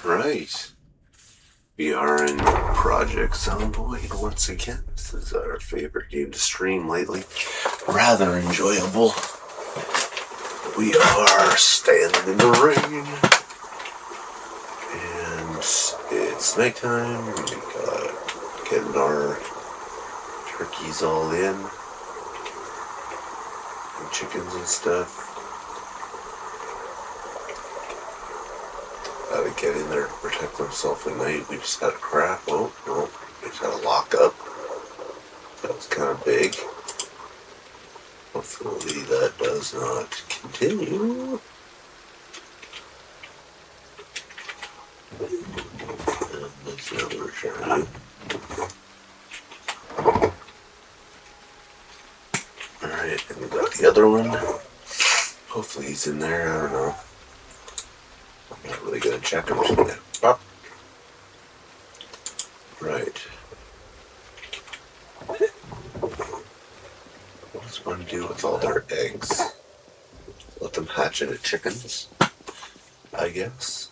Alright, we are in Project Zomboid once again. This is our favorite game to stream lately. Rather enjoyable. We are standing in the rain. And it's nighttime. We got getting our turkeys all in. And chickens and stuff. Gotta get in there to protect themselves at night. We just had a crap. Oh, no. We just had a lockup. That was kind of big. Hopefully that does not continue. And that's another return. Alright, and we got the other one. Hopefully he's in there. I don't know. I'm not really gonna check him. Pop. Right. What does one do with all their eggs? Let them hatch into chickens, I guess.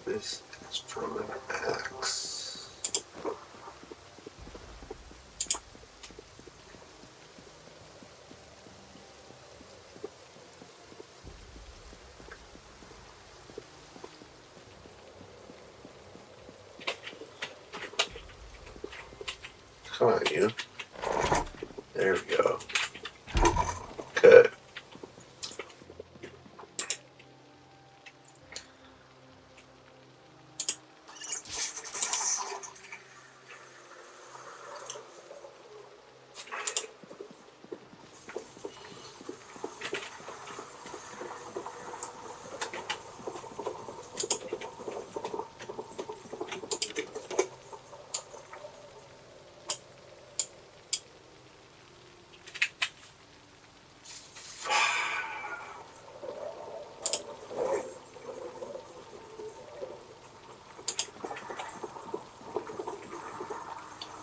This is from an axe. Come on, you. There we go. Good.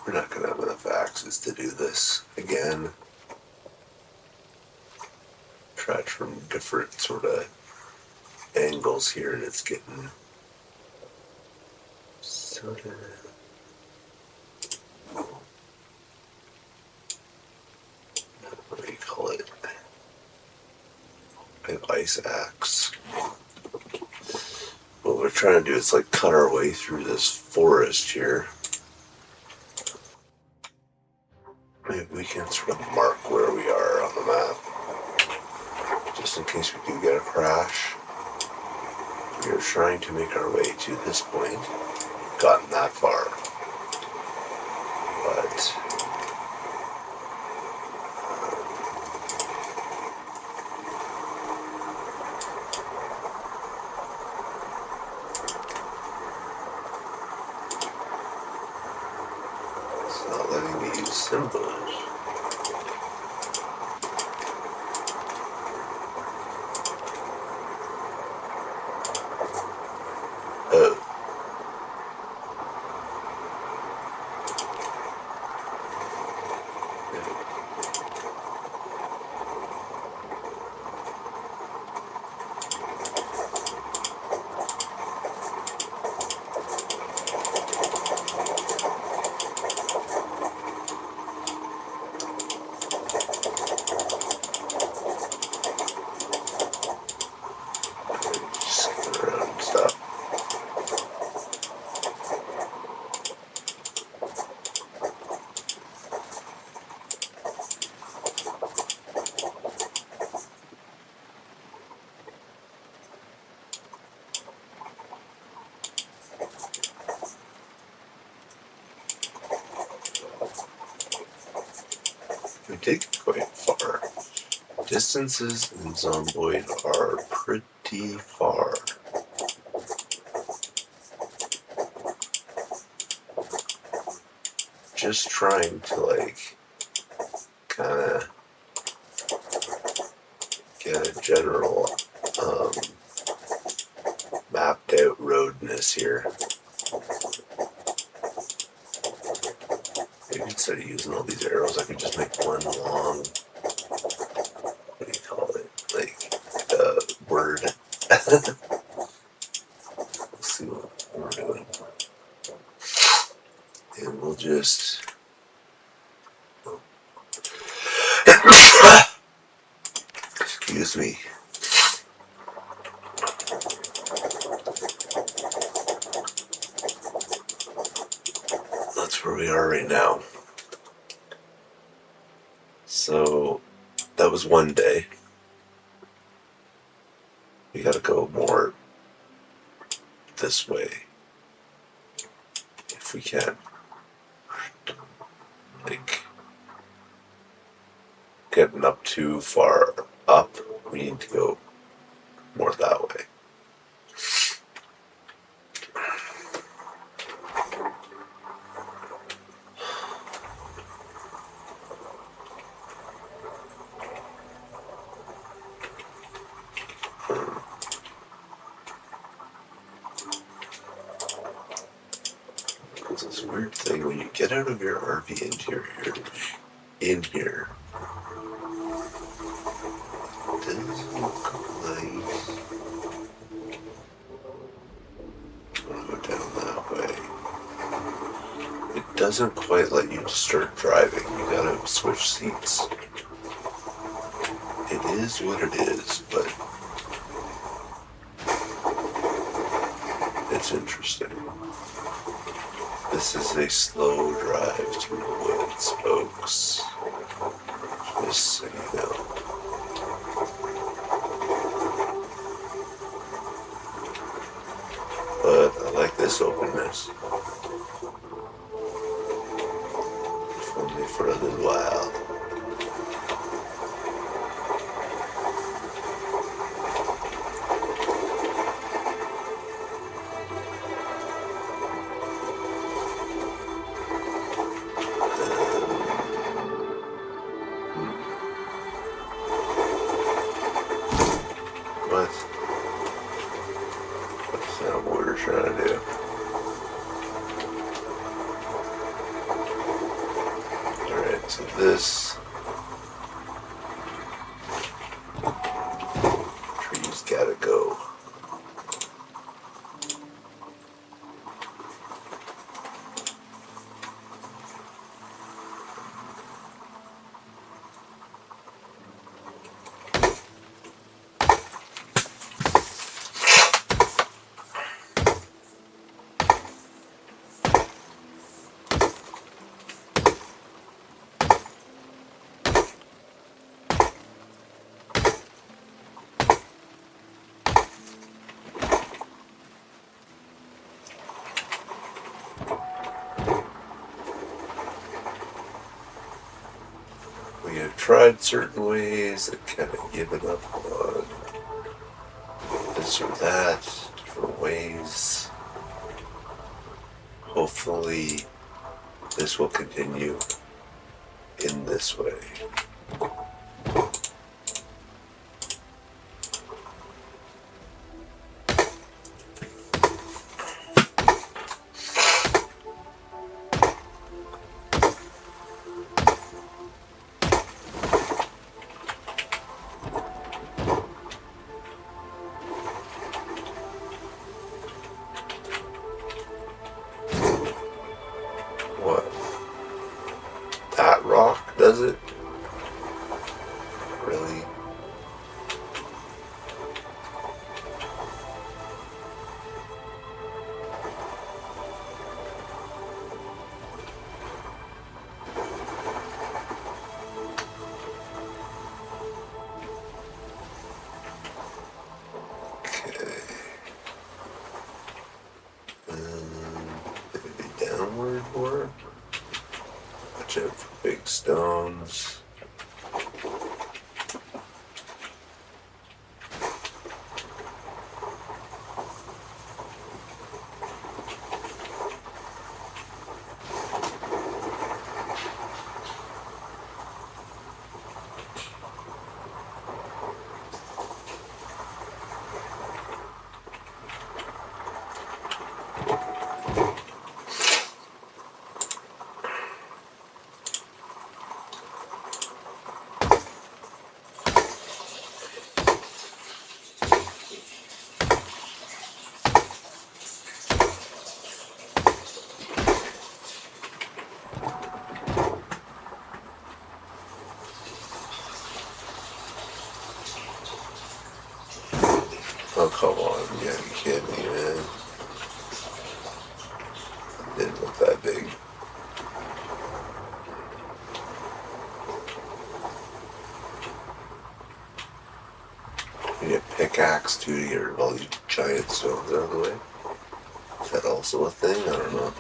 We're not going to have enough axes to do this again. Tried from different sort of angles here and it's getting sort of... What do you call it? An ice axe. What we're trying to do is like cut our way through this forest here. Maybe we can sort of mark where we are on the map, just in case we do get a crash. We are trying to make our way to this point. Gotten that far, but it's not letting me use symbols. did get quite far. Distances in Zomboid are pretty far. Just trying to, like, kind of get a general mapped out roadness here. Maybe instead of using all these arrows, I could just make one long, what do you call it, like, word. Let's see what we're doing. And we'll just... Excuse me. That's where we are right now. So that was one day. We gotta go more this way if we can. Like, getting up too far up, we need to go more that way. There's this weird thing when you get out of your RV interior in here. It doesn't look like... I'm gonna go down that way. It doesn't quite let you start driving. You gotta switch seats. It is what it is, but it's interesting. This is a slow drive through the woods, folks. Just so you know. But I like this openness. If only for a little while. What's that what we're trying to do? Alright, so this tree's gotta go. We have tried certain ways and kind of given up on this or that, different ways. Hopefully, this will continue in this way. What? That rock does it? Oh, come on. You gotta be kidding me, man. It didn't look that big. You need a pickaxe too to get all these giant stones out of the way. Is that also a thing? I don't know.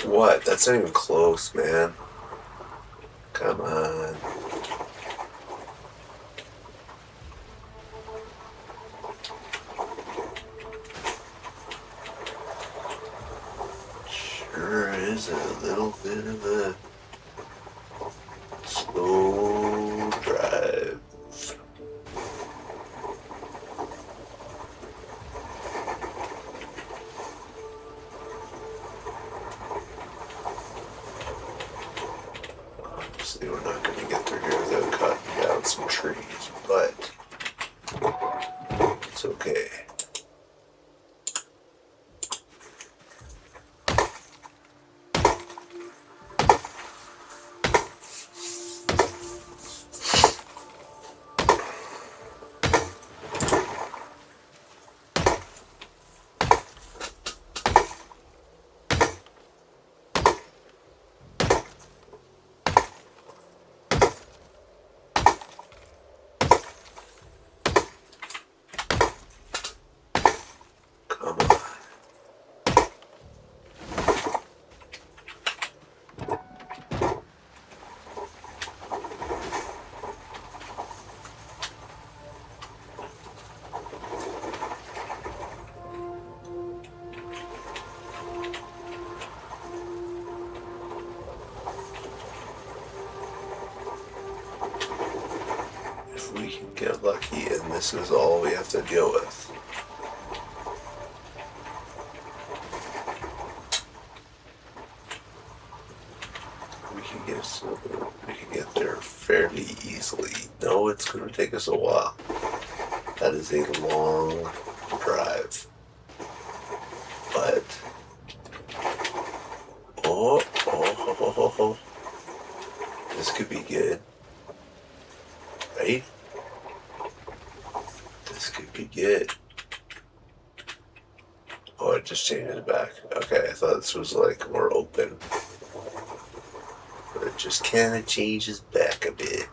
What? That's not even close, man. Come on. Sure is a little bit of a slow drive. Obviously, we're not going to get through here without cutting down some trees, but it's okay. Come on. If we can get lucky and this is all we have to deal with. We can get there fairly easily. No, it's going to take us a while. That is a long drive. But, oh, this could be good. Right? This could be good. Oh, it just changed it back. Okay, I thought this was like more open. But it just kind of changes back a bit.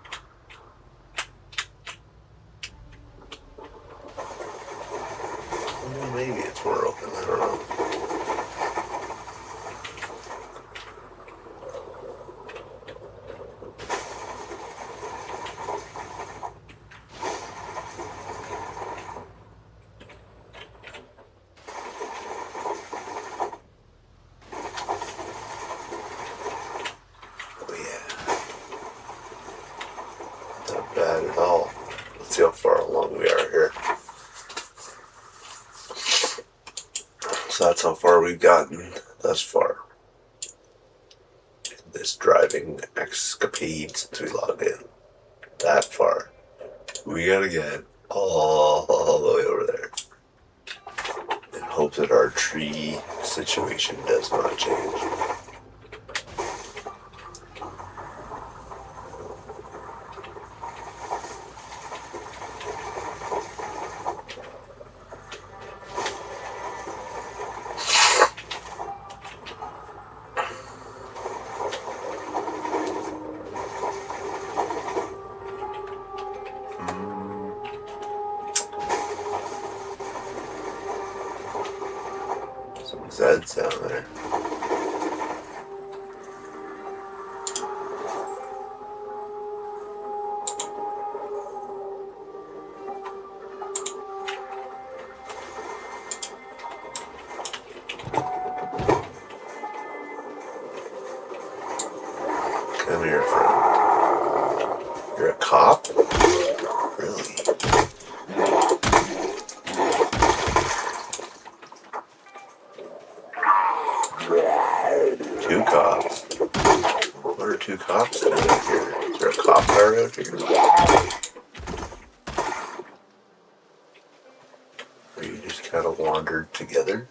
Well, maybe it's more open, I don't know. Not bad at all. Let's see how far along we are here. So that's how far we've gotten thus far in this driving escapade since we logged in. That far. We gotta get all the way over there and hope that our tree situation does not change. Some Zeds down there. Come here, friend. You're a cop? Really? Two cops. What are two cops doing here? Is there a cop car out here? Or you just kind of wandered together?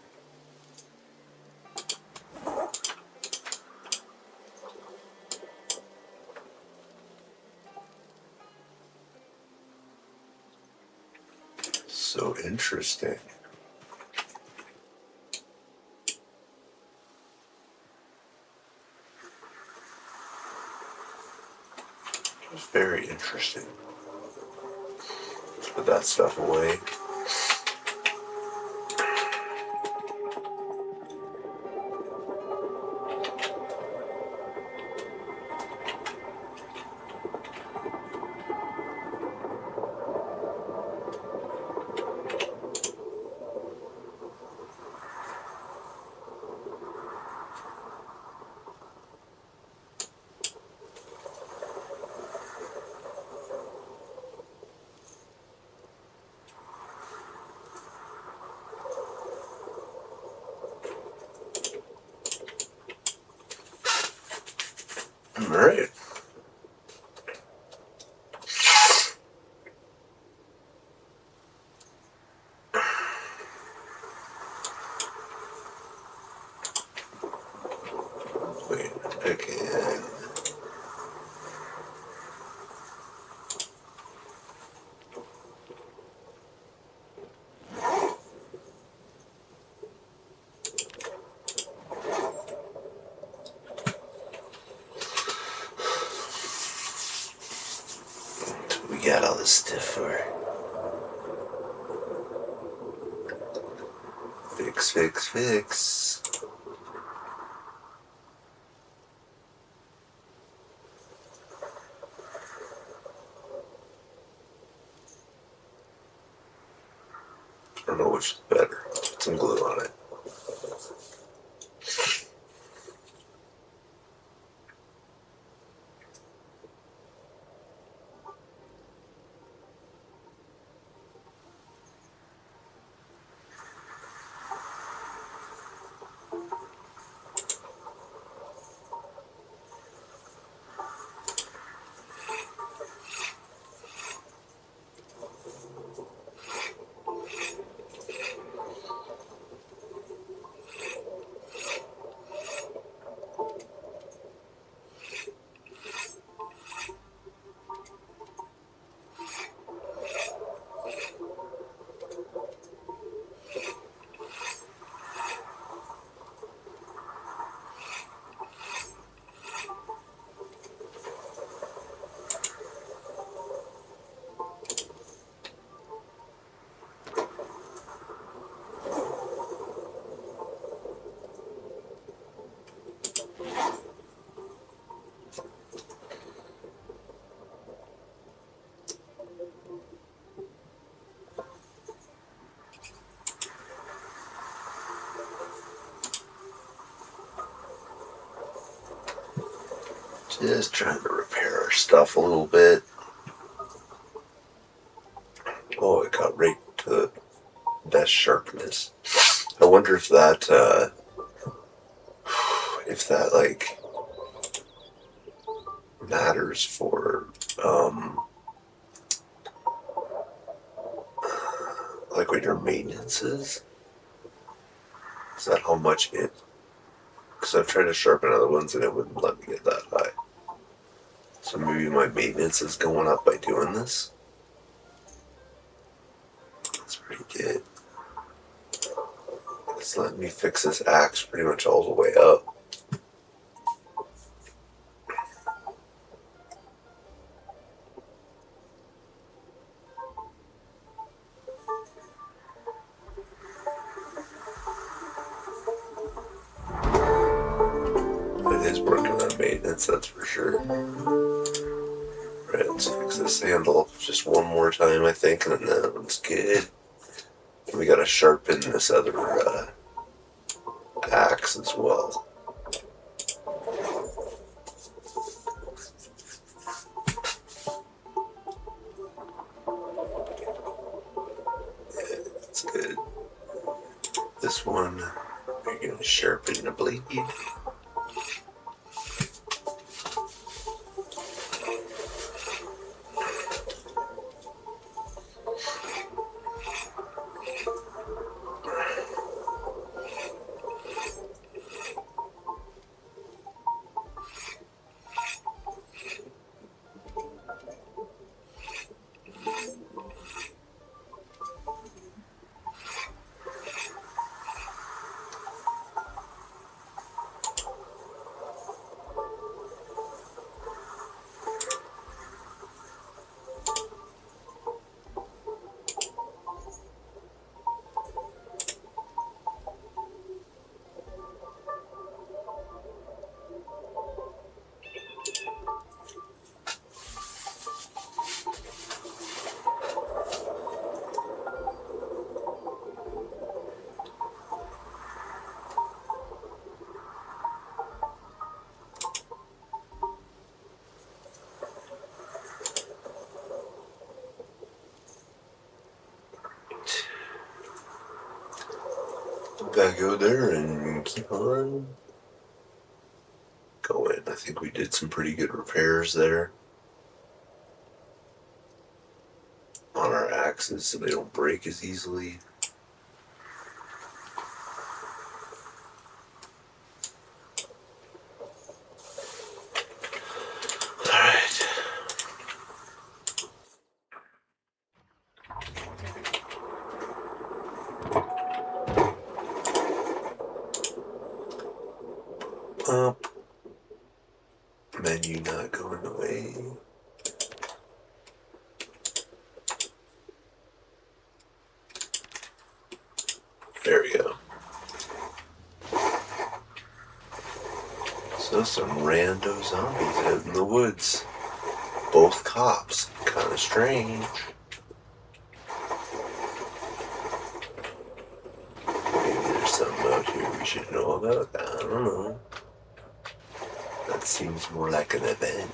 So interesting. It's very interesting. Let's put that stuff away. Alright. Wait again. We got all this stuff for. Fix, fix, fix. I don't know which is better. Put some glue on it. Just trying to repair our stuff a little bit. Oh, it got right to the best sharpness. I wonder if that, like matters for, like what your maintenance is. Is that how much it? Because I've tried to sharpen other ones and it wouldn't let me get that high. So maybe my maintenance is going up by doing this. That's pretty good. It's letting me fix this axe pretty much all the way up. minutes, that's for sure. Right, let's fix this handle just one more time, I think, and then that one's good. And we gotta sharpen this other axe as well. Yeah, that's good. This one, we're gonna sharpen the blade. Back out there and keep on going. I think we did some pretty good repairs there on our axes so they don't break as easily. Alright. Up. Menu not going away. There we go. So some rando zombies out in the woods. Both cops. Kind of strange. Maybe there's something out here we should know about. I don't know. That seems more like an event.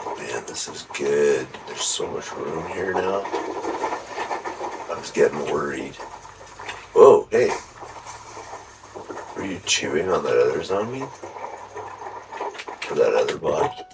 Oh man, this is good. There's so much room here now. I was getting worried. Whoa, hey. Were you chewing on that other zombie? Or that other body?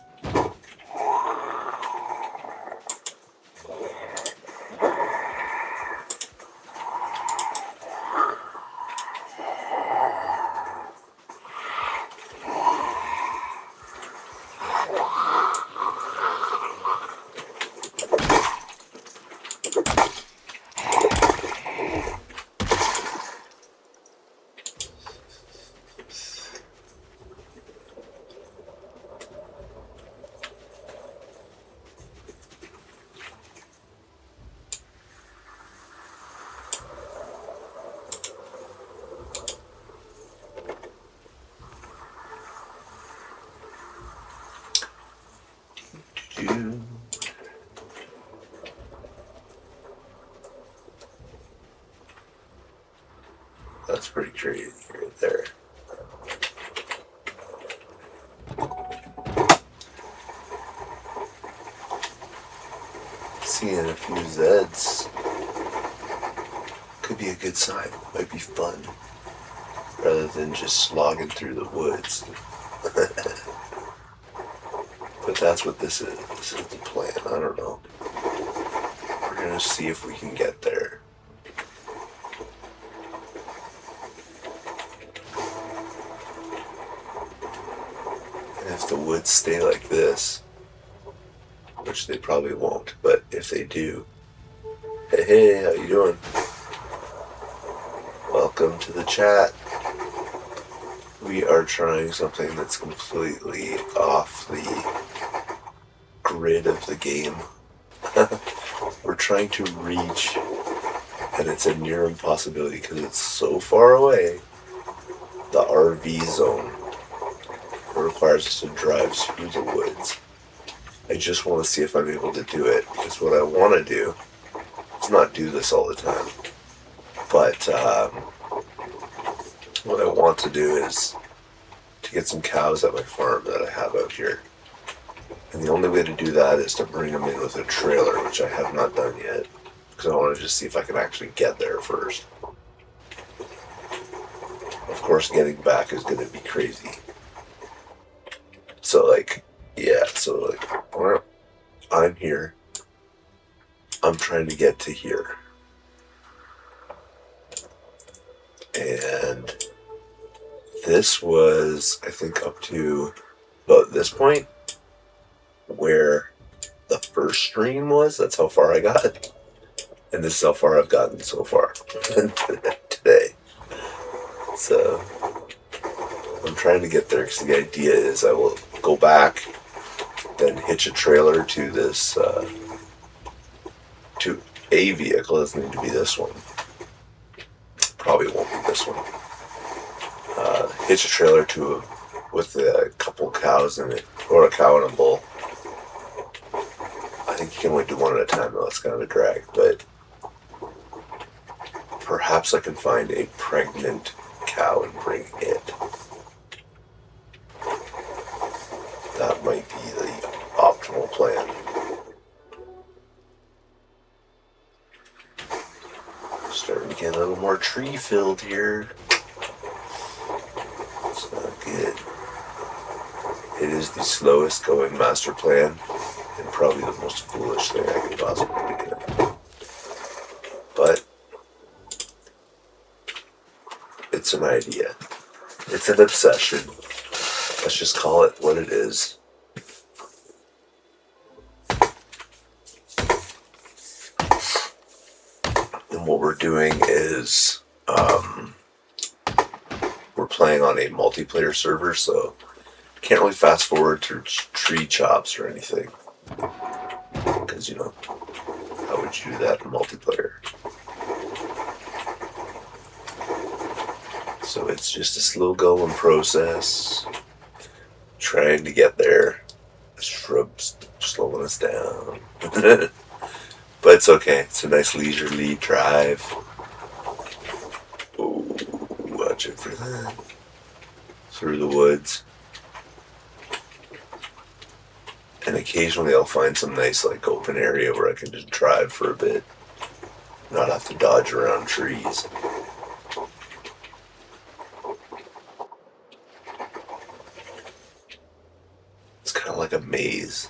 That's pretty crazy right there. Seeing a few Zeds could be a good sign. Might be fun. Rather than just slogging through the woods. But that's what this is. This is the plan. I don't know. We're gonna see if we can get there. And if the woods stay like this, which they probably won't, but if they do, hey, how you doing? Welcome to the chat. We are trying something that's completely off the grid of the game we're trying to reach, and it's a near impossibility because it's so far away. The RV zone. It requires us to drive through the woods. I just want to see if I'm able to do it, because what I want to do is not do this all the time, but what I want to do is to get some cows at my farm that I have out here. And the only way to do that is to bring them in with a trailer, which I have not done yet, because I want to just see if I can actually get there first. Of course, getting back is going to be crazy. So, I'm here. I'm trying to get to here. And this was, I think, up to about this point where the first stream was. That's how far I got. And this is how far I've gotten so far today. So I'm trying to get there, because the idea is I will go back, then hitch a trailer to this, to a vehicle. It doesn't need to be this one. Probably won't be this one. Hitch a trailer with a couple cows in it, or a cow and a bull. I think you can only do one at a time, though. It's kind of a drag, but perhaps I can find a pregnant cow and bring it. That might be the optimal plan. Starting to get a little more tree filled here. It's not good. It is the slowest going master plan, and probably the most foolish thing I could possibly do. But it's an idea. It's an obsession. Let's just call it what it is. And what we're doing is we're playing on a multiplayer server, so can't really fast forward to tree chops or anything, because how would you do that in multiplayer? So it's just a slow going process, trying to get there. The shrubs slowing us down. But it's okay. It's a nice leisurely drive. Oh, watch it for that. Through the woods. And occasionally I'll find some nice open area where I can just drive for a bit. Not have to dodge around trees. It's kind of like a maze.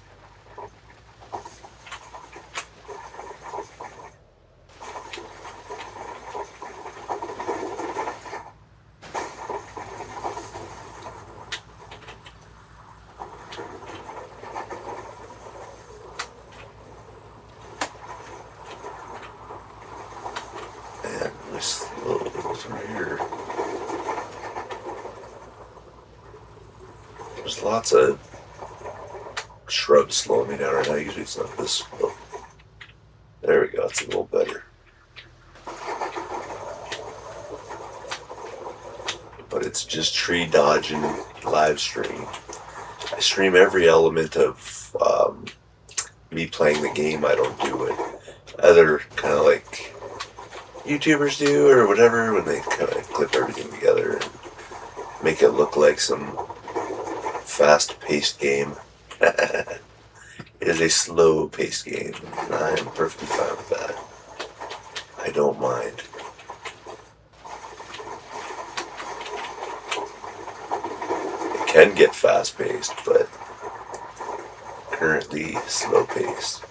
There's lots of shrubs slowing me down right now. Usually it's not this slow. There we go. It's a little better. But it's just tree dodging live stream. I stream every element of me playing the game. I don't do it. Other kind of like YouTubers do or whatever, when they kind of clip everything together and make it look like some fast-paced game. It is a slow-paced game, and I am perfectly fine with that. I don't mind. It can get fast-paced, but currently slow-paced.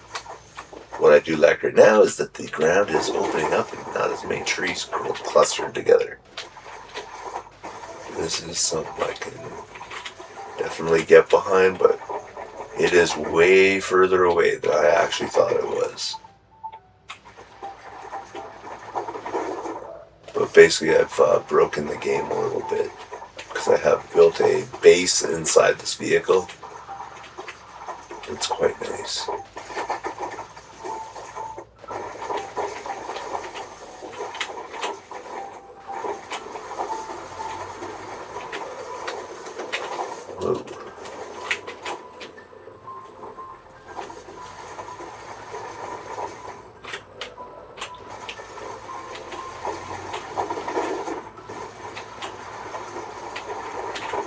What I do like right now is that the ground is opening up and not as many trees clustered together. This is something I can definitely get behind, but it is way further away than I actually thought it was. But basically I've broken the game a little bit, because I have built a base inside this vehicle. It's quite nice. Whoa.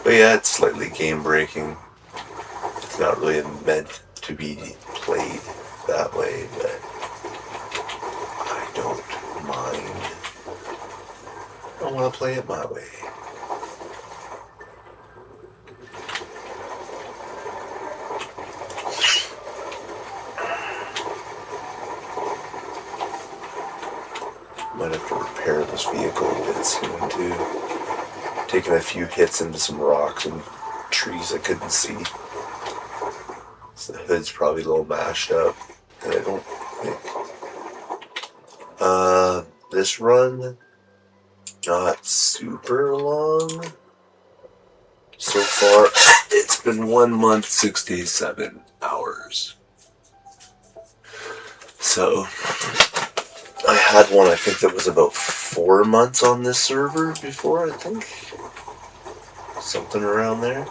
But yeah, it's slightly game breaking. It's not really meant to be played that way, but I don't mind. I want to play it my way. Might have to repair this vehicle a bit soon too. Taking a few hits into some rocks and trees I couldn't see. So the hood's probably a little mashed up. And I don't think. This run, not super long. So far, it's been 1 month, 6 days, 7 hours. So, I had one, I think that was about 4 months on this server before, I think. Something around there.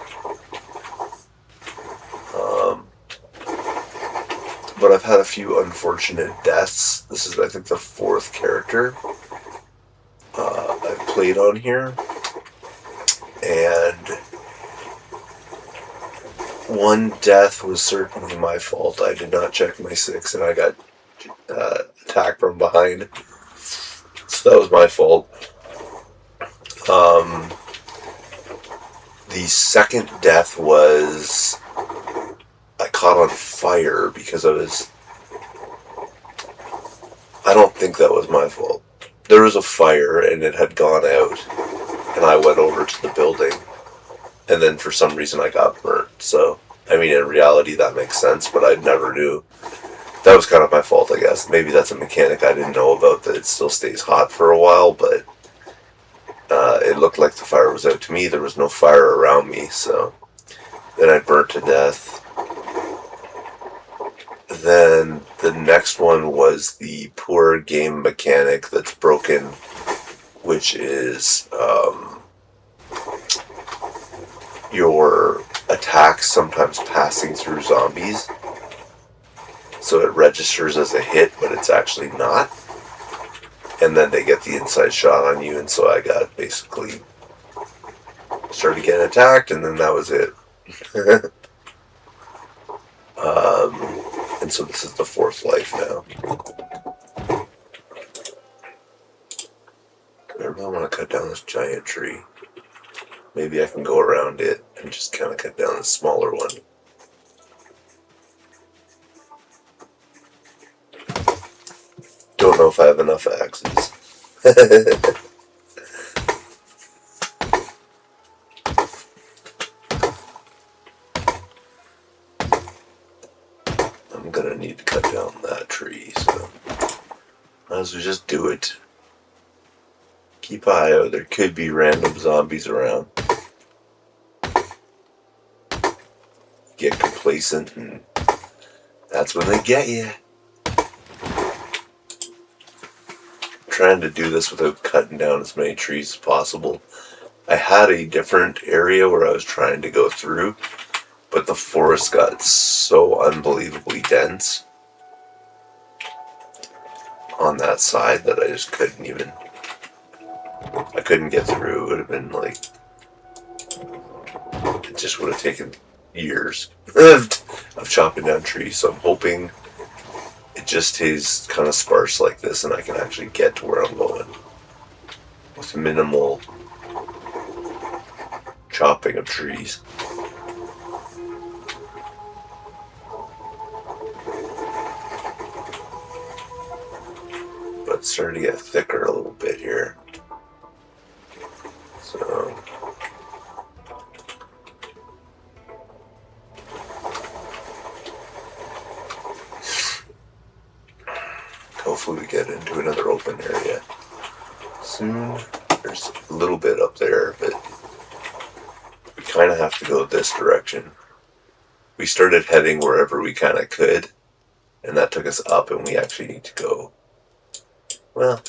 But I've had a few unfortunate deaths. This is, I think, the 4th character I've played on here. And one death was certainly my fault. I did not check my 6 and I got attacked from behind. So that was my fault. The second death was I caught on fire because I don't think that was my fault. There was a fire and it had gone out and I went over to the building and then for some reason I got burnt. So, I mean, in reality that makes sense, but I never knew. That was kind of my fault, I guess. Maybe that's a mechanic I didn't know about, that it still stays hot for a while, but it looked like the fire was out to me. There was no fire around me, so then I burnt to death. Then the next one was the poor game mechanic that's broken, which is your attacks sometimes passing through zombies. So it registers as a hit, but it's actually not. And then they get the inside shot on you, and so I got basically started getting attacked, and then that was it. And so this is the 4th life now. I really want to cut down this giant tree. Maybe I can go around it and just kind of cut down the smaller one. Don't know if I have enough axes. I'm gonna need to cut down that tree, so might as well just do it. Keep an eye out, there could be random zombies around. Get complacent and that's when they get you. Trying to do this without cutting down as many trees as possible. I had a different area where I was trying to go through, but the forest got so unbelievably dense on that side that I just couldn't get through. It would have been like, it just would have taken years of chopping down trees, so I'm hoping it just stays kind of sparse like this and I can actually get to where I'm going with minimal chopping of trees. But it's starting to get thicker a little bit here. So hopefully we get into another open area soon. There's a little bit up there, but we kind of have to go this direction. we started heading wherever we kind of could, and that took us up, and we actually need to go, well,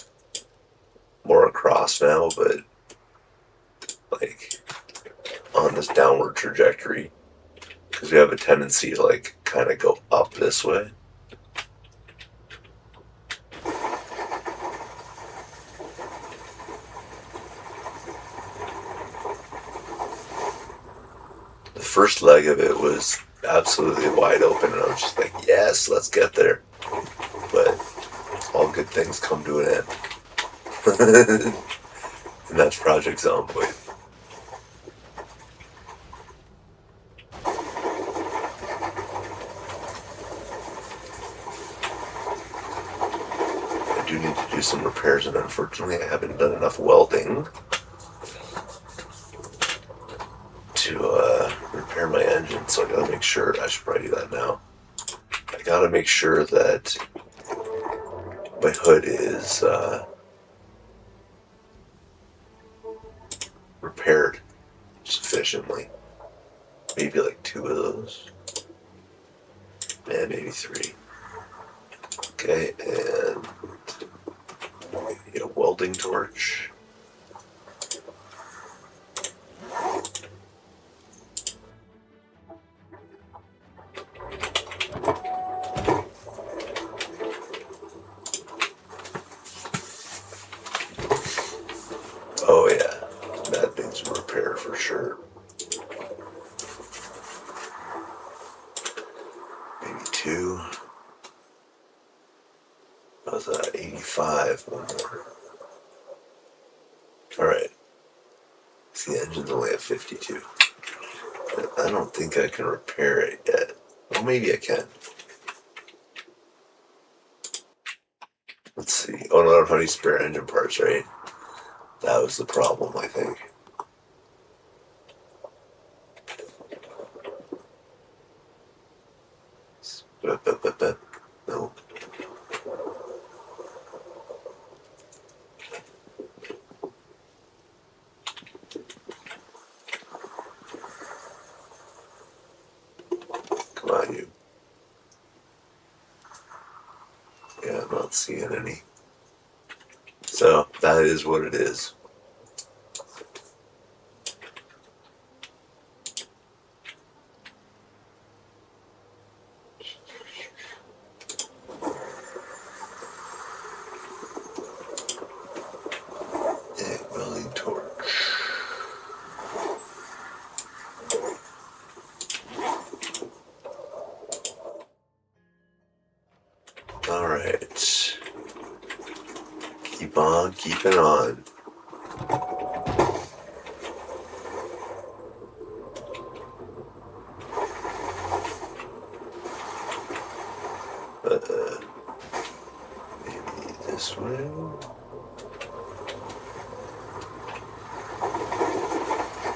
more across now, but like on this downward trajectory, because we have a tendency to like kind of go up this way. The first leg of it was absolutely wide open, and I was just like, yes, let's get there. But all good things come to an end. And that's Project Zomboid. I do need to do some repairs, and unfortunately I haven't done enough welding to repair my engine, so I gotta make sure, I should probably do that now. I gotta make sure that my hood is repaired sufficiently. Maybe like 2 of those. And maybe 3. Okay, and get a welding torch. Oh yeah, that needs a repair for sure. Maybe 2. That was 85, one more. Alright. See, the engine's only at 52. I don't think I can repair it yet. Well, maybe I can. Let's see. Oh, no, I don't have any spare engine parts, right? That was the problem, I think. No. Come on, you. Yeah, I'm not seeing any. So, that is what it is. Welding torch. Alright. Keep on keeping on. Maybe this way.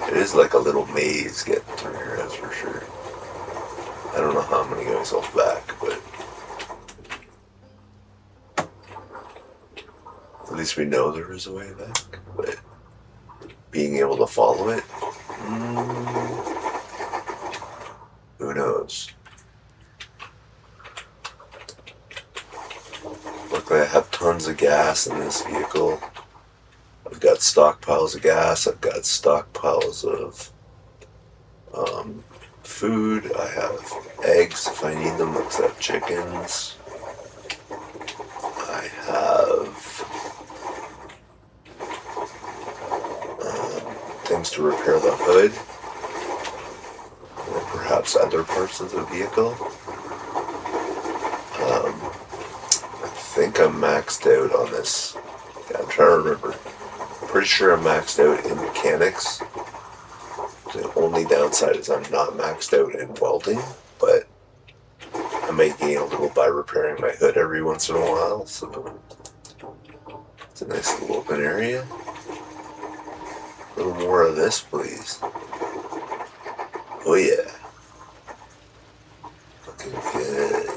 It is like a little maze getting through here, that's for sure. I don't know how I'm gonna get myself back, but at least we know there is a way back. But being able to follow it, who knows? Luckily I have tons of gas in this vehicle. I've got stockpiles of gas, I've got stockpiles of food, I have eggs if I need them, I have chickens, I have things to repair the hood, or perhaps other parts of the vehicle. I think I'm maxed out on this. Yeah, I'm trying to remember. I'm pretty sure I'm maxed out in mechanics. The only downside is I'm not maxed out in welding, but I may gain a little by repairing my hood every once in a while, so it's a nice little open area. A little more of this, please. Oh yeah. Looking good.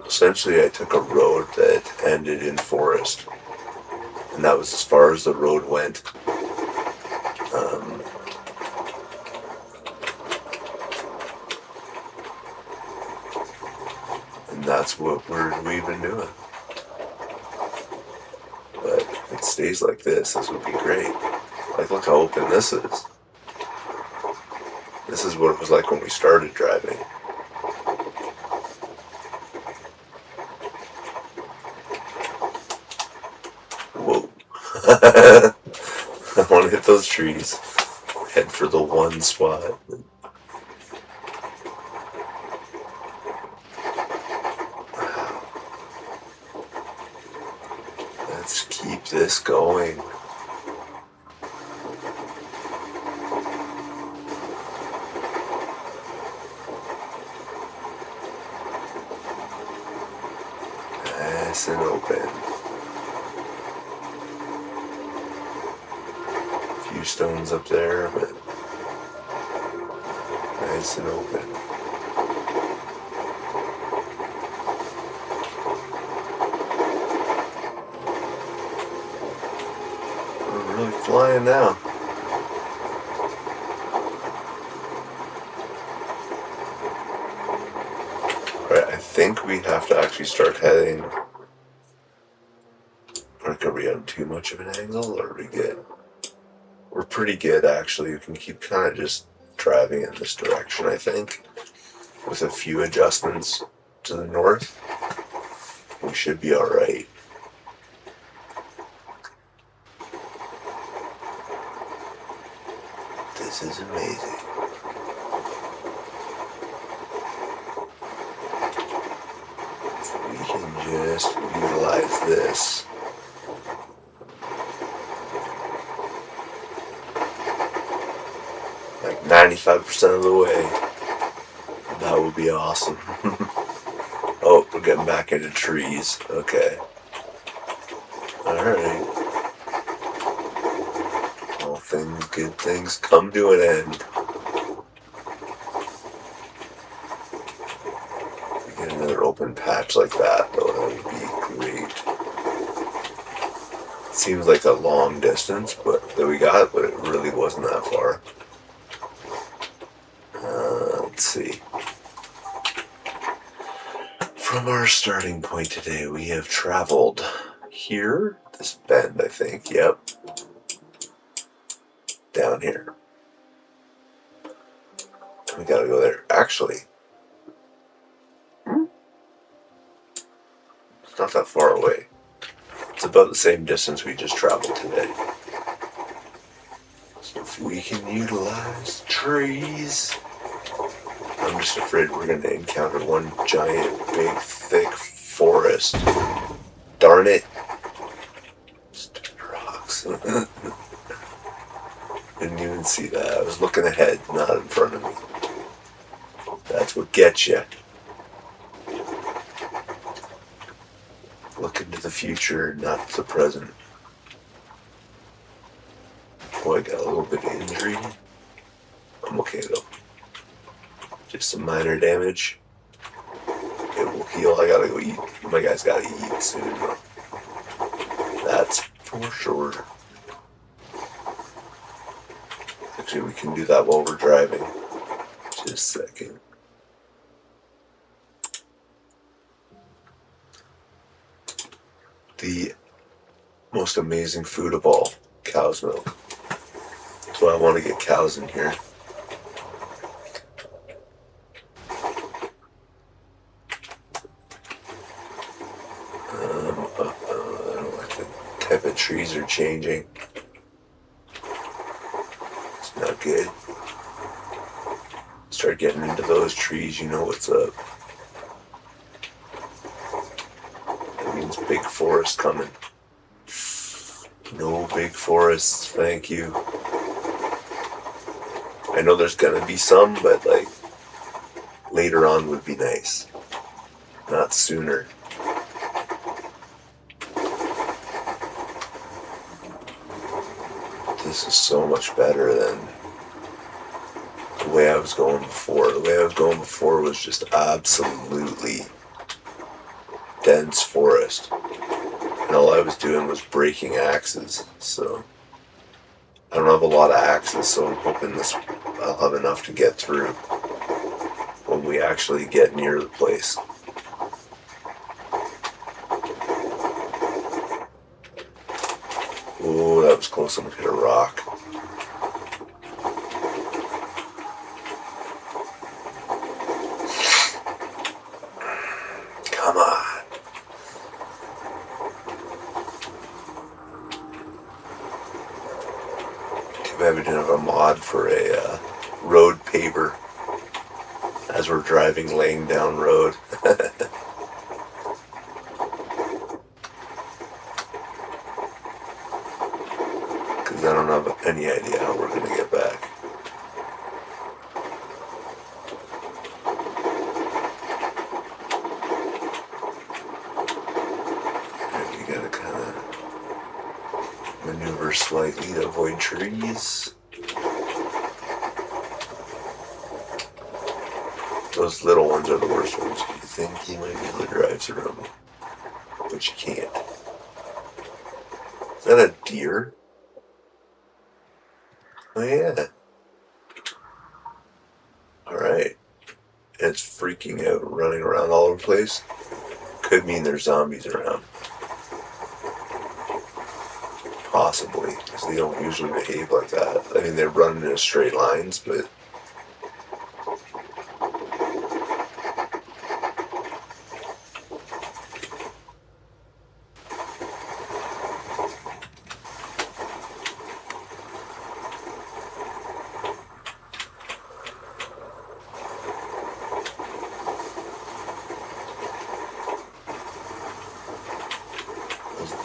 Essentially, I took a road that ended in forest, and that was as far as the road went. that's what we've been doing. But if it stays like this would be great. Like, look how open this is. This is what it was like when we started driving. Whoa. I want to hit those trees. Head for the one spot. Let's keep this going. Nice and open. A few stones up there, but nice and open. We're really flying now. Alright, I think we have to actually start heading. Are we on too much of an angle, or are we good? We're pretty good, actually. We can keep kind of just driving in this direction, I think. With a few adjustments to the north, we should be alright. This is amazing. We can just utilize this. Like 95% of the way. That would be awesome. Oh, we're getting back into trees. Okay. Alright. All things, good things come to an end. We get another open patch like that, though, that would be great. It seems like a long distance that we got, but it really wasn't that far. Let's see. From our starting point today, we have traveled here, this bend, I think, yep, down here. We gotta go there. Actually, it's not that far away. It's about the same distance we just traveled today. So if we can utilize trees. I'm just afraid we're going to encounter one giant, big, thick forest. Darn it. Stupid rocks. Didn't even see that. I was looking ahead, not in front of me. That's what gets you. Look into the future, not the present. Oh, I got a little bit of injury. I'm okay though. Just some minor damage. It will heal. I gotta go eat. My guy's gotta eat soon. That's for sure. Actually, we can do that while we're driving. Just a second. The most amazing food of all, cow's milk. That's why I want to get cows in here. I don't like the type of trees are changing. It's not good. Start getting into those trees, you know what's up. That means big forest coming. No big forests, thank you. I know there's gonna be some, but like later on would be nice. Not sooner. This is so much better than the way I was going before. The way I was going before was just absolutely dense forest. And all I was doing was breaking axes. So I don't have a lot of axes, so I'm hoping I'll have enough to get through when we actually get near the place. close enough to hit a rock. Come on. Too bad we didn't have a mod for a road paver as we're driving, laying down road. Because I don't have any idea how we're going to get back. You gotta kind of maneuver slightly to avoid trees. Those little ones are the worst ones. You think you might be able to drive through them, but you can't. Is that a deer? Oh yeah. Alright. It's freaking out, running around all over the place. Could mean there's zombies around. Possibly, because they don't usually behave like that. I mean, they run in straight lines, but...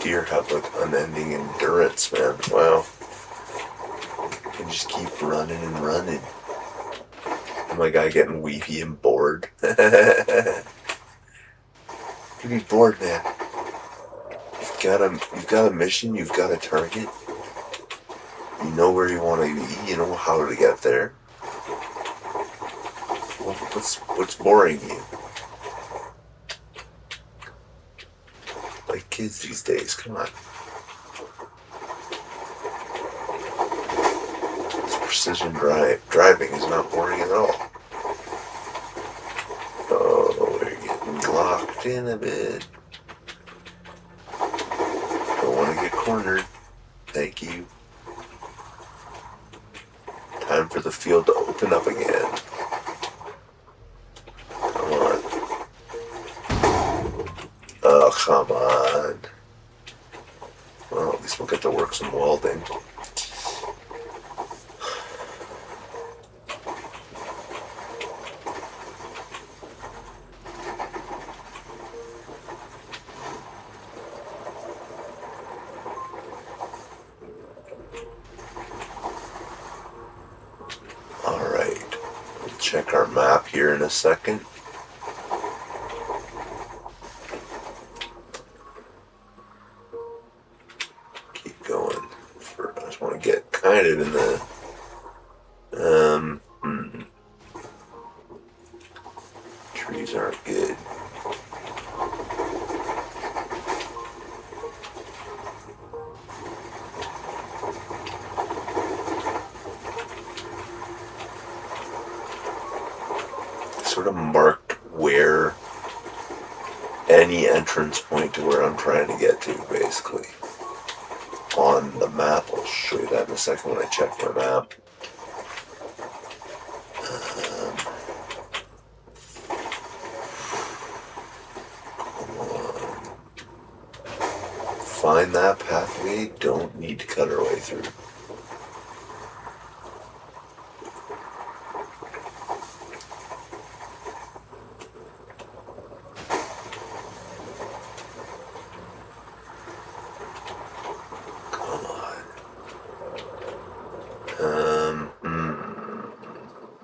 deer have like unending endurance, man. Wow. You can just keep running and running. And my guy getting weepy and bored. You be bored, man. You've got a mission, you've got a target. You know where you want to be, you know how to get there. What's boring you? Like kids these days, come on. This precision driving is not boring at all. Oh, we're getting locked in a bit. Don't want to get cornered. Thank you. Time for the field to open up again. Come on. Oh, come on. Well, at least we'll get to work some welding. Alright, we'll check our map here in a second. Keep going. I just want to get kind of in the trees aren't good. Sort of marked where any entrance point to where I'm trying to get to, basically. On the map, I'll show you that in a second when I check my map. Find that pathway, don't need to cut our way through.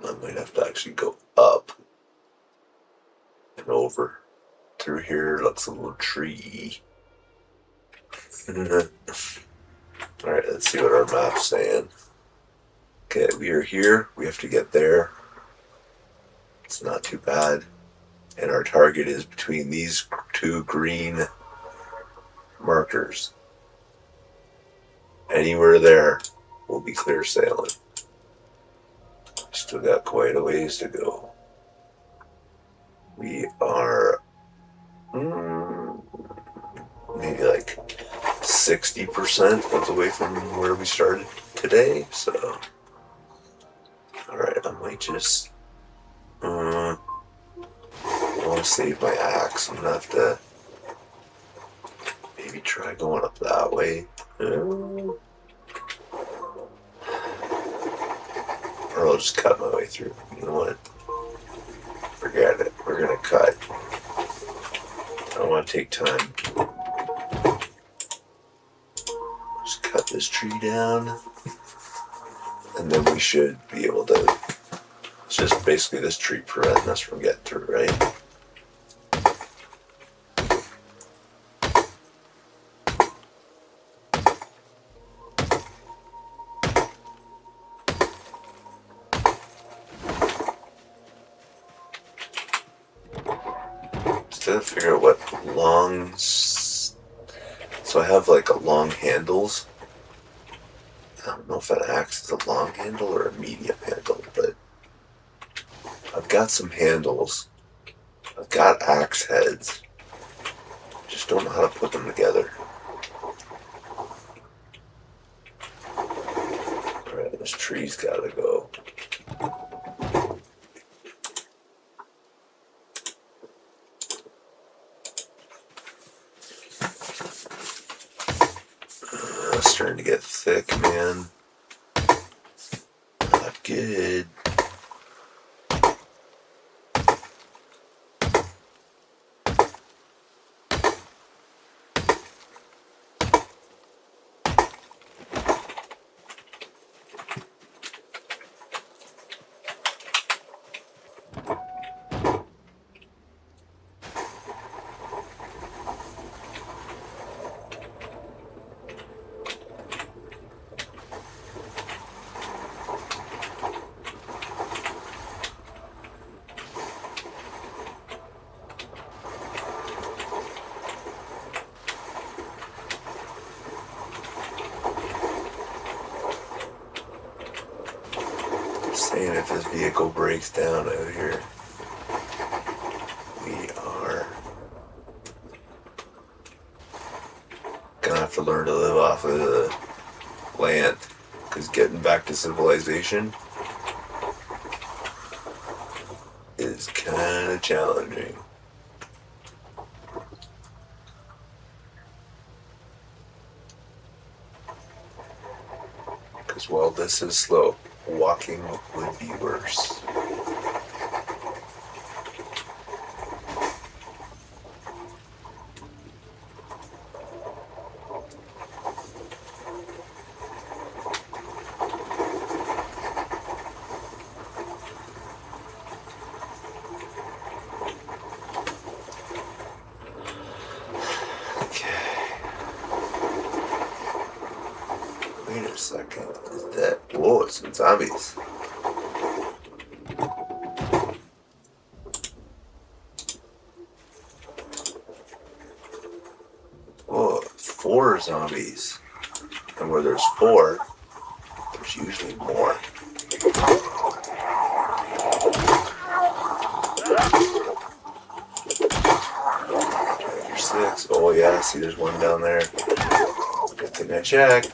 I might have to actually go up and over. Through here looks a little tree. Alright, let's see what our map's saying. Okay, we are here. We have to get there. It's not too bad. And our target is between these two green markers. Anywhere there will be clear sailing. Still got quite a ways to go. We are maybe like 60% of the way from where we started today, so. Alright, I might just. I want to save my axe. I'm gonna have to maybe try going up that way. Or I'll just cut my way through. You know what? Forget it. We're gonna cut. I don't want to take time. Just cut this tree down. And then we should be able to. It's just basically this tree preventing us from getting through, right? Trying to figure out what long. So I have like a long handles. I don't know if an axe is a long handle or a medium handle, but I've got some handles. I've got axe heads. Just don't know how to put them together. Alright, this tree's gotta go. It's starting to get thick, man. Not good. Saying if this vehicle breaks down out here, we are gonna have to learn to live off of the land, because getting back to civilization is kind of challenging. Because while this is slow, walking would be worse. Wait a second. Is that. Whoa, it's some zombies. Whoa, 4 zombies. And where there's 4, there's usually more. There's 6. Oh, yeah, see, there's one down there. Good thing I checked.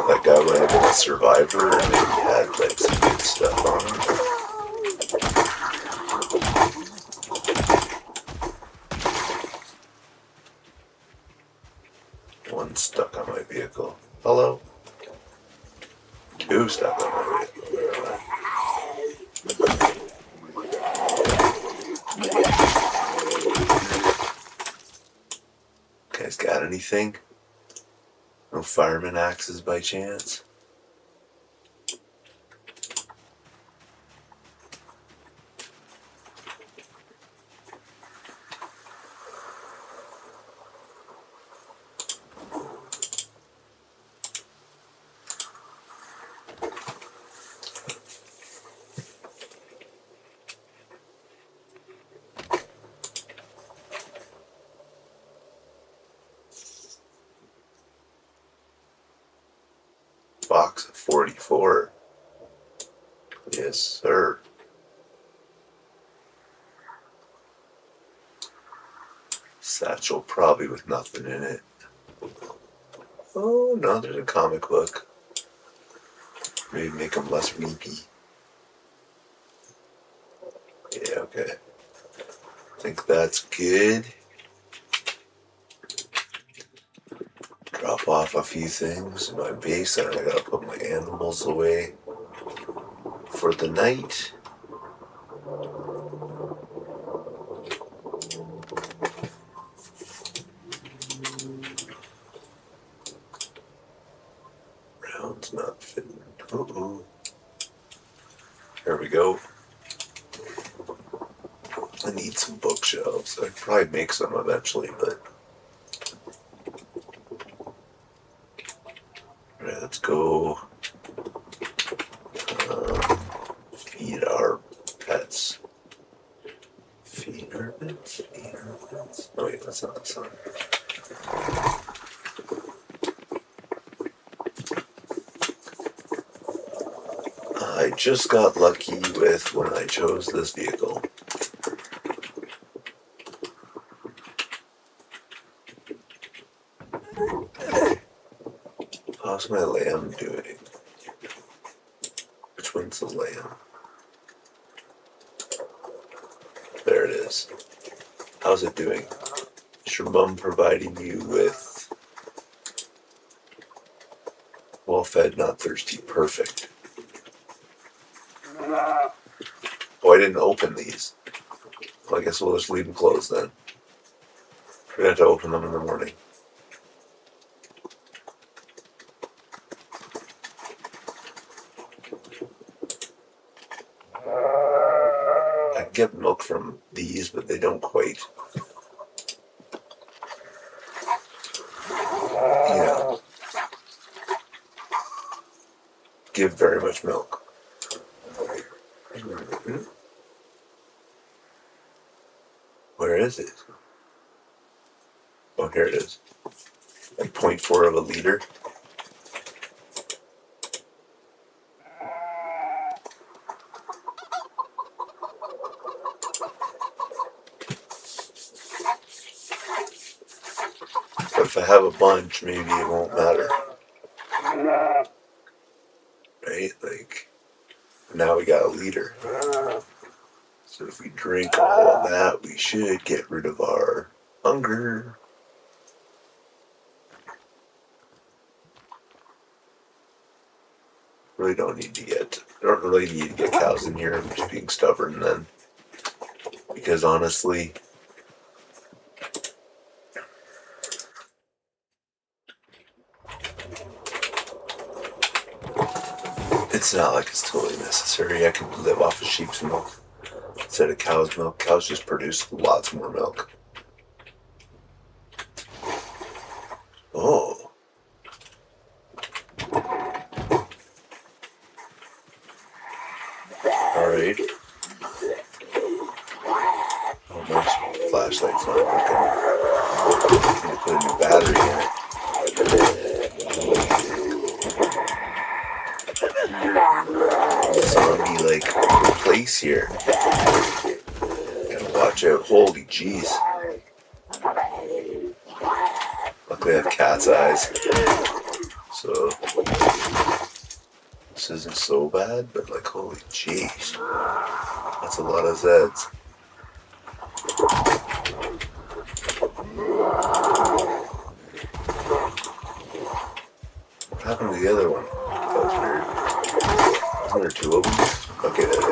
That guy might have been a survivor and maybe had like some good stuff on him. 1 stuck on my vehicle. Hello? 2 stuck on my vehicle. Guys got anything? No fireman axes by chance? Box of 44. Yes, sir. Satchel probably with nothing in it. Oh, no, there's a comic book. Maybe make them less weepy. Yeah, okay. I think that's good. Drop off a few things in my base, and I gotta put my animals away for the night. Round's not fitting. Uh-oh. Here we go. I need some bookshelves. I'd probably make some eventually, but... Alright, let's go feed our pets. Feed our pets? Feed our pets? Oh wait, that's not the song. I just got lucky with when I chose this vehicle. How's my lamb doing? Which one's the lamb? There it is. How's it doing? Is your mum providing you with well fed, not thirsty? Perfect. Oh, I didn't open these. Well, I guess we'll just leave them closed then. We're going to have to open them in the morning. I can get milk from these, but they don't quite, give very much milk. Where is it? Oh, here it is. Like 0.4 of a liter. But if I have a bunch, maybe it won't matter. Right? Like, now we got a liter. So if we drink all of that, we should get rid of our hunger. Really don't need to get, I don't really need to get cows in here. I'm just being stubborn then. Because honestly, it's not like it's totally necessary. I can live off of sheep's milk instead of cow's milk. Cows just produce lots more milk. Oh. Alright. Oh, my flashlight's not working. I need to put a new battery in it. Zombie like place here. Gotta watch out. Holy jeez. Luckily I have cat's eyes. So this isn't so bad, but like holy jeez. That's a lot of Zeds. What happened to the other one? That was weird. Wasn't there two of them? Okay, there they are.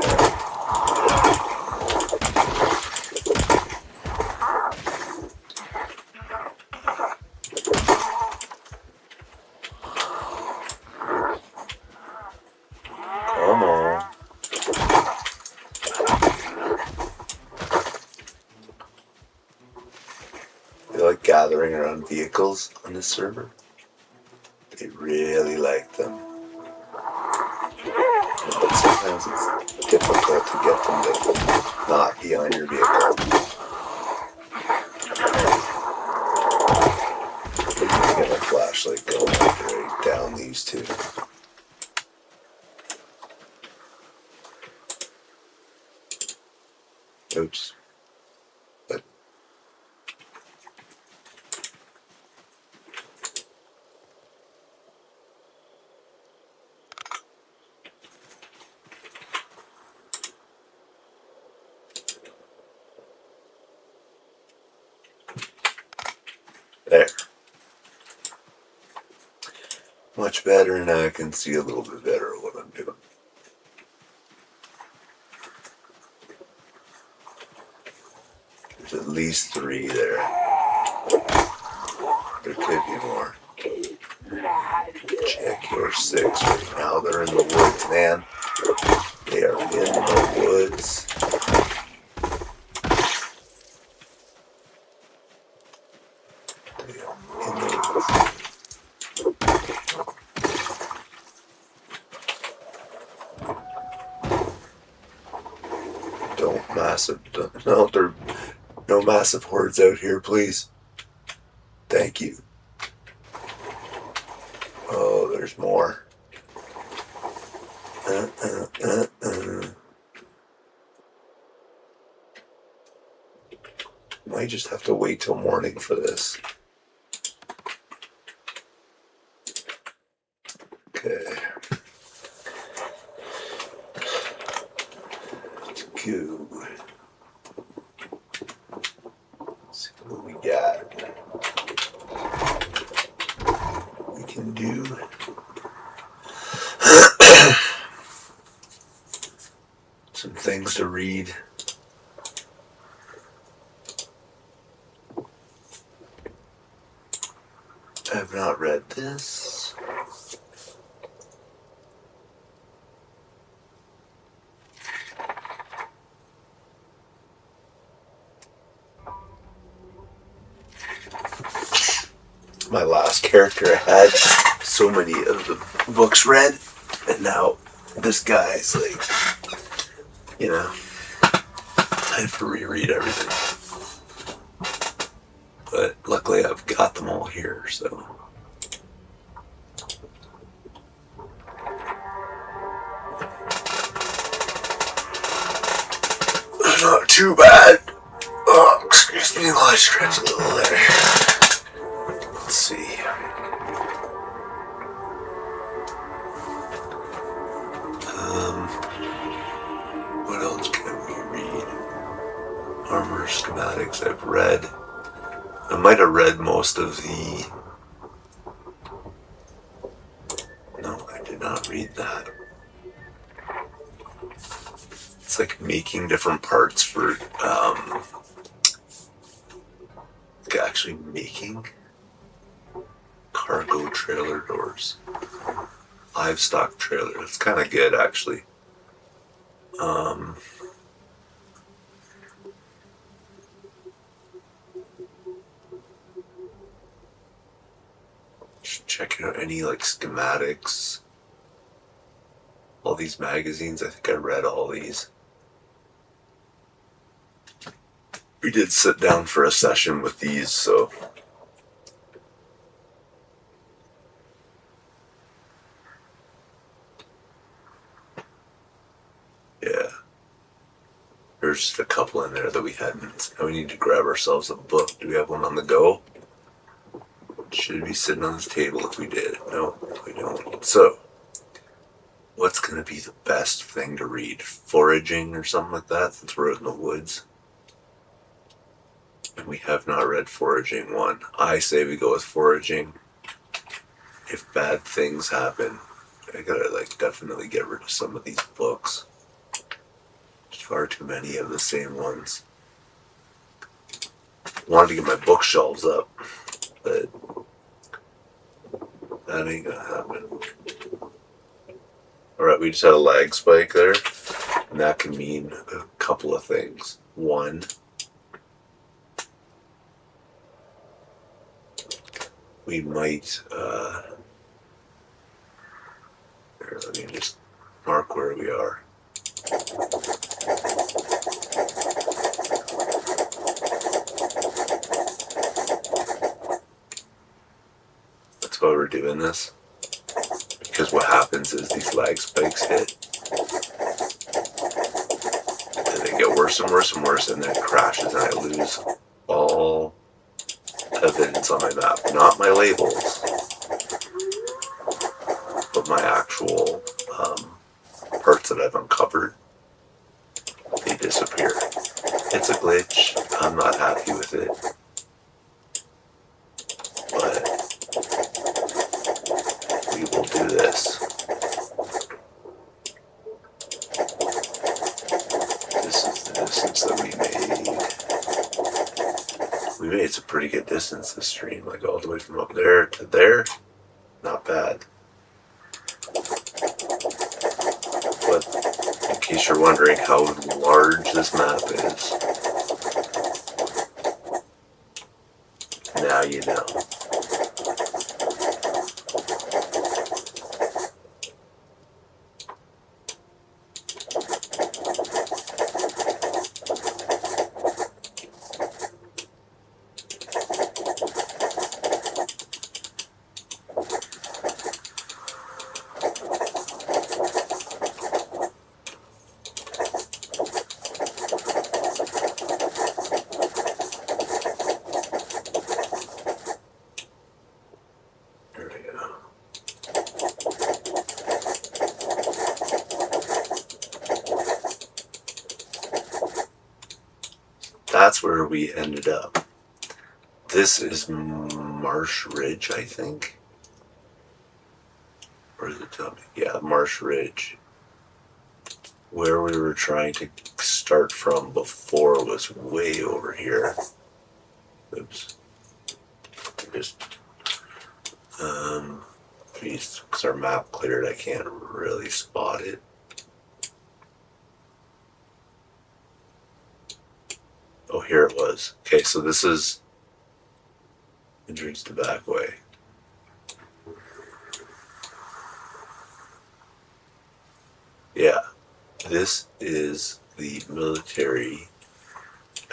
Come on. They like gathering around vehicles on this server. They really like them. But sometimes it's difficult to get them to not be on your vehicle. I'm gonna get my flashlight going right down these two. Oops. But there. Much better, now I can see a little bit better what I'm doing. There's at least 3 there. There could be more. Check your 6 right now. They're in the woods, man. They are in the woods. They are in the woods. No massive hordes out here, please. Thank you. Oh, there's more. Might just have to wait till morning for this. Okay. Let's go. Let's see what we got. We can do. Some things to read. I have not read this. My last character, I had so many of the books read, and now this guy's like, you know, I have to reread everything. But luckily I've got them all here, so. Not too bad. Oh, excuse me while I stretch a little there. Let's see. What else can we read? Armor schematics I've read. I might have read most of the... No, I did not read that. It's like making different parts for, actually making cargo trailer doors. Livestock trailer. That's kind of good, actually. Just checking out any like schematics. All these magazines, I think I read all these. We did sit down for a session with these, so. Yeah. There's just a couple in there that we hadn't. Now we need to grab ourselves a book. Do we have one on the go? Should be sitting on this table if we did. No, we don't. So, what's going to be the best thing to read? Foraging or something like that, since we're out in the woods? And we have not read Foraging 1. I say we go with Foraging. If bad things happen, I gotta like definitely get rid of some of these books. There's far too many of the same ones. Wanted to get my bookshelves up, but that ain't gonna happen. Alright, we just had a lag spike there, and that can mean a couple of things. One, we might, here, let me just mark where we are. That's why we're doing this. Because what happens is these lag spikes hit, and they get worse worse and worse and worse, and then it crashes and I lose all evidence on my map. Not my labels, but my actual parts that I've uncovered. They disappear. It's a glitch. I'm not happy with it. But we will do this. This is the distance that we made. We made some pretty good distance this stream, like all the way from up there to there. Not bad. But in case you're wondering how large this map is, now you know. That's where we ended up. This is Marsh Ridge, I think. Or is it telling me? Yeah, Marsh Ridge. Where we were trying to start from before was way over here. Oops. Just, because our map cleared, I can't really spot it. Oh, here it was. Okay, so this is entrance the back way. Yeah, this is the military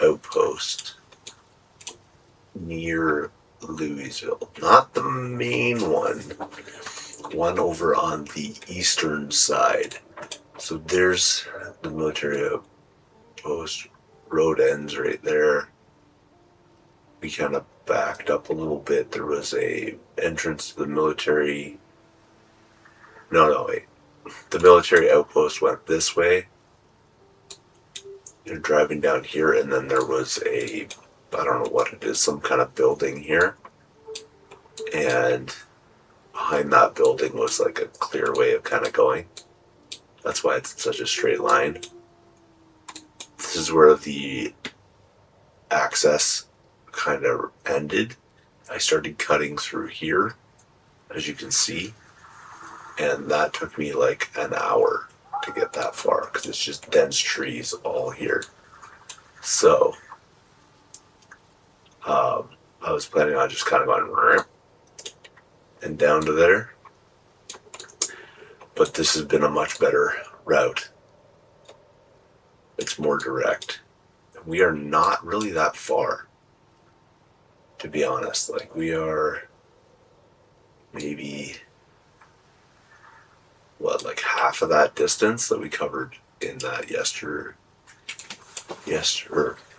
outpost near Louisville. Not the main one over on the eastern side. So there's the military outpost. Road ends right there. We kind of backed up a little bit. There was a entrance to the military. No, wait. The military outpost went this way. You're driving down here, and then there was I don't know what it is, some kind of building here. And behind that building was like a clear way of kind of going. That's why it's such a straight line. This is where the access kind of ended. I started cutting through here, as you can see, and that took me like an hour to get that far because it's just dense trees all here. So I was planning on just kind of going and down to there, but this has been a much better route. It's more direct. We are not really that far, to be honest. Like, we are maybe like half of that distance that we covered in that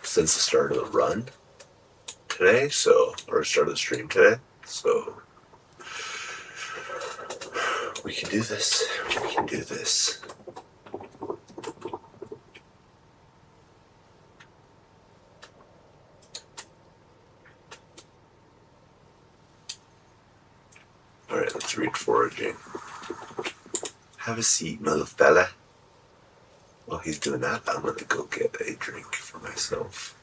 since the start of the run today, or start of the stream today. So we can do this. We can do this. Alright, let's read foraging. Have a seat, mother fella. While he's doing that, I'm going to go get a drink for myself.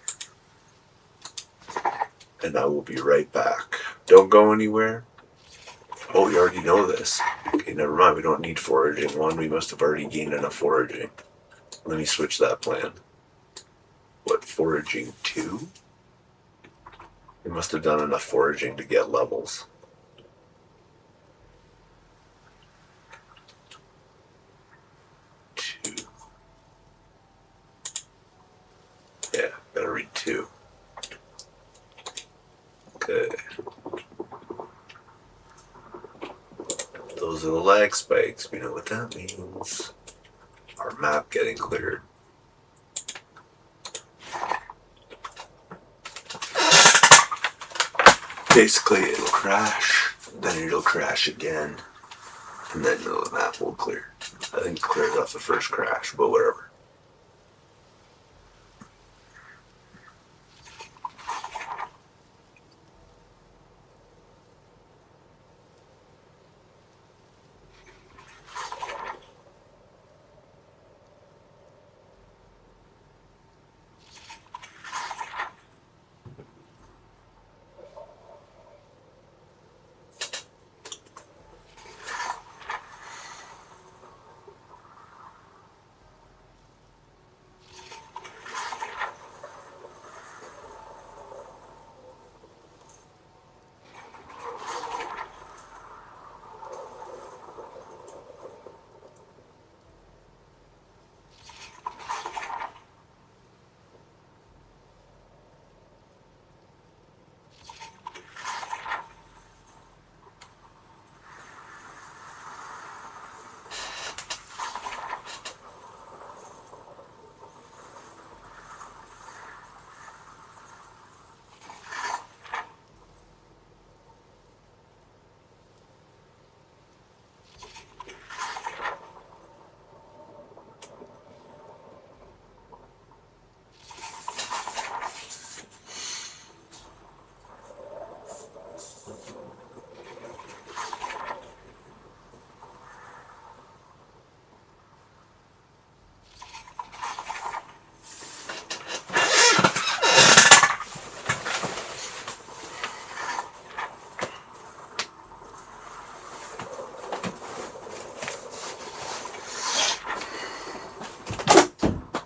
And I will be right back. Don't go anywhere. Oh, you already know this. Okay, never mind. We don't need foraging 1. We must have already gained enough foraging. Let me switch that plan. What, foraging 2? We must have done enough foraging to get levels. Yeah, gotta read 2. Okay. Those are the lag spikes. We know what that means. Our map getting cleared. basically it'll crash, then it'll crash again, and then the map will clear. I think it cleared off the first crash, but whatever.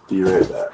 Be right back.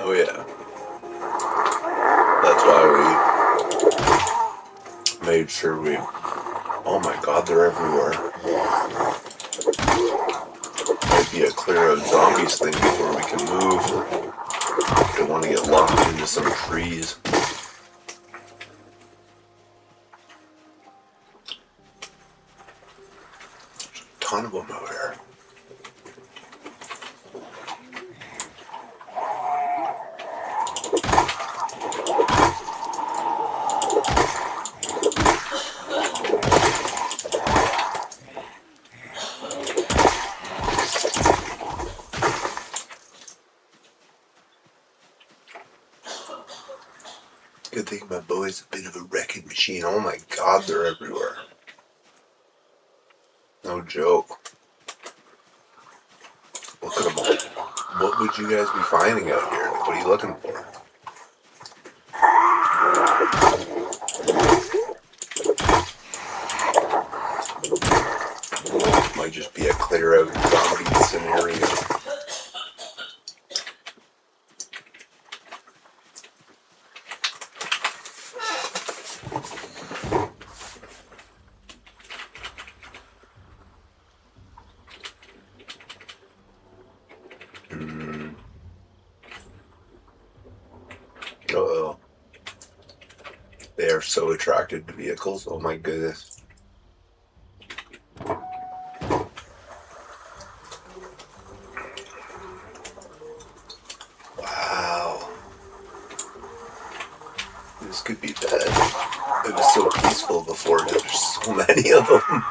Oh yeah. That's why we made sure we... Oh my god, they're everywhere. Might be a clear out zombies thing before we can move. Don't want to get locked into some trees. There's a ton of them out here. Good thing my boy's a bit of a wrecking machine. Oh my god, they're everywhere. No joke. Look at them all. What would you guys be finding out here? What are you looking for? Might just be a clear out zombie scenario. Uh-oh. They are so attracted to vehicles. Oh my goodness. Wow. This could be bad. It was so peaceful before. Now there's so many of them.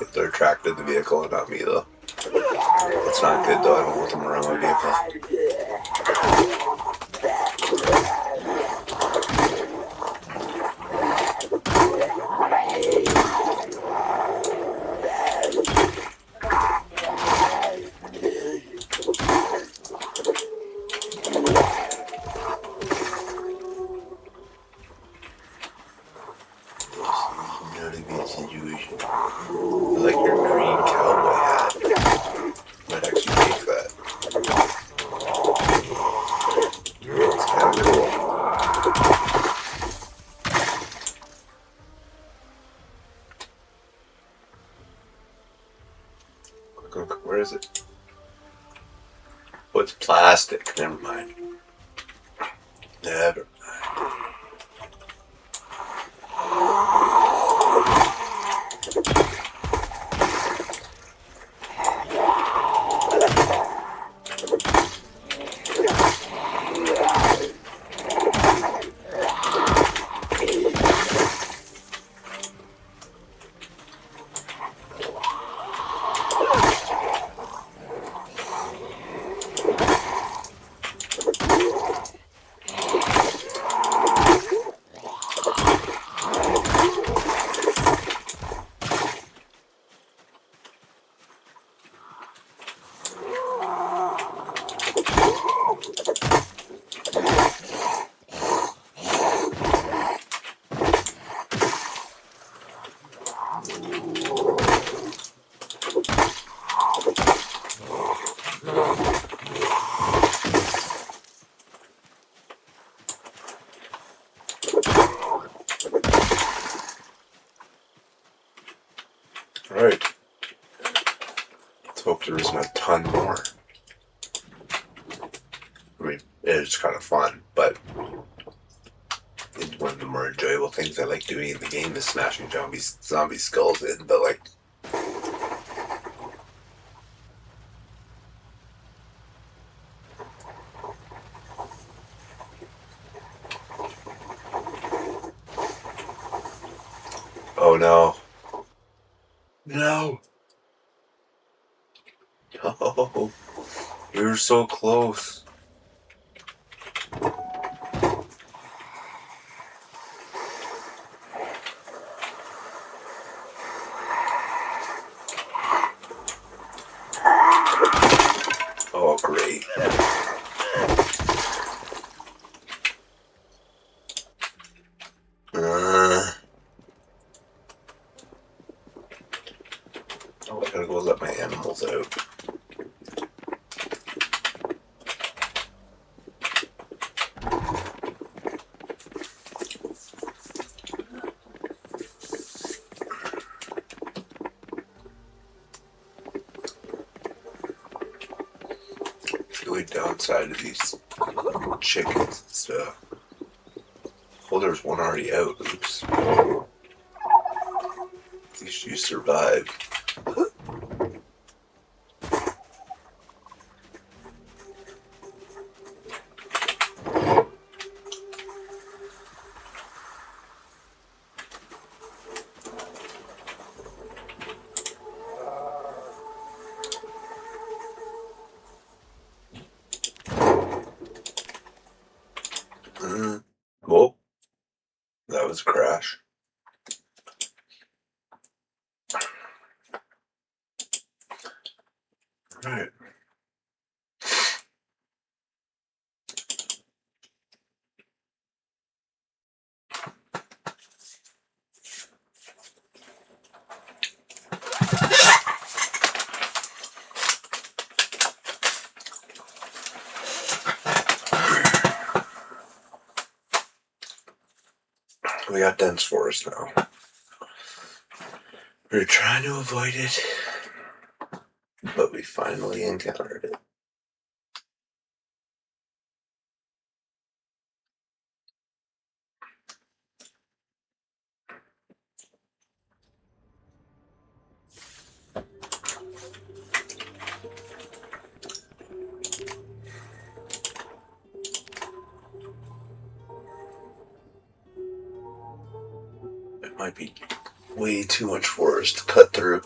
If they're attracted to the vehicle and not me though. It's not good though. I don't want them around my vehicle. Not a good situation. I like your green cowboy hat. Might actually take that. It's kind of cool. Look, where is it? Oh, it's plastic. Never mind. Never mind. Alright. Let's hope there isn't a ton more. I mean, it's kind of fun, but one of the more enjoyable things I like doing in the game is smashing zombie skulls in, but like, oh no. No. No. We were so close. Oh, great. Oh, I gotta go let my animals out. The only downside of these chickens and stuff. Oh, there's one already out. Oops. At least you survived. Whoa. That was a crash. Alright. We got dense forest now. We were trying to avoid it, but we finally encountered it. It might be way too much forest to cut through.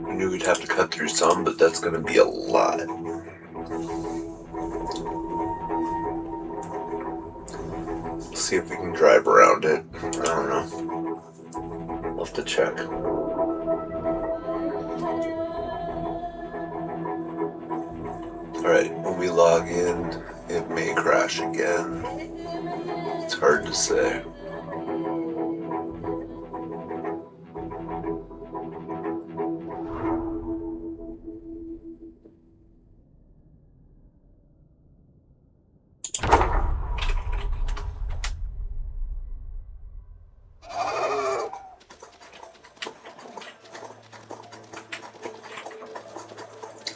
I knew we'd have to cut through some, but that's going to be a lot. See if we can drive around it. I don't know. We'll have to check. Alright, when we log in, it may crash again. It's hard to say.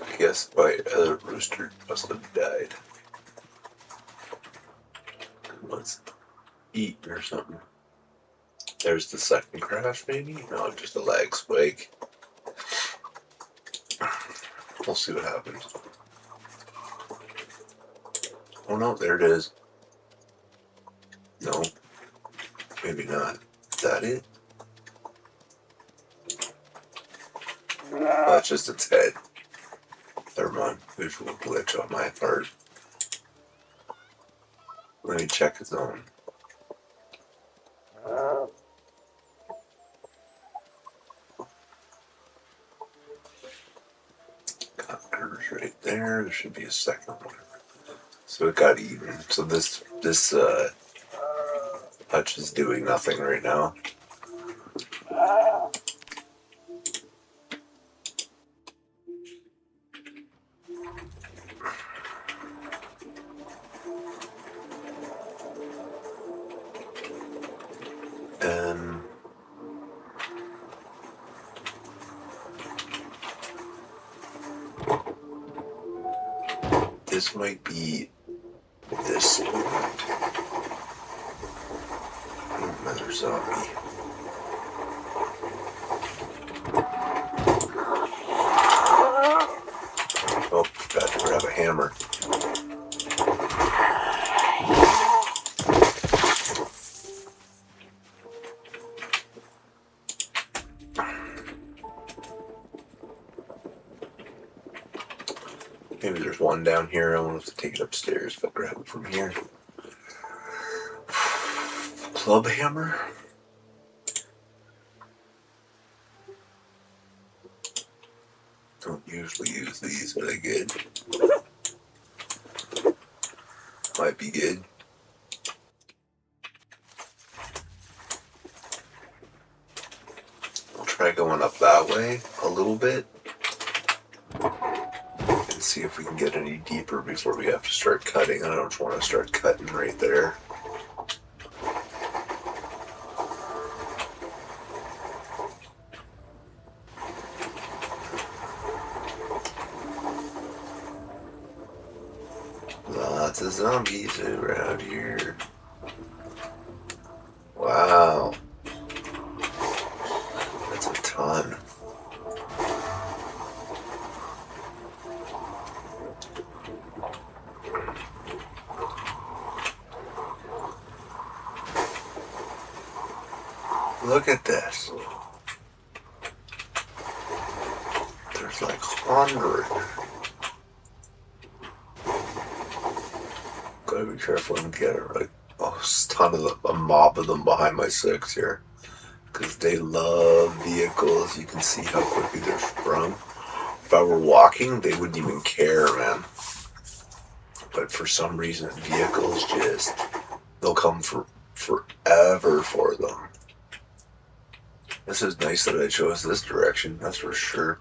I guess my other rooster must have died. Let's eat or something. There's the second crash, maybe? No, just a lag spike. We'll see what happens. Oh no, there it is. No, maybe not. Is that it? Oh, that's just its head. Never mind. Visual glitch on my part. Let me check his own. there. There should be a second one. So it got eaten. So this hutch is doing nothing right now. And this might be this one. Another zombie. Oh, got to grab a hammer. Maybe there's one down here. I won't have to take it upstairs if I grab it from here. Club hammer? Don't usually use these, but I did. Might be good. I'll try going up that way a little bit. And see if we can get any deeper before we have to start cutting. I don't want to start cutting right there. Lots of zombies around here. Wow. That's a ton. Look at this. There's like 100. Gotta be careful and get it right. Oh, a ton of them, a mob of them behind my 6 here. Because they love vehicles. You can see how quickly they're sprung. If I were walking, they wouldn't even care, man. But for some reason, vehicles just, they'll come for forever for them. This is nice that I chose this direction, that's for sure.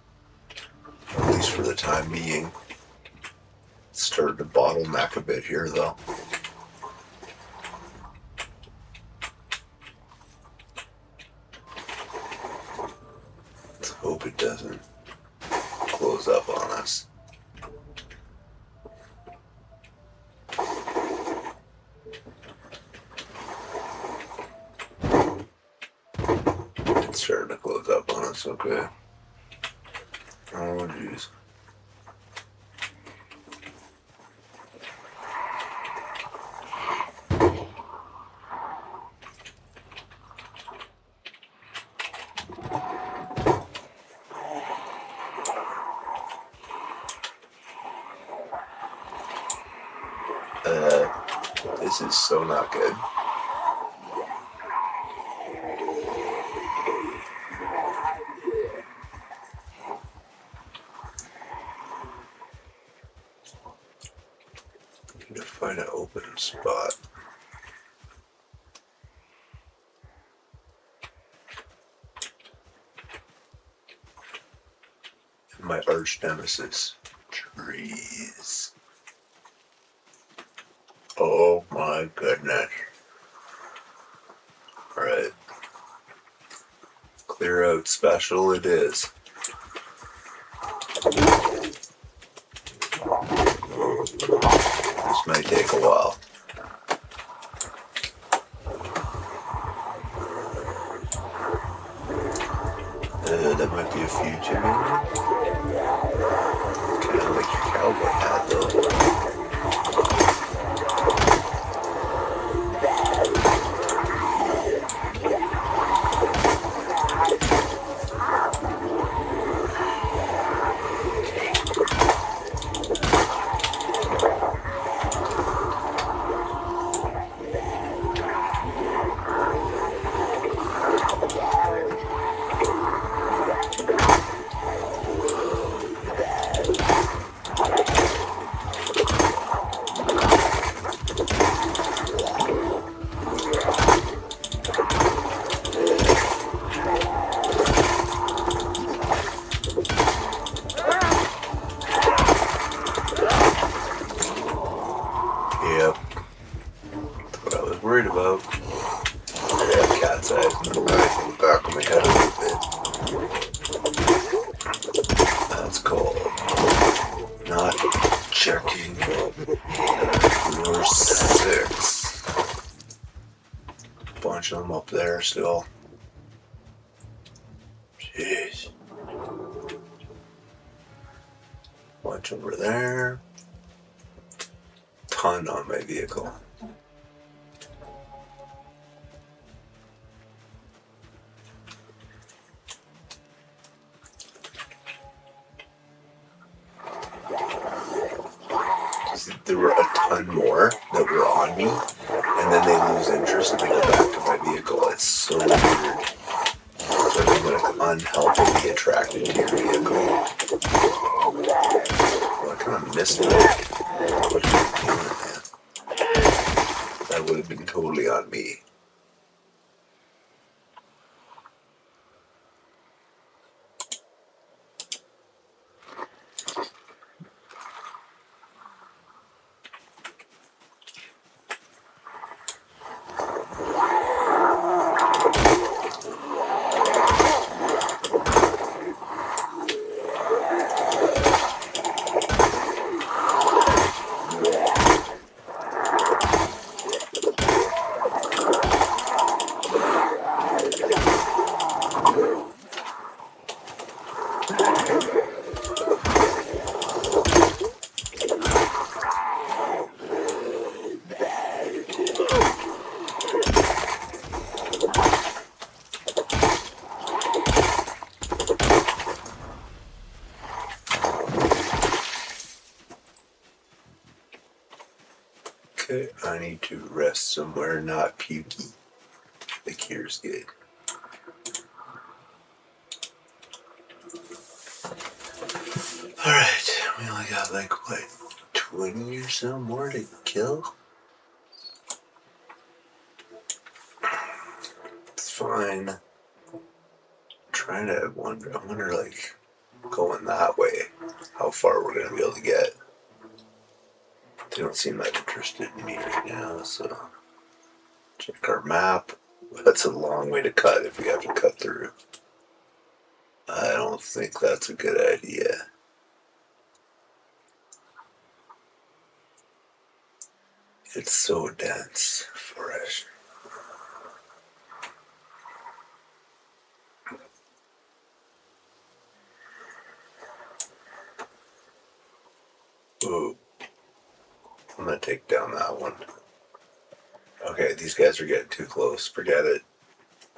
At least for the time being. Started to bottleneck a bit here, though. Let's hope it doesn't close up on us. It's starting to close up on us, okay. Oh, jeez. This is so not good. Need to find an open spot. My arch nemesis, trees. Oh my goodness. Alright. Clear out special it is. This might take a while. That might be a few too many. Kind of like your cowboy hat though. my head a little bit. That's called not checking your 6. Bunch of them up there still. Jeez. Bunch over there. Ton on my vehicle. There were a ton more that were on me, and then they lose interest and they go back to my vehicle. It's so weird. So they're like unhealthily attracted to your vehicle. Well, I kind of missed it. What are you doing, man? That would have been totally on me. Okay, I need to rest somewhere not pukey. The cure's good. Alright, we only got like, what, 20 or so more to kill? It's fine. I'm trying to wonder, I wonder, like, going that way, how far we're gonna be able to get. They don't seem that interested in me right now, so check our map. That's a long way to cut if we have to cut through. I don't think that's a good idea. It's so dense, forest. Ooh. I'm gonna take down that one. Okay, these guys are getting too close. Forget it.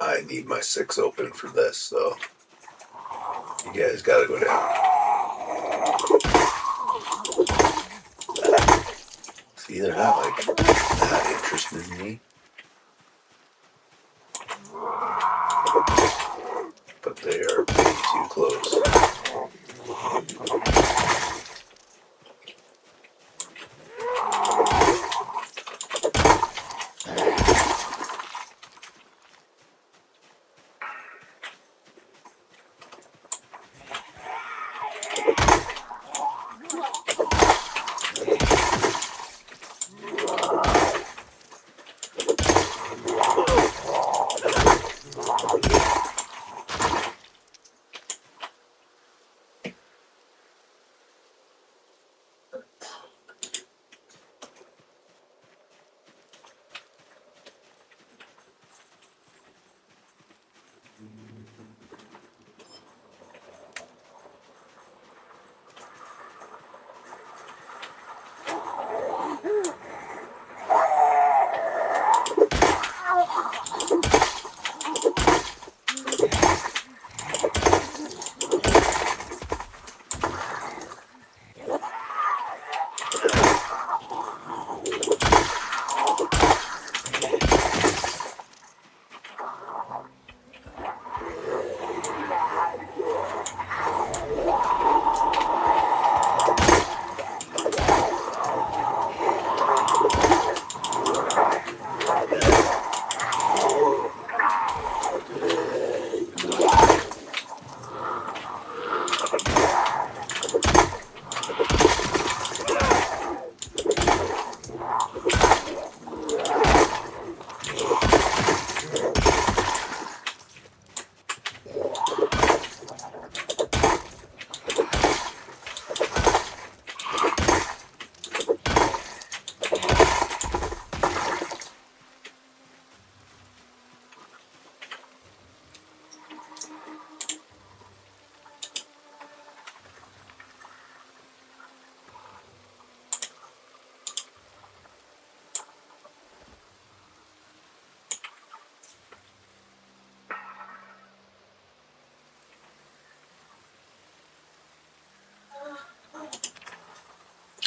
I need my 6 open for this, so you guys gotta go down. See, they're not like that interested in me. But they are way too close.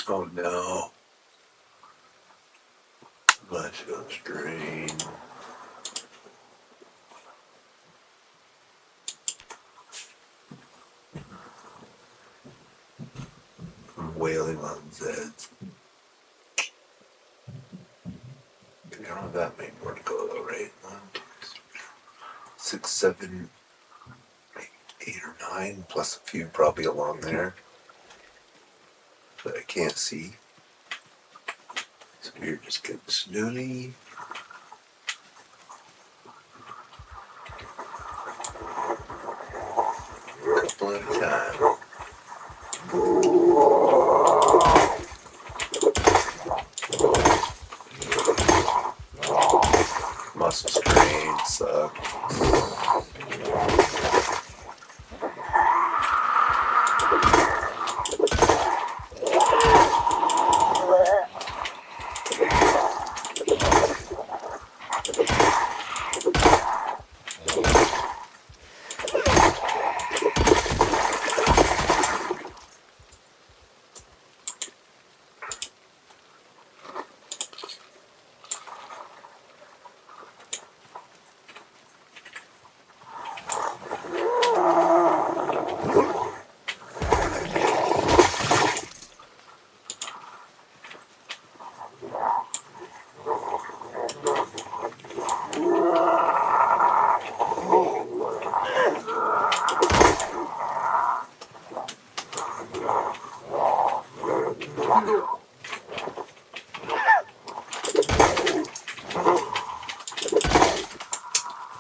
Oh no. Let's go strain. I'm wailing on Zeds. I don't have that many more to go though, right? 1, 2, 3, 6, 7, 8 or 9, plus a few probably along there that I can't see. So you're just getting snooty. Couple at a time. Muscle strain sucks.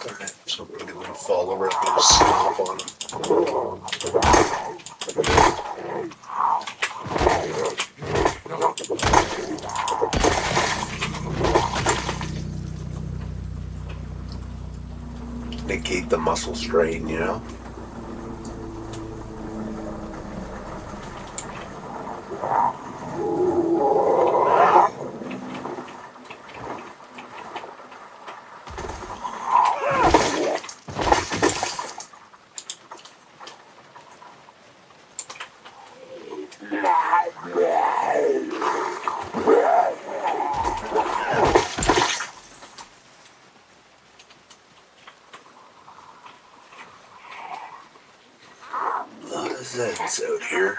Alright, so we're going to fall over and just stomp on them. Negate the muscle strain, you know? A lot of Zeds out here.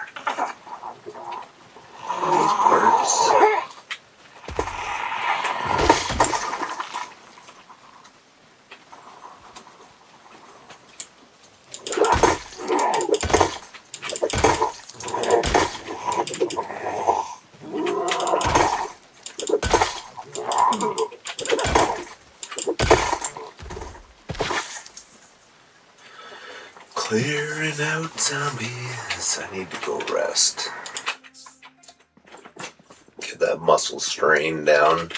These parts. Clearing out zombies. I need to go rest. Get that muscle strain down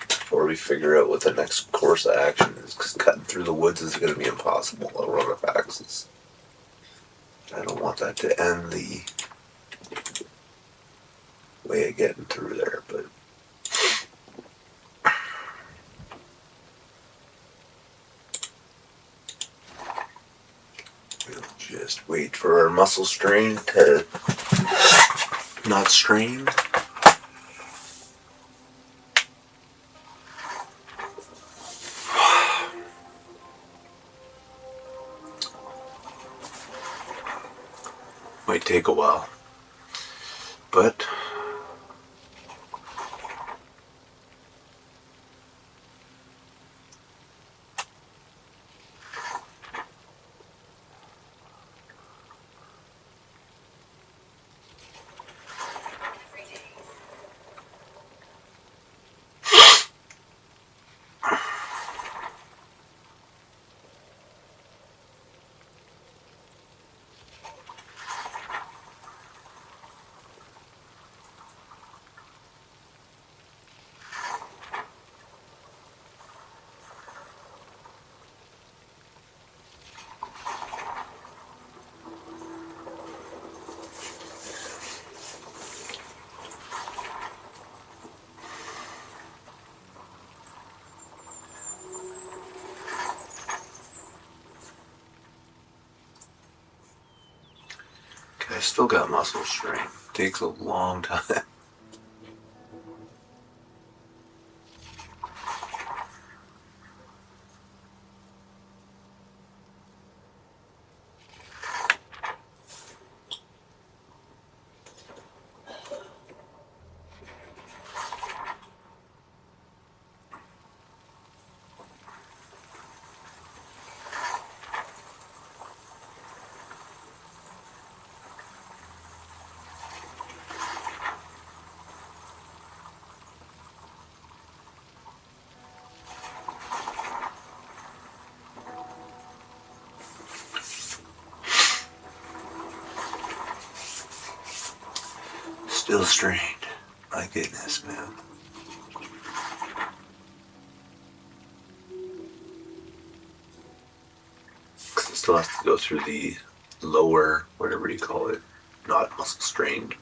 before we figure out what the next course of action is, because cutting through the woods is going to be impossible. I'll run off axes. I don't want that to end the way of getting through there, but we'll just wait for our muscle strain to not strain. Might take a while, but I still got muscle strain. Takes a long time. Still strained. My goodness, man. Because it still has to go through the lower, whatever you call it, not muscle strained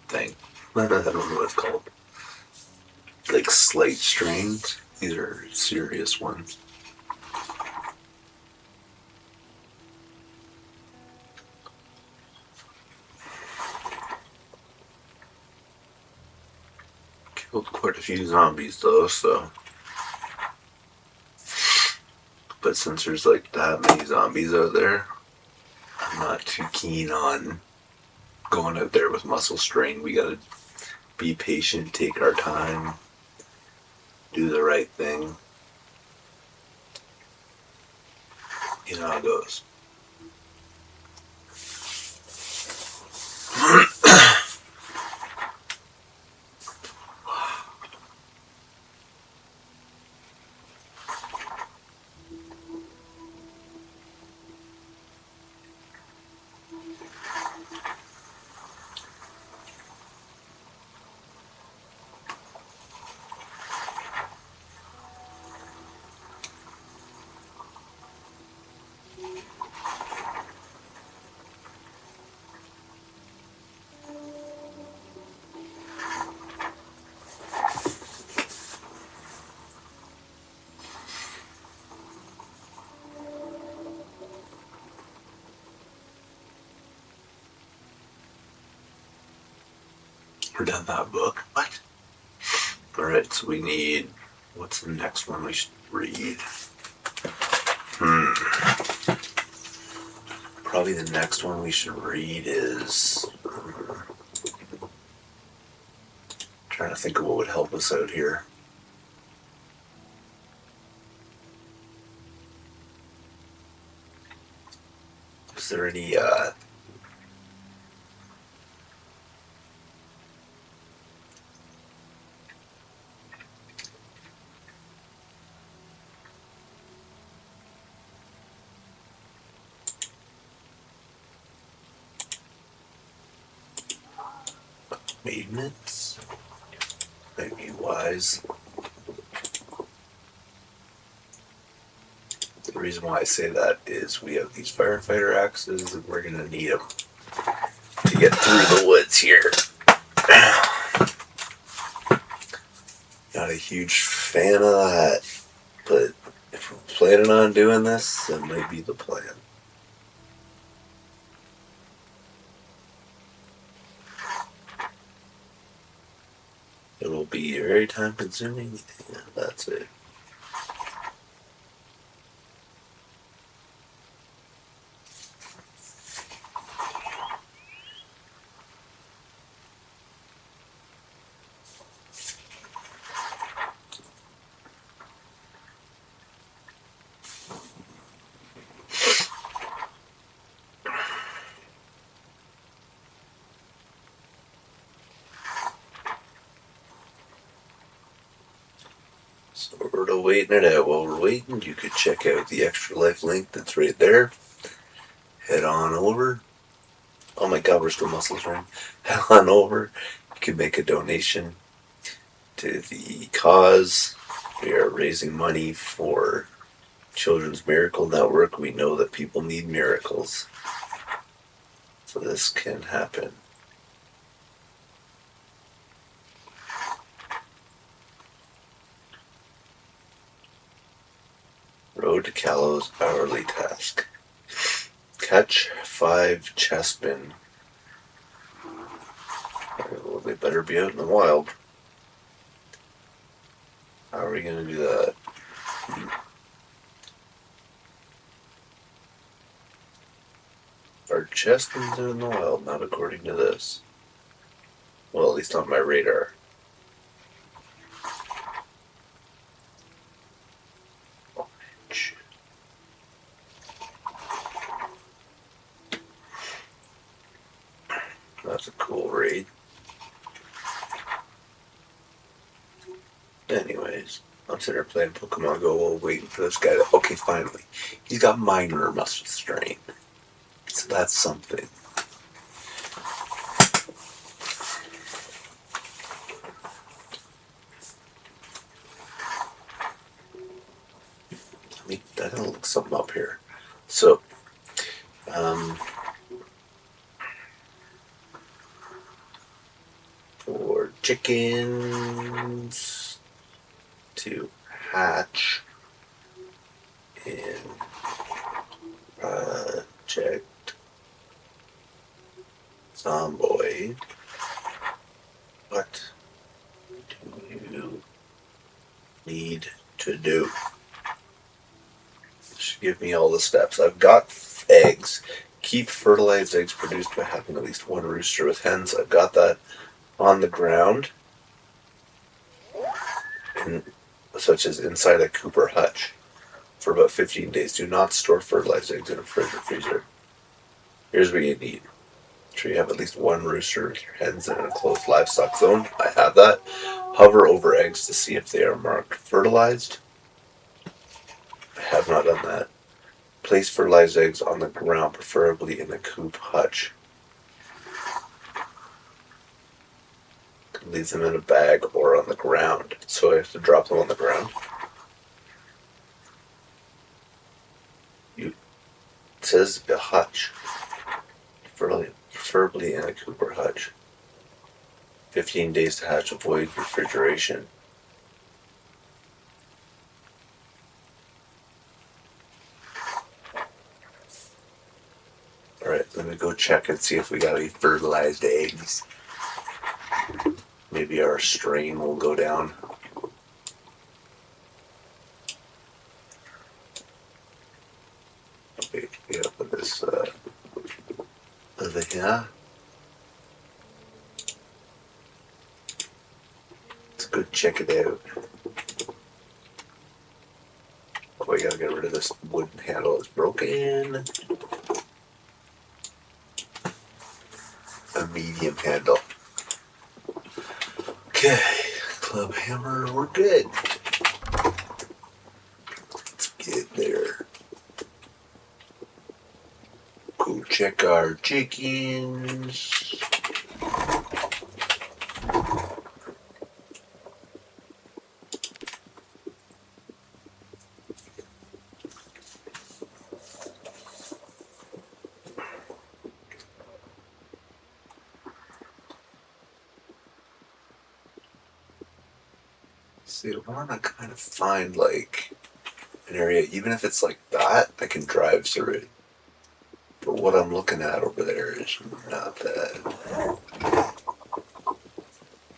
thing. I don't know what it's called. Like slight strains. These are serious ones. Killed quite a few zombies though, so. But since there's like that many zombies out there, I'm not too keen on going out there with muscle strain. We gotta be patient, take our time, do the right thing. You know how it goes. We're done that book. What? Alright, so we need. What's the next one we should read? Probably the next one we should read is. Trying to think of what would help us out here. Is there any maintenance? Might be wise. The reason why I say that is we have these firefighter axes and we're gonna need them to get through the woods here. Not a huge fan of that, but if we're planning on doing this, that might be the plan. It will be very time consuming, and that's it. So we're waiting it out. While we're waiting, you could check out the Extra Life link that's right there. Head on over. Oh my god, we're still muscles running. Head on over. You can make a donation to the cause. We are raising money for Children's Miracle Network. We know that people need miracles. So this can happen. Road to Callow's hourly task. Catch 5 chestmen They better be out in the wild. How are we going to do that? Our chestnuts are in the wild, not according to this. Well, at least on my radar. That's a cool raid. Anyways, I'm sitting there playing Pokemon Go while waiting for this guy to... Okay, finally. He's got minor muscle strain. So that's something. I gotta look something up here. So, for chickens to hatch in Project Zomboid, what do you need to do? It should give me all the steps. I've got eggs. Keep fertilized eggs produced by having at least one rooster with hens. I've got that on the ground, such as inside a coop or hutch, for about 15 days. Do not store fertilized eggs in a fridge or freezer. Here's what you need. Make sure you have at least one rooster with your hens in a closed livestock zone. I have that. Hover over eggs to see if they are marked fertilized. I have not done that. Place fertilized eggs on the ground, preferably in a coop hutch. Leave them in a bag or on the ground. So I have to drop them on the ground. It says a hutch. Preferably in a coop or hutch. 15 days to hatch. Avoid refrigeration. Alright, let me go check and see if we got any fertilized eggs. Maybe our strain will go down. Okay, yeah, put this over here. Let's go check it out. Oh, I gotta get rid of this wooden handle. It's broken. A medium handle. Okay, club hammer, we're good. Let's get there. Go check our chickens. See, I want to kind of find like an area, even if it's like that, I can drive through it. But what I'm looking at over there is not that.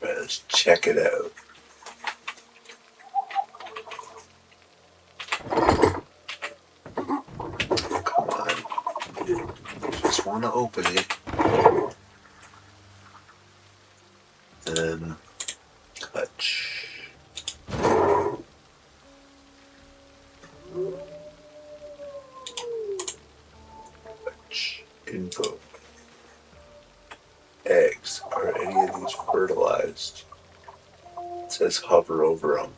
Let's check it out. Come on. Just want to open it. And touch. Touch. Info. Eggs. Are any of these fertilized? It says hover over them.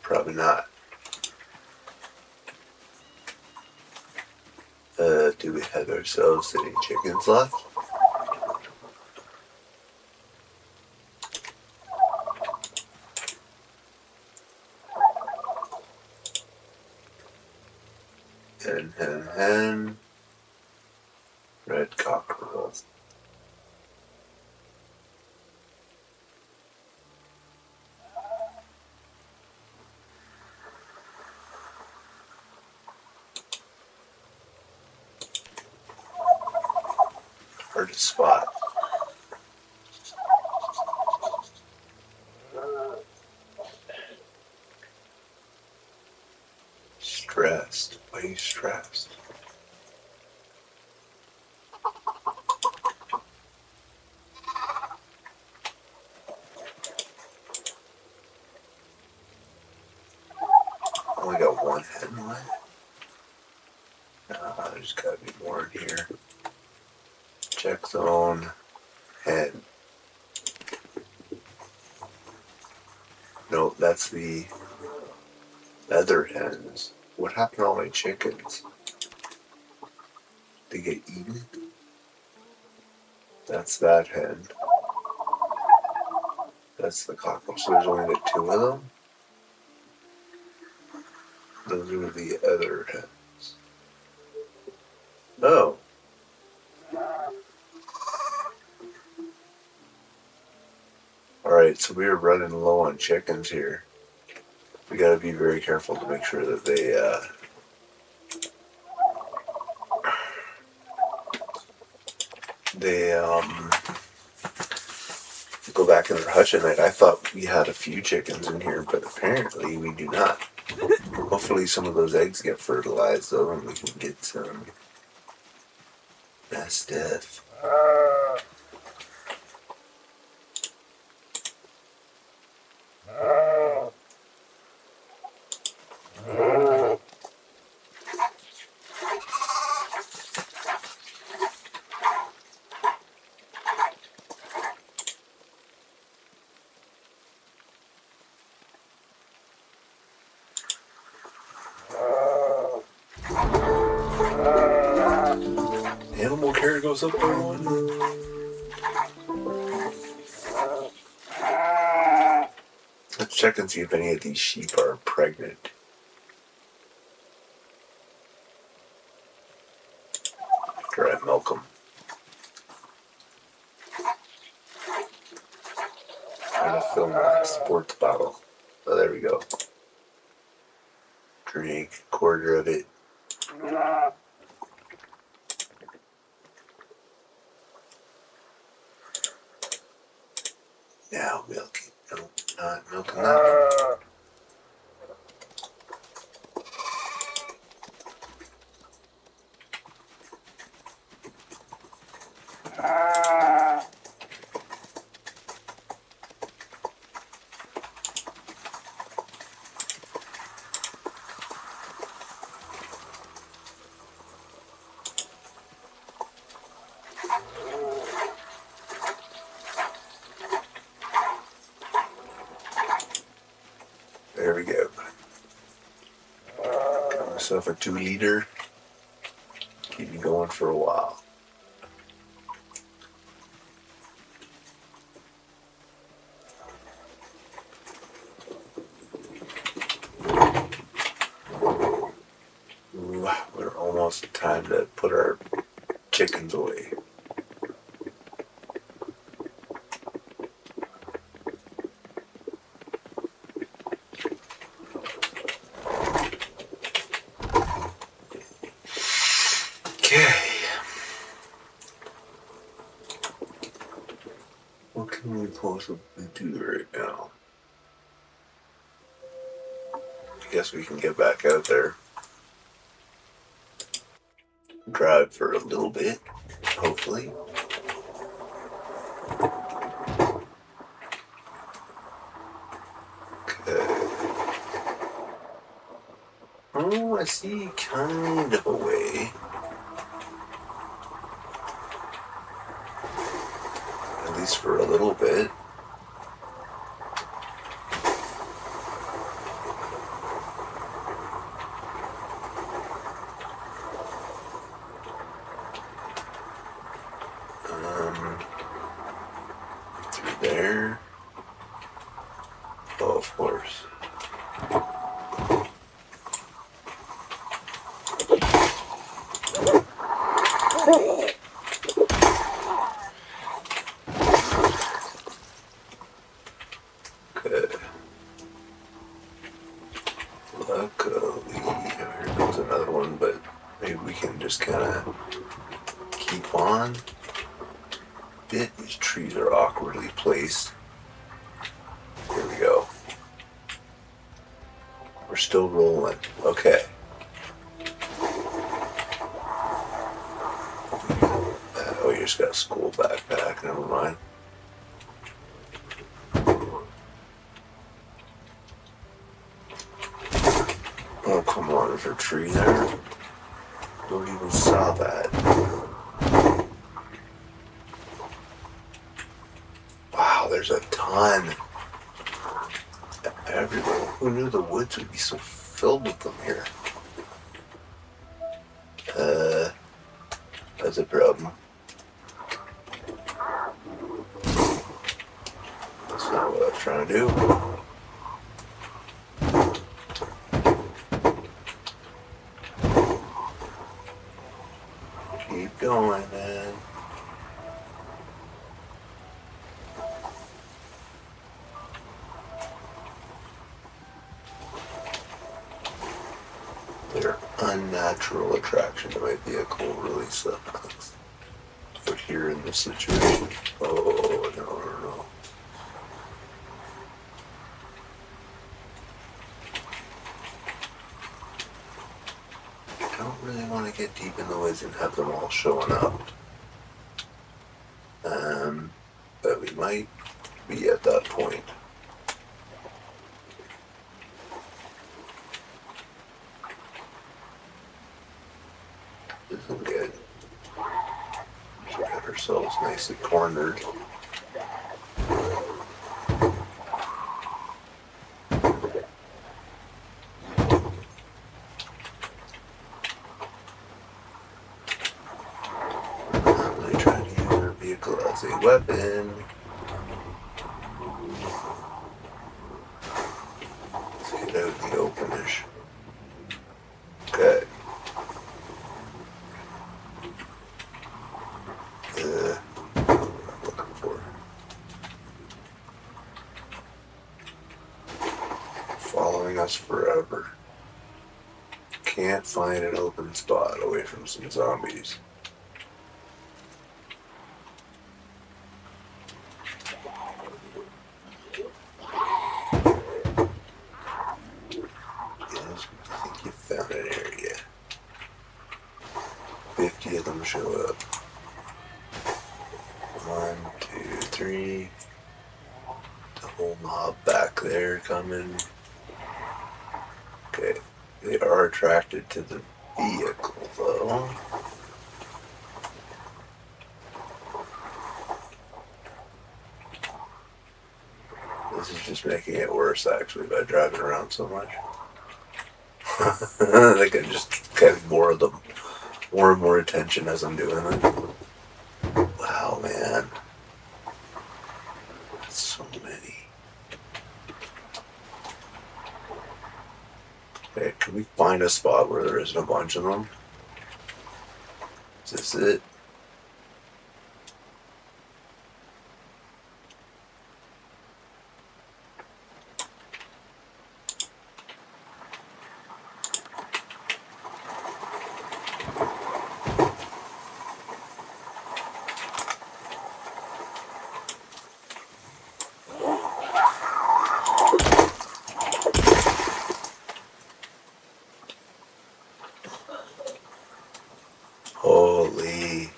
Probably not. Do we have ourselves any chickens left? Hen. Red cockerel. hard to spot. Stressed. Why are you stressed? Only got one hen left. There's gotta be more in here. Check zone. Hen. No, that's the other hens. What happened to all my chickens? They get eaten? That's that hen. That's the cockroach. So there's only the two of them? Those are the other hens. Oh. Alright, so we are running low on chickens here. We gotta be very careful to make sure that they go back in their hutch at night. I thought we had a few chickens in here, but apparently we do not. Hopefully some of those eggs get fertilized though, and we can get some mastiff. Animal care goes up by one. Let's check and see if any of these sheep are pregnant. After I milk them. I'm gonna fill my sports bottle. Oh, there we go. Drink a quarter of it. Now milk it. No, not milking that one. There we go. Got myself a 2-liter. Keep me going for a while. Ooh, we're almost time to put our chickens away. Okay. What can we possibly do right now? I guess we can get back out there. Drive for a little bit, hopefully. Okay. Oh, I see kind of a way. At least for a little bit. Through there. Oh, of course. Good. Luckily, here goes another one, but maybe we can just kind of keep on. bit. These trees are awkwardly placed. Here we go. We're still rolling. Okay. Oh, you just got a school backpack. Never mind. Oh, come on. There's a tree there. Don't even saw that. Wow, there's a ton. Everywhere. Who knew the woods would be so filled with them here? That's a problem. That's not what I was trying to do. Keep going, man. Their unnatural attraction to my vehicle really sucks. But here in this situation, oh no. I don't really want to get deep in the woods and have them all showing up. But we might be at that point. This isn't good. We got ourselves nicely cornered. As a weapon. Let's get out of the openish. Okay. What I'm looking for. Following us forever. Can't find an open spot away from some zombies. Found an area. 50 of them show up. 1, 2, 3. The whole mob back there coming. Okay. They are attracted to the vehicle though. This is just making it worse actually by driving around so much. I think I'm just getting more and more attention as I'm doing it. Wow, man. That's so many. Okay, can we find a spot where there isn't a bunch of them? Is this it? Holy.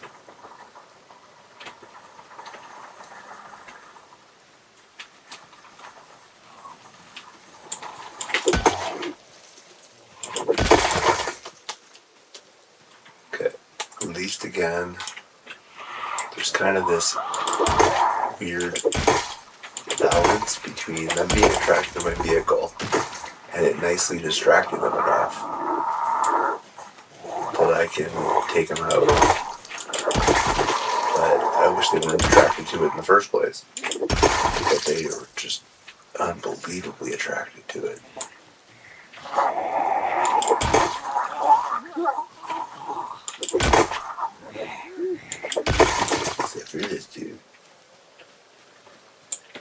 Okay, released again. There's kind of this weird balance between them being attracted to my vehicle and it nicely distracting them enough that I can take them out. But I wish they weren't attracted to it in the first place. But they are just unbelievably attracted to it. Except for this dude.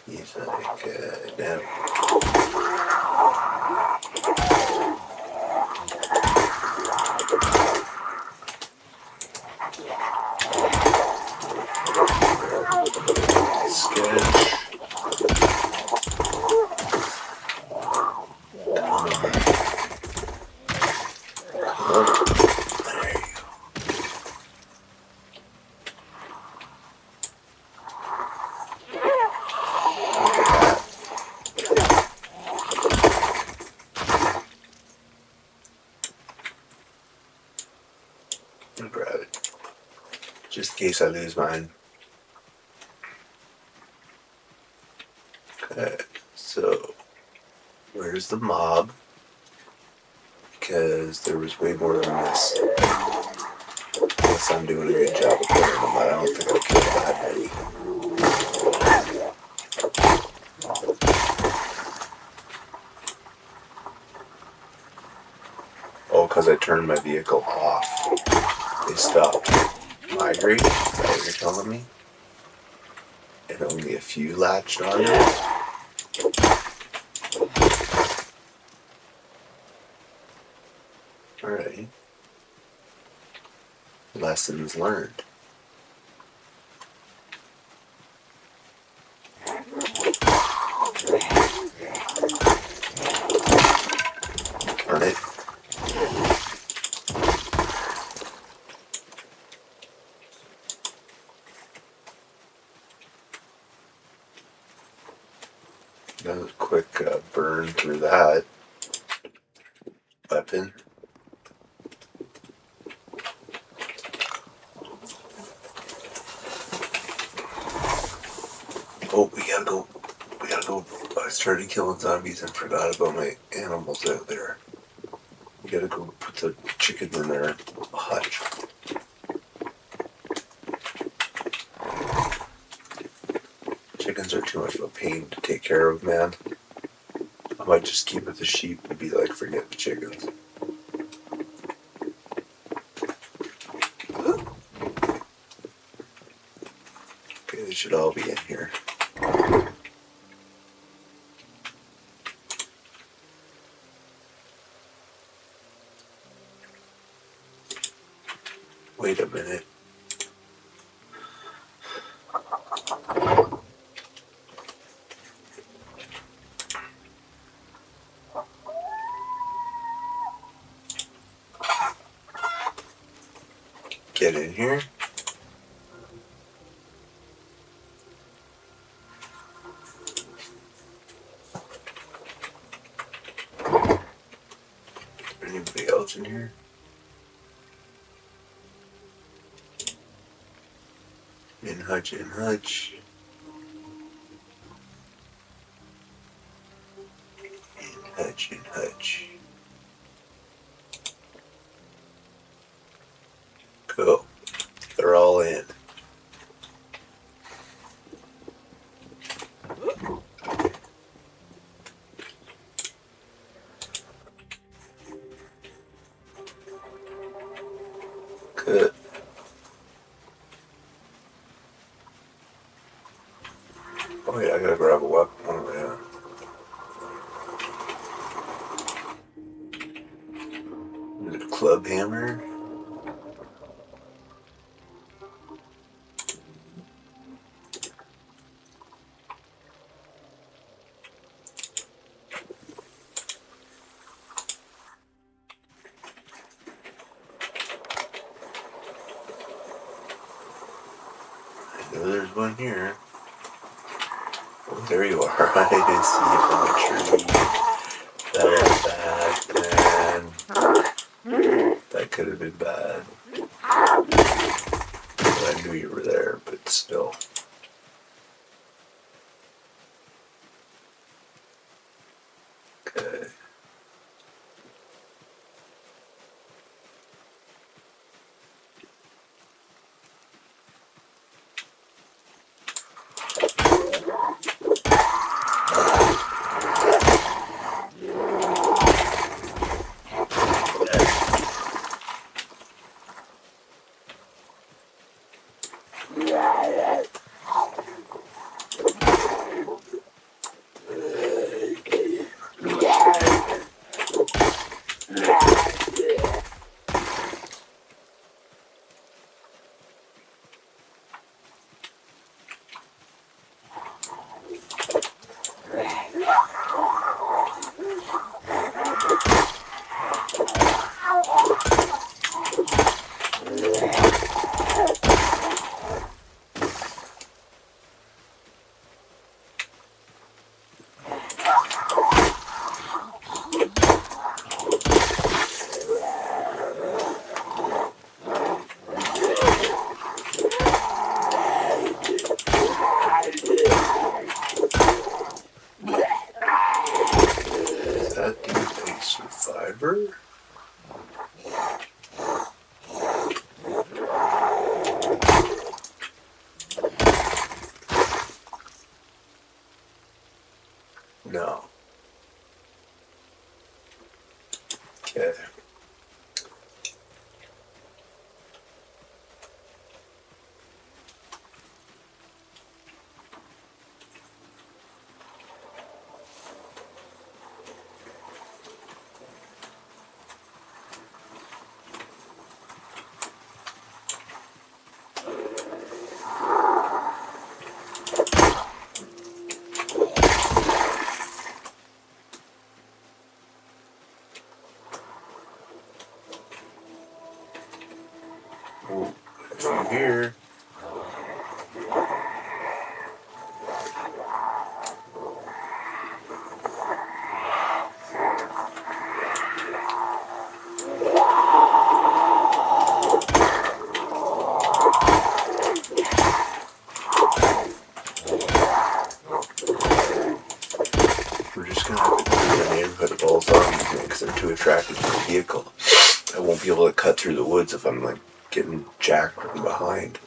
He's like, damn. sketch. Grab it, just in case I lose mine. Okay, so where's the mob? Because there was way more than this. Unless I'm doing a good job of killing them, but I don't think I killed that many. Oh, because I turned my vehicle off. They stopped migrating? Is that what you're telling me? And only a few latched on it? Alright. Lessons learned. Darn it. That was a quick burn through that weapon. Oh, we gotta go. I started killing zombies and forgot about my animals out there. We gotta go put the chickens in their hutch. Chickens are too much of a pain to take care of, man. I might just keep it the sheep and be like, forget the chickens. Okay, they should all be in here. Wait a minute. Get in here. Anybody else in here? In hutch, in hutch. In hutch, in hutch. Cool. They're all in. Good. Oh yeah, I gotta grab a weapon. Oh yeah. Is it a club hammer? I know there's one here. Oh, there you are. I didn't see you from the tree. That was bad, man. That could have been bad. I knew you were there, but still. Okay. river? No. Okay. Ooh, from here. We're just gonna have to clear the neighborhood of all zombies because they're too attractive for a vehicle. I won't be able to cut through the woods if I'm like getting jacked from behind.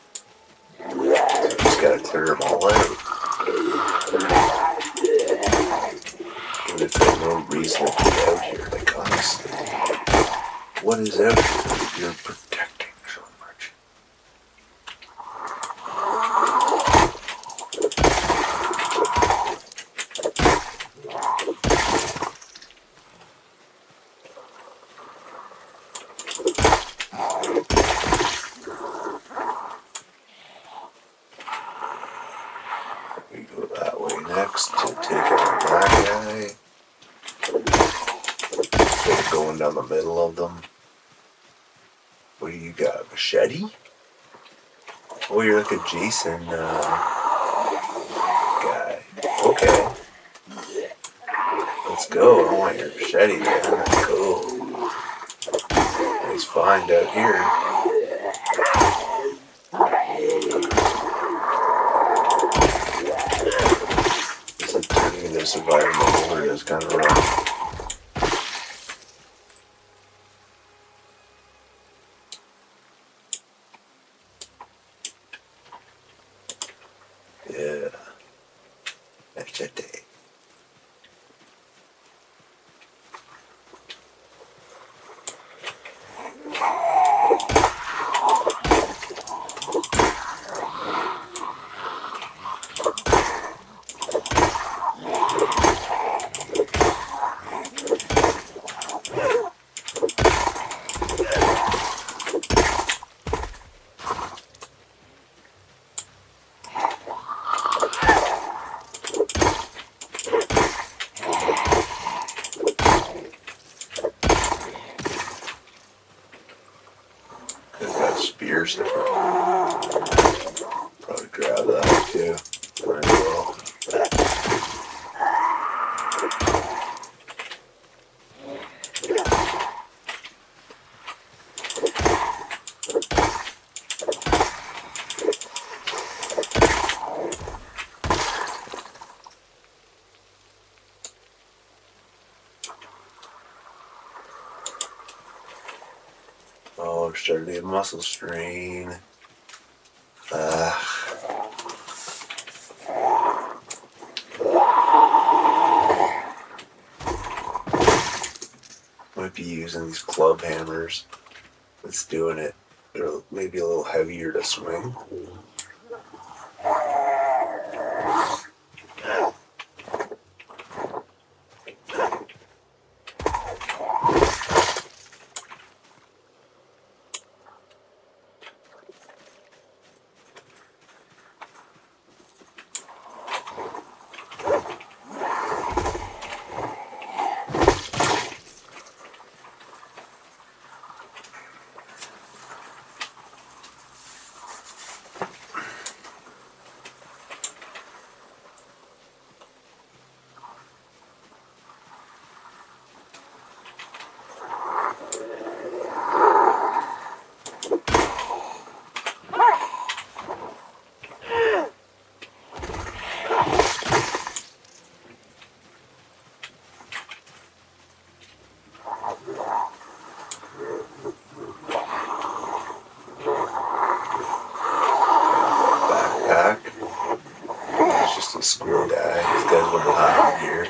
So I just gotta clear them all out. And if there's no reason to be out here, like honestly, what is out here that you're protecting so much? We go that way next to take out that guy. Instead of going down the middle of them. What do you got? A machete? Oh, you're like a Jason guy. Okay. Let's go. I want your machete, man. Let's go. Nice find out here. This is turning into survival mode where it's kind of rough. Yeah. Machete. Spears. Probably grab that too. Might as well. Oh, I'm starting to get muscle strain. Might be using these club hammers. It's doing it. They're maybe a little heavier to swing. these guys will be hiding here.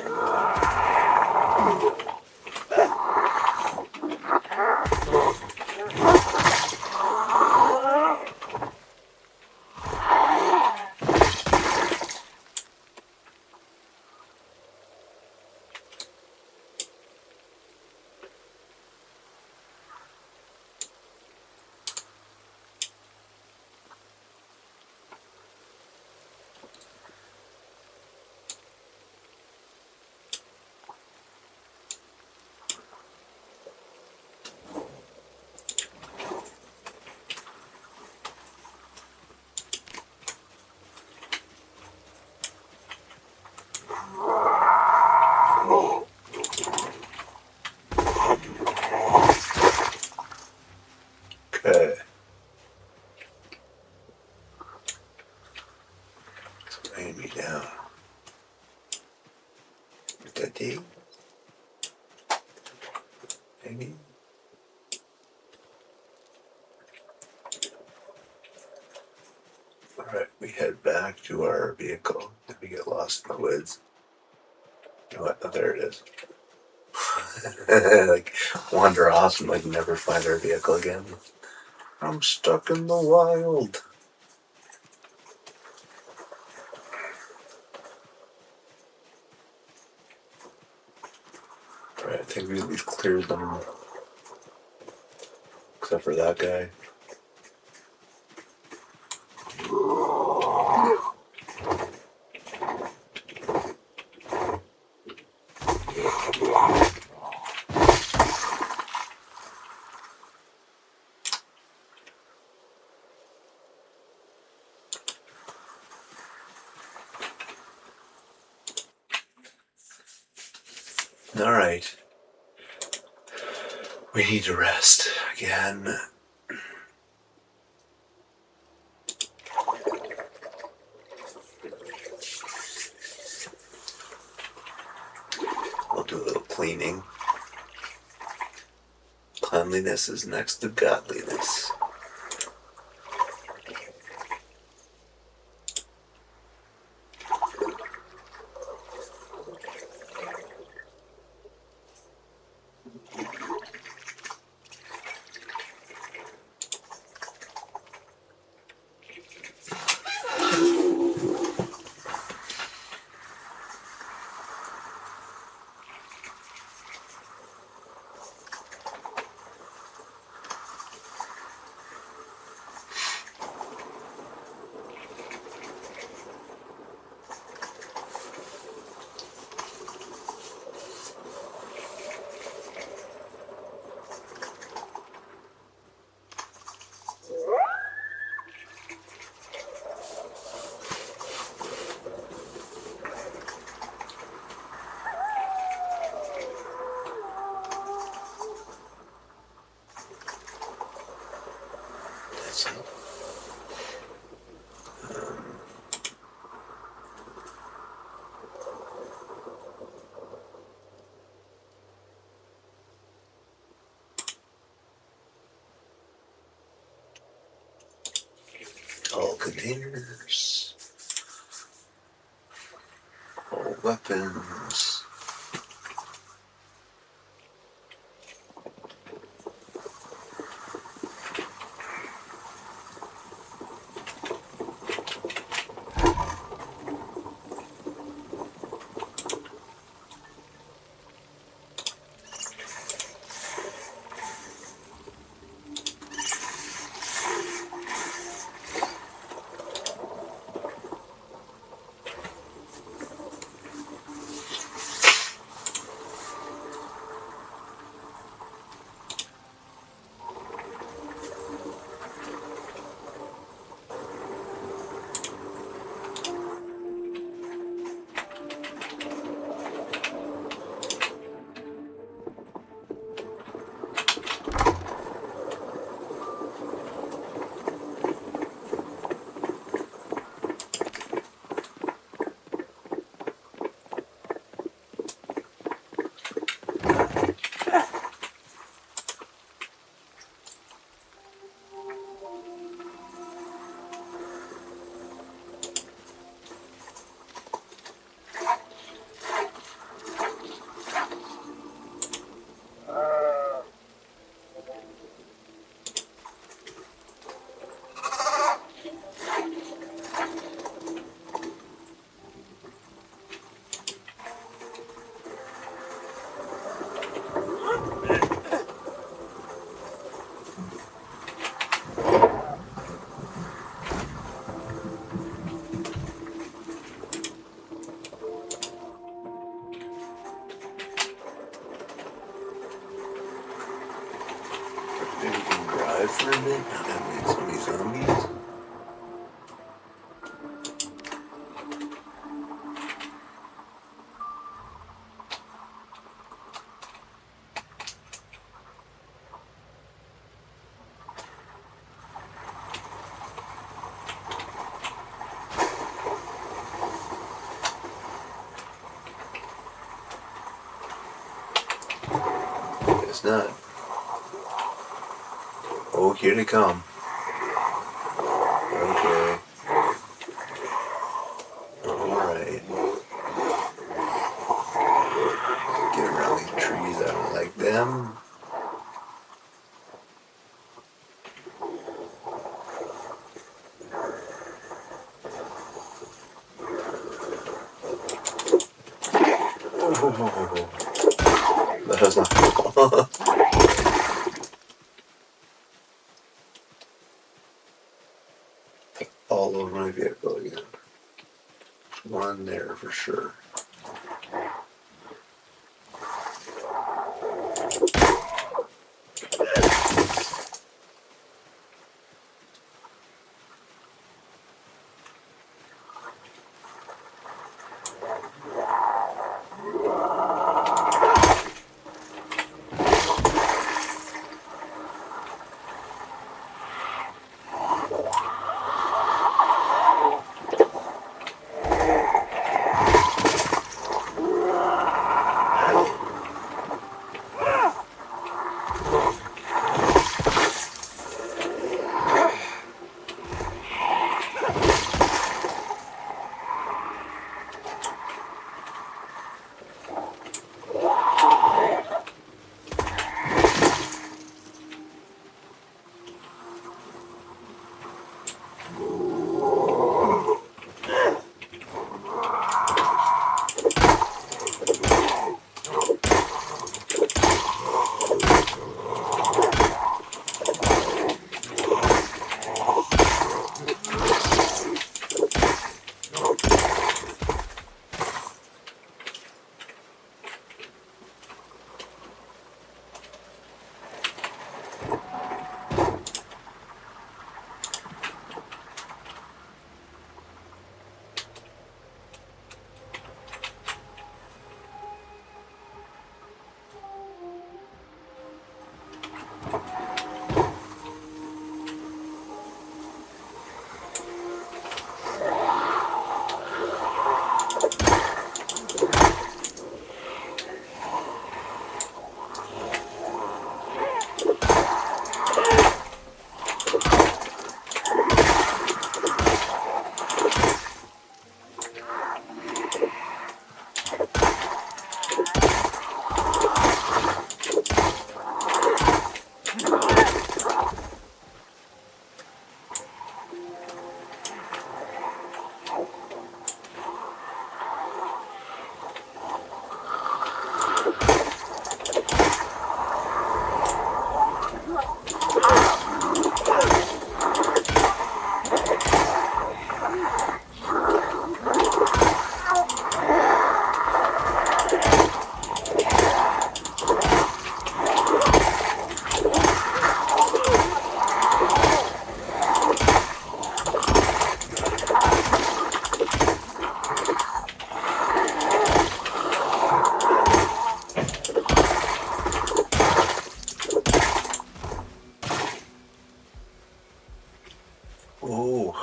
Okay. It's weighing me down. Is that D? Maybe? Alright, we head back to our vehicle. Did we get lost in the woods? You know what? Oh, there it is. Like, wander off and like never find our vehicle again. I'm stuck in the wild. Alright, I think we've cleared them. Except for that guy. Alright. We need to rest again. We'll do a little cleaning. Cleanliness is next to godliness. All containers. All weapons. alive for a bit. Now that we had so many zombies. It's not. Oh, here they come. Okay. Alright. Get around these trees. I don't like them. Oh, that was not cool. All over my vehicle again. One there for sure. Oh.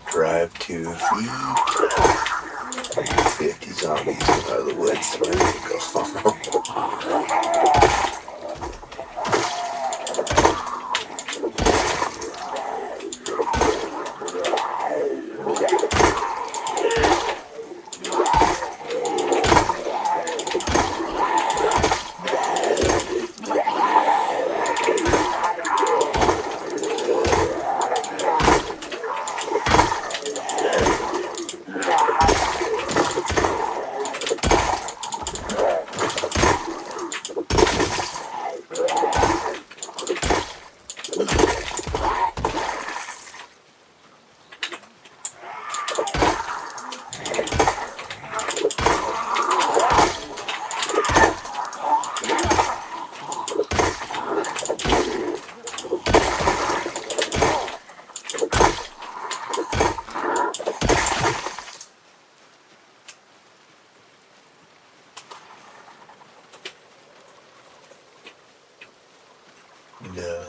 Drive to feed 50 zombies out of the woods. Where they go.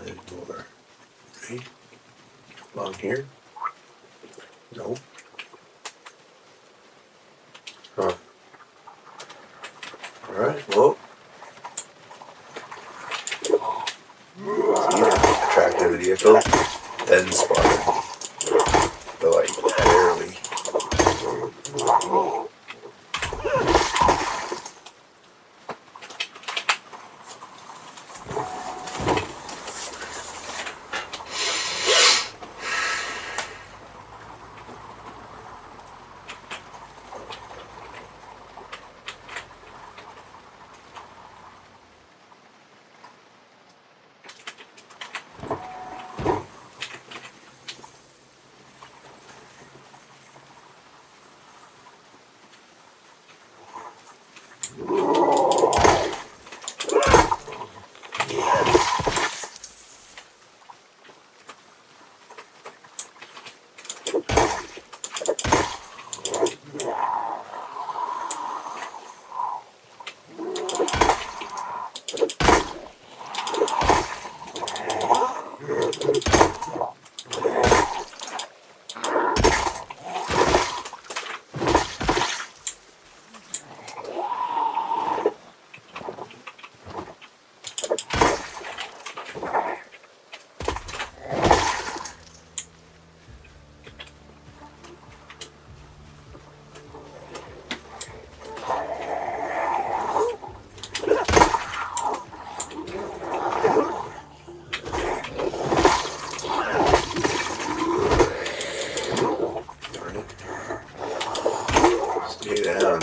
And more. Right? Along here? No. Huh. Alright, well. See, tracked a vehicle, then spotted. But like, barely. Stay down.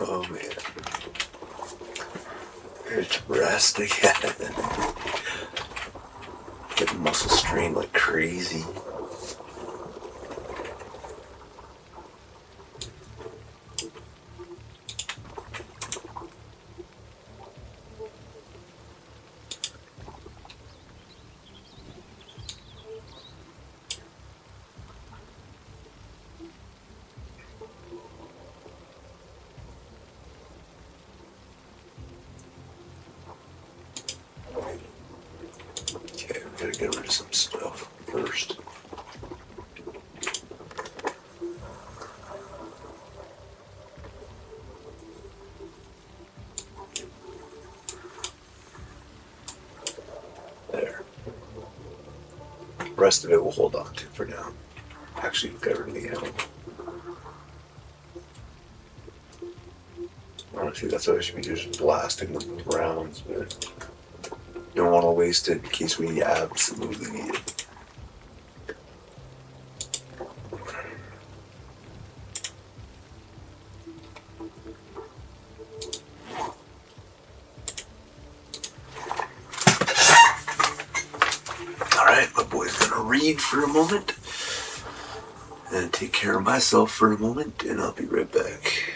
Oh man. It's rest again. Getting muscle strained like crazy. Okay, we gotta get rid of some stuff first. There. The rest of it we'll hold on to for now. Actually, we've got rid of the ammo. Honestly, that's what I should be just blasting them with rounds, but you don't want to waste it in case we absolutely need it. Alright, my boy's gonna read for a moment and take care of myself for a moment, and I'll be right back.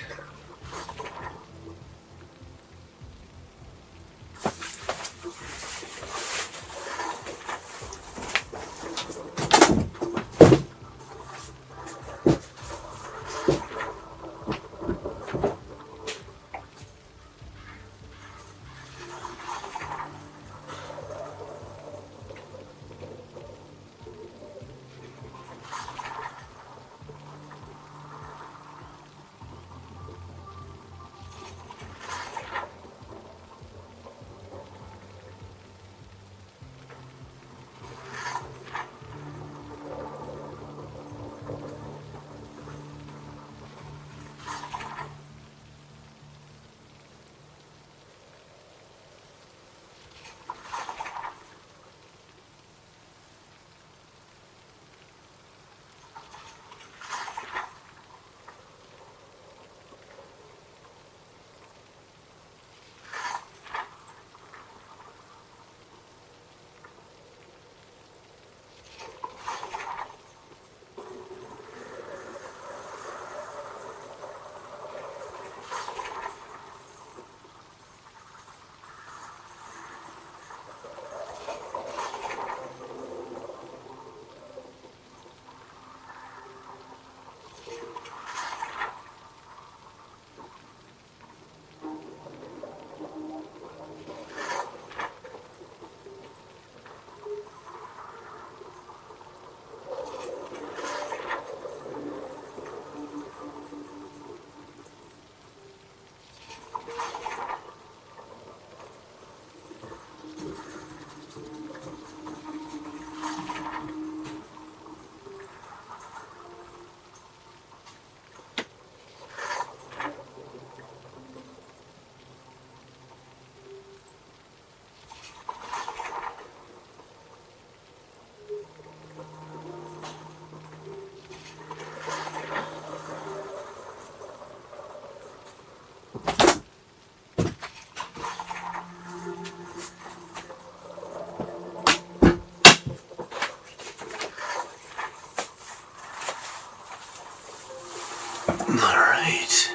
Alright.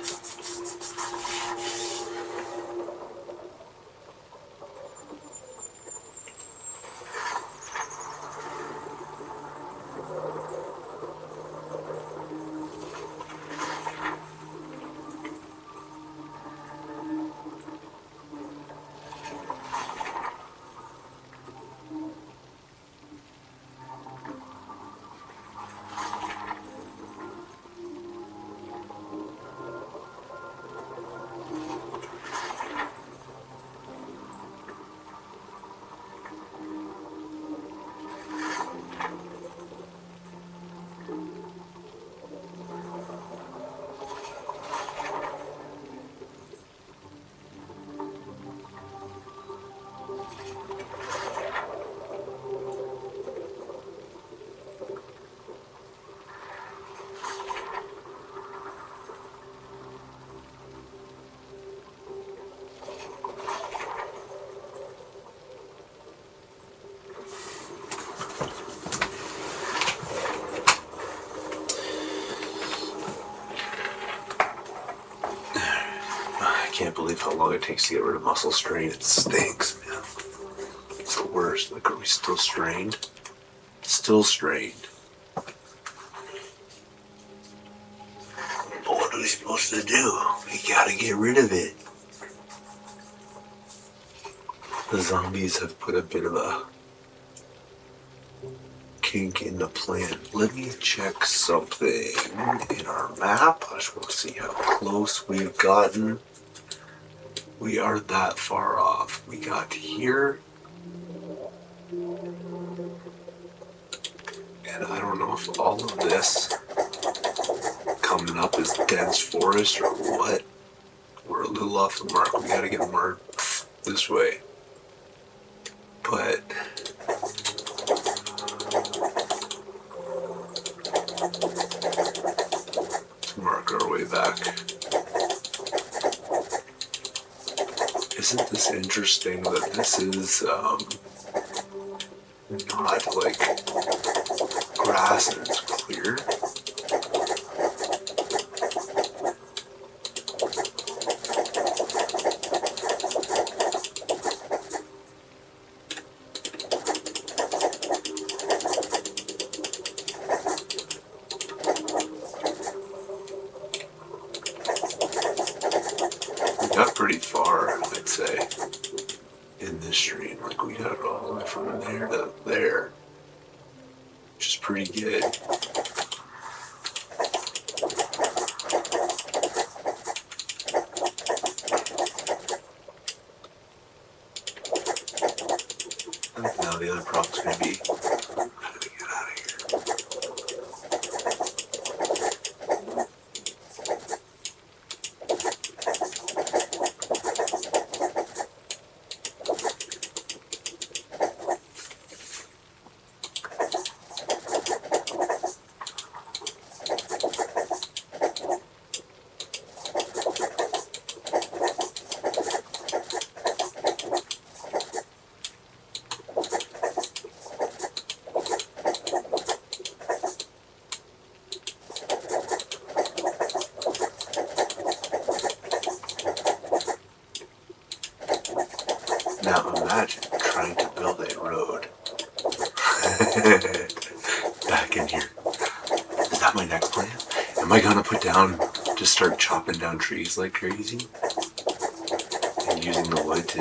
I can't believe how long it takes to get rid of muscle strain. It stinks, man. It's the worst. Like, are we still strained? Still strained. But what are we supposed to do? We gotta get rid of it. The zombies have put a bit of a kink in the plan. Let me check something in our map. I just want to see how close we've gotten. We are that far off. We got here. And I don't know if all of this coming up is dense forest or what. We're a little off the mark. We gotta get more this way. But let's mark our way back. Isn't this interesting that this is not like grass and it's clear? We got pretty far, I'd say, in this stream. Like, we got it all the way from there to there, which is pretty good. Now the other problem's going to be, how do we get out of here? Now imagine trying to build a road back in here. Is that my next plan? Am I gonna just start chopping down trees like crazy? And using the wood to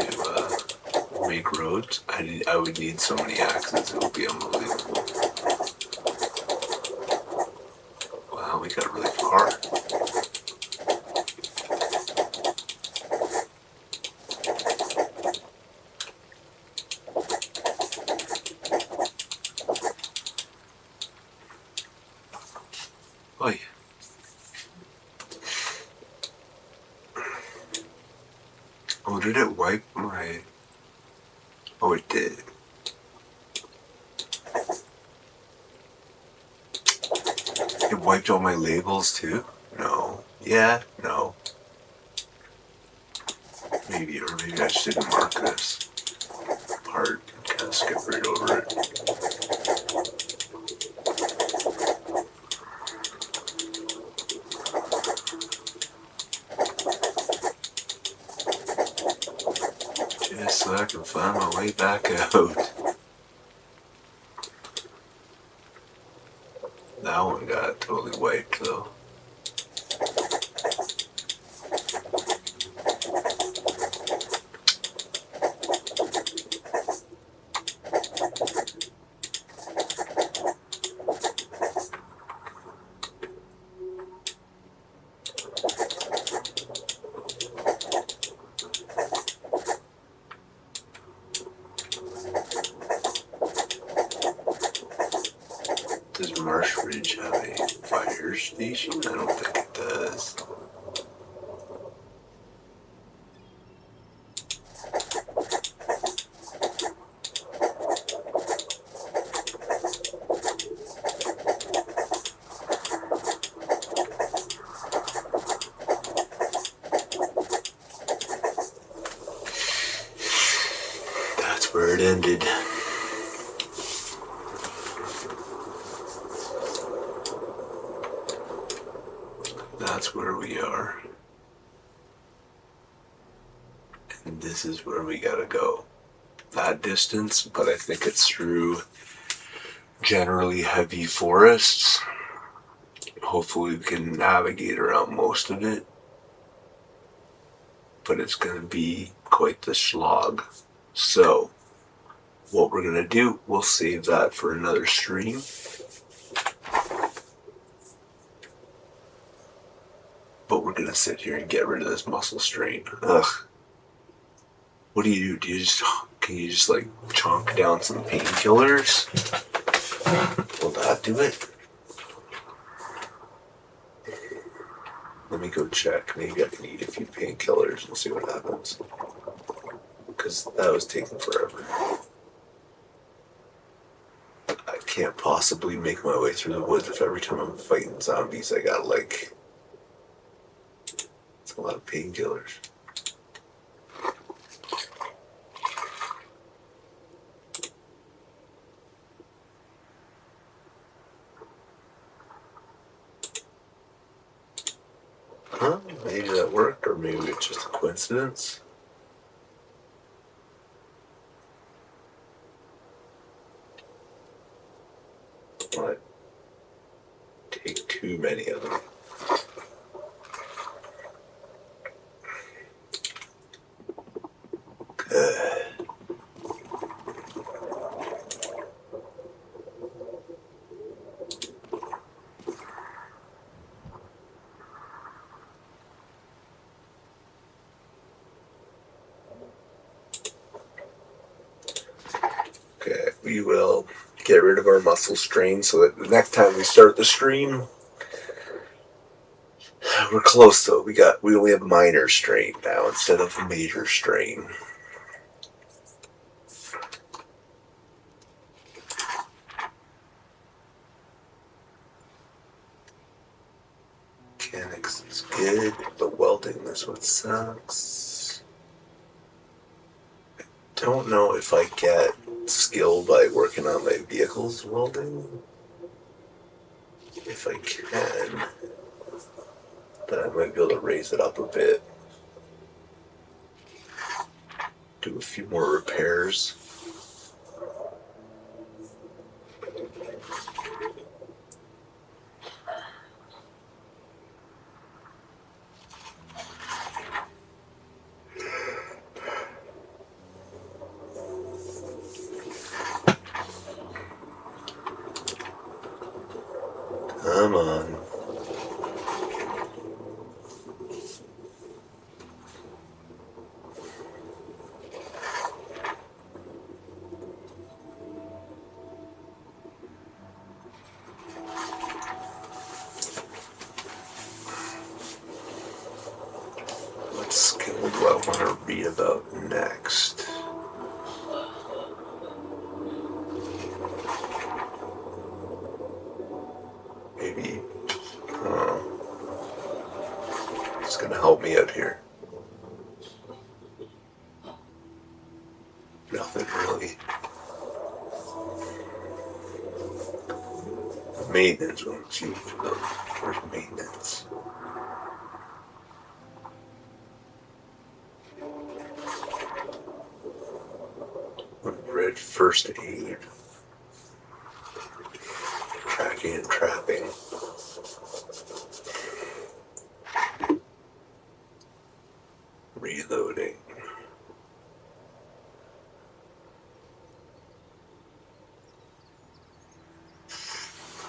make roads? I would need so many axes, it would be unbelievable. Wow, we got really far. Oi. Oh, did it wipe my... Oh, it did. It wiped all my labels too? No. Yeah? No. Maybe, or maybe I just didn't mark this part. Kind of skip right over it. can find my way back out. That one got totally wiped though. Does Marsh Ridge have a fire station? I don't think it does. That's where it ended. That's where we are. And this is where we gotta go. That distance, but I think it's through generally heavy forests. Hopefully we can navigate around most of it. But it's gonna be quite the slog. So, what we're gonna do, we'll save that for another stream. But we're gonna sit here and get rid of this muscle strain. Ugh. What do you do? Can you just like chonk down some painkillers? Will that do it? Let me go check. Maybe I can eat a few painkillers. We'll see what happens. Because that was taking forever. I can't possibly make my way through the woods if every time I'm fighting zombies I got like... It's a lot of painkillers. Huh? Maybe that worked, or maybe it's just a coincidence. I take too many of them. Good. Okay, we will get rid of our muscle strain so that the next time we start the stream, we're close though. We only have minor strain now instead of major strain. Mechanics is good, but welding is what sucks. I don't know if I get skill by working on my vehicle's welding. If I can, then I might be able to raise it up a bit. Do a few more repairs. Come on. What skill do I want to read about next? Maybe, it's gonna help me out here. Nothing really. Maintenance one's huge though. Where's maintenance? first aid, tracking and trapping. Reloading.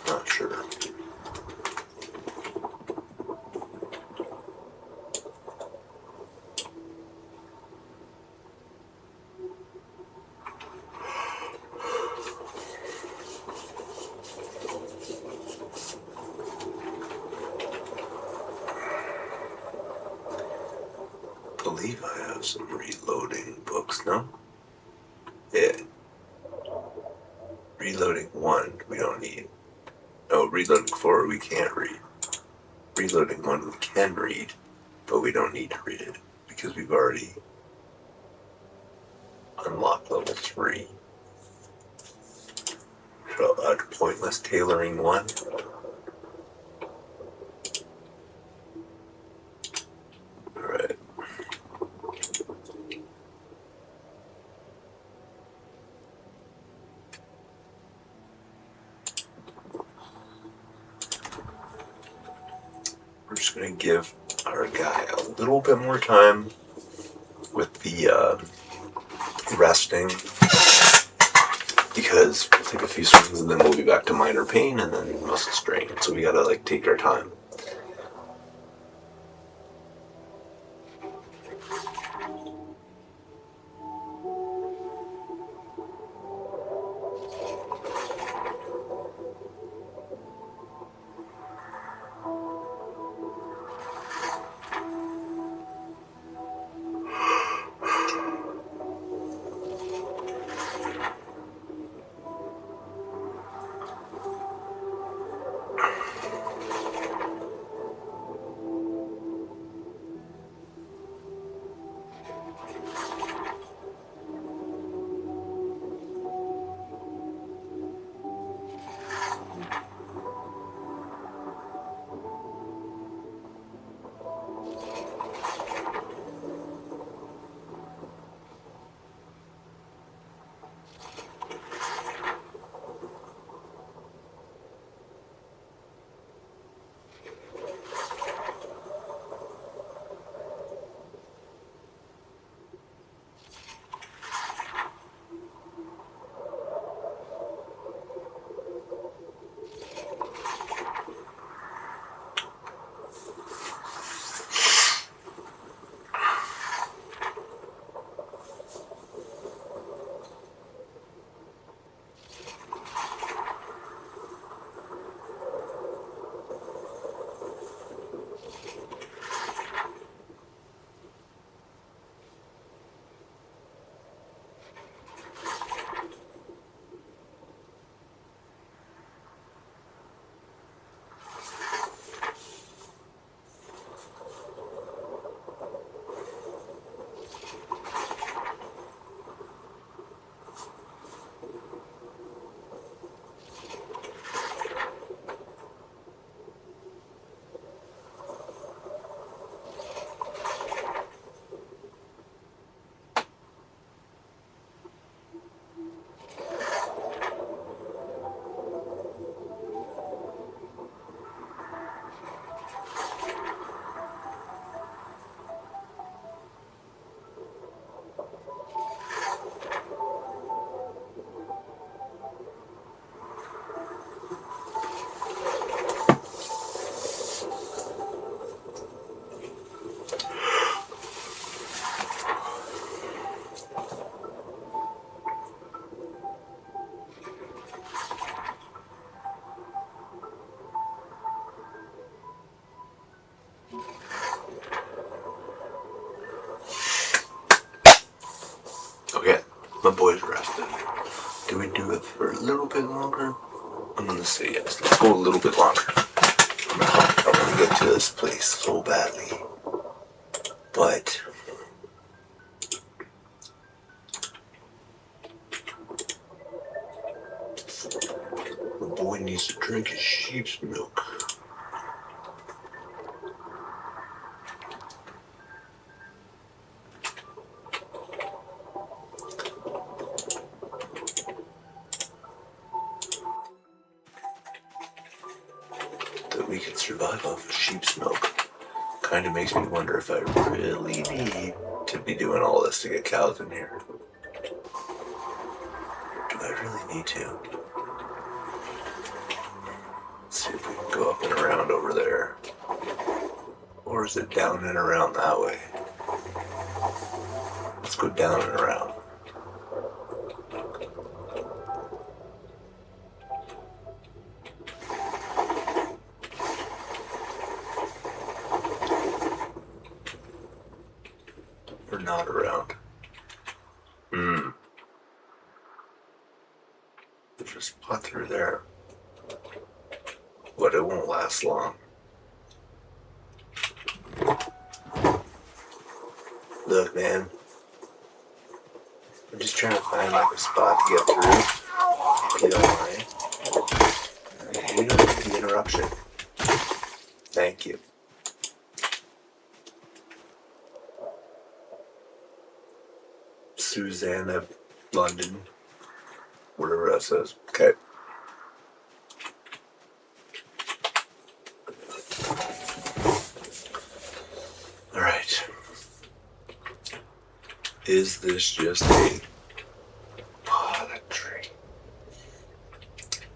Not sure. I believe I have some reloading books, no? Yeah. Reloading 1, we don't need. No, reloading 4, we can't read. Reloading 1, we can read, but we don't need to read it because we've already unlocked level 3. So, pointless tailoring 1. Alright. We're just going to give our guy a little bit more time with the resting, because we'll take a few swings and then we'll be back to minor pain and then muscle strain. So we gotta take our time. Okay, my boy's rested. Do we do it for a little bit longer? I'm gonna say yes. Let's go a little bit longer. I want to get to this place so badly. But the boy needs to drink his sheep's milk. we could survive off of sheep's milk. Kind of makes me wonder if I really need to be doing all this to get cows in here. Do I really need to? Let's see if we can go up and around over there. Or is it down and around that way? Let's go down and around. Or not around. There's a spot through there. But it won't last long. Look, man. I'm just trying to find like a spot to get through. If you don't mind. We don't need the interruption. Thank you. Susanna, London. Whatever that says. Okay. Alright. Is this just a potted tree?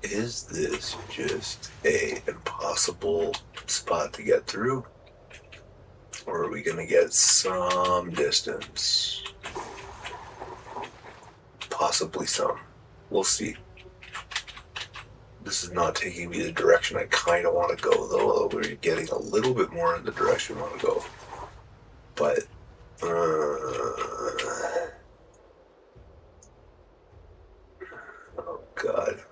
Is this just a impossible spot to get through? Or are we gonna get some distance? Possibly some. We'll see. This is not taking me the direction I kind of want to go, though. Although we're getting a little bit more in the direction I want to go. But, oh God.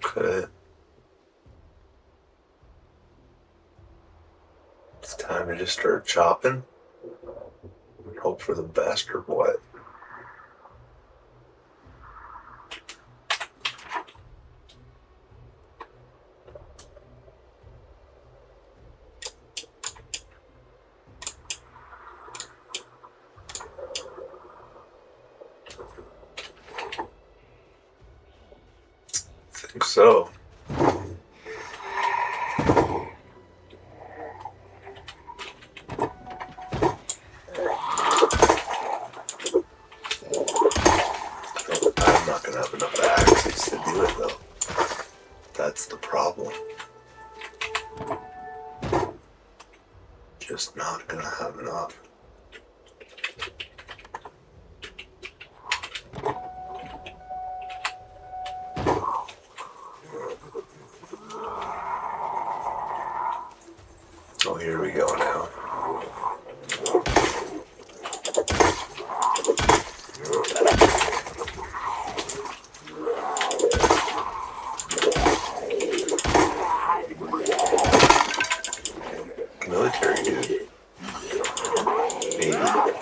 Okay. It's time to just start chopping and hope for the best, or what? I think so. I'm not gonna have enough axes to do it, though. That's the problem. Just not gonna have enough. Oh, here we go now. Military dude. Maybe.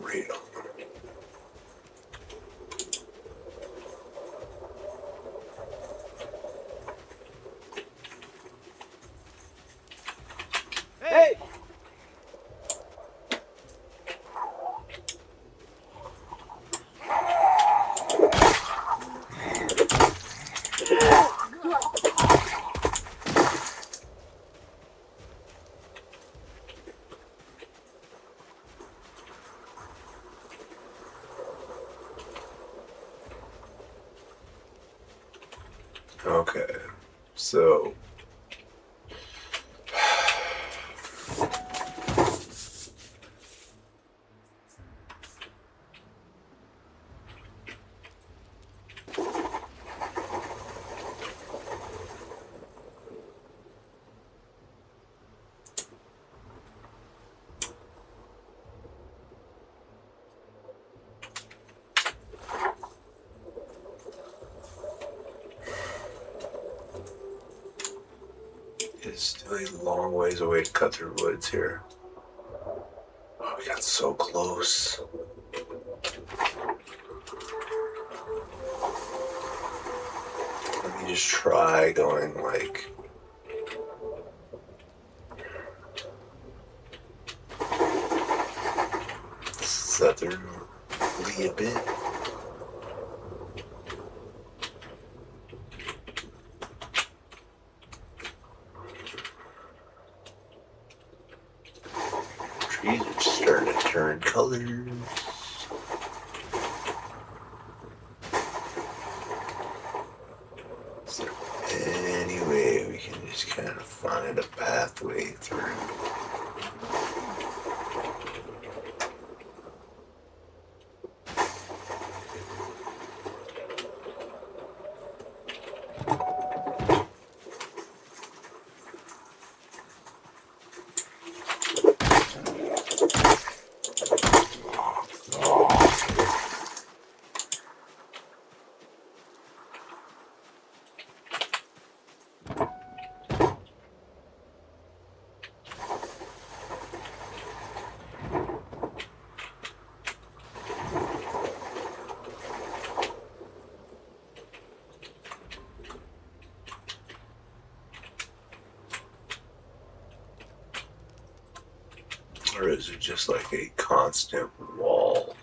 Great. Hey! Okay, so still a long ways away to cut through woods here. Oh, we got so close. Let me just try going like southerly a bit. Trees are just starting to turn colors. Is there any way we can just kind of find a pathway through? Or is it just like a constant wall?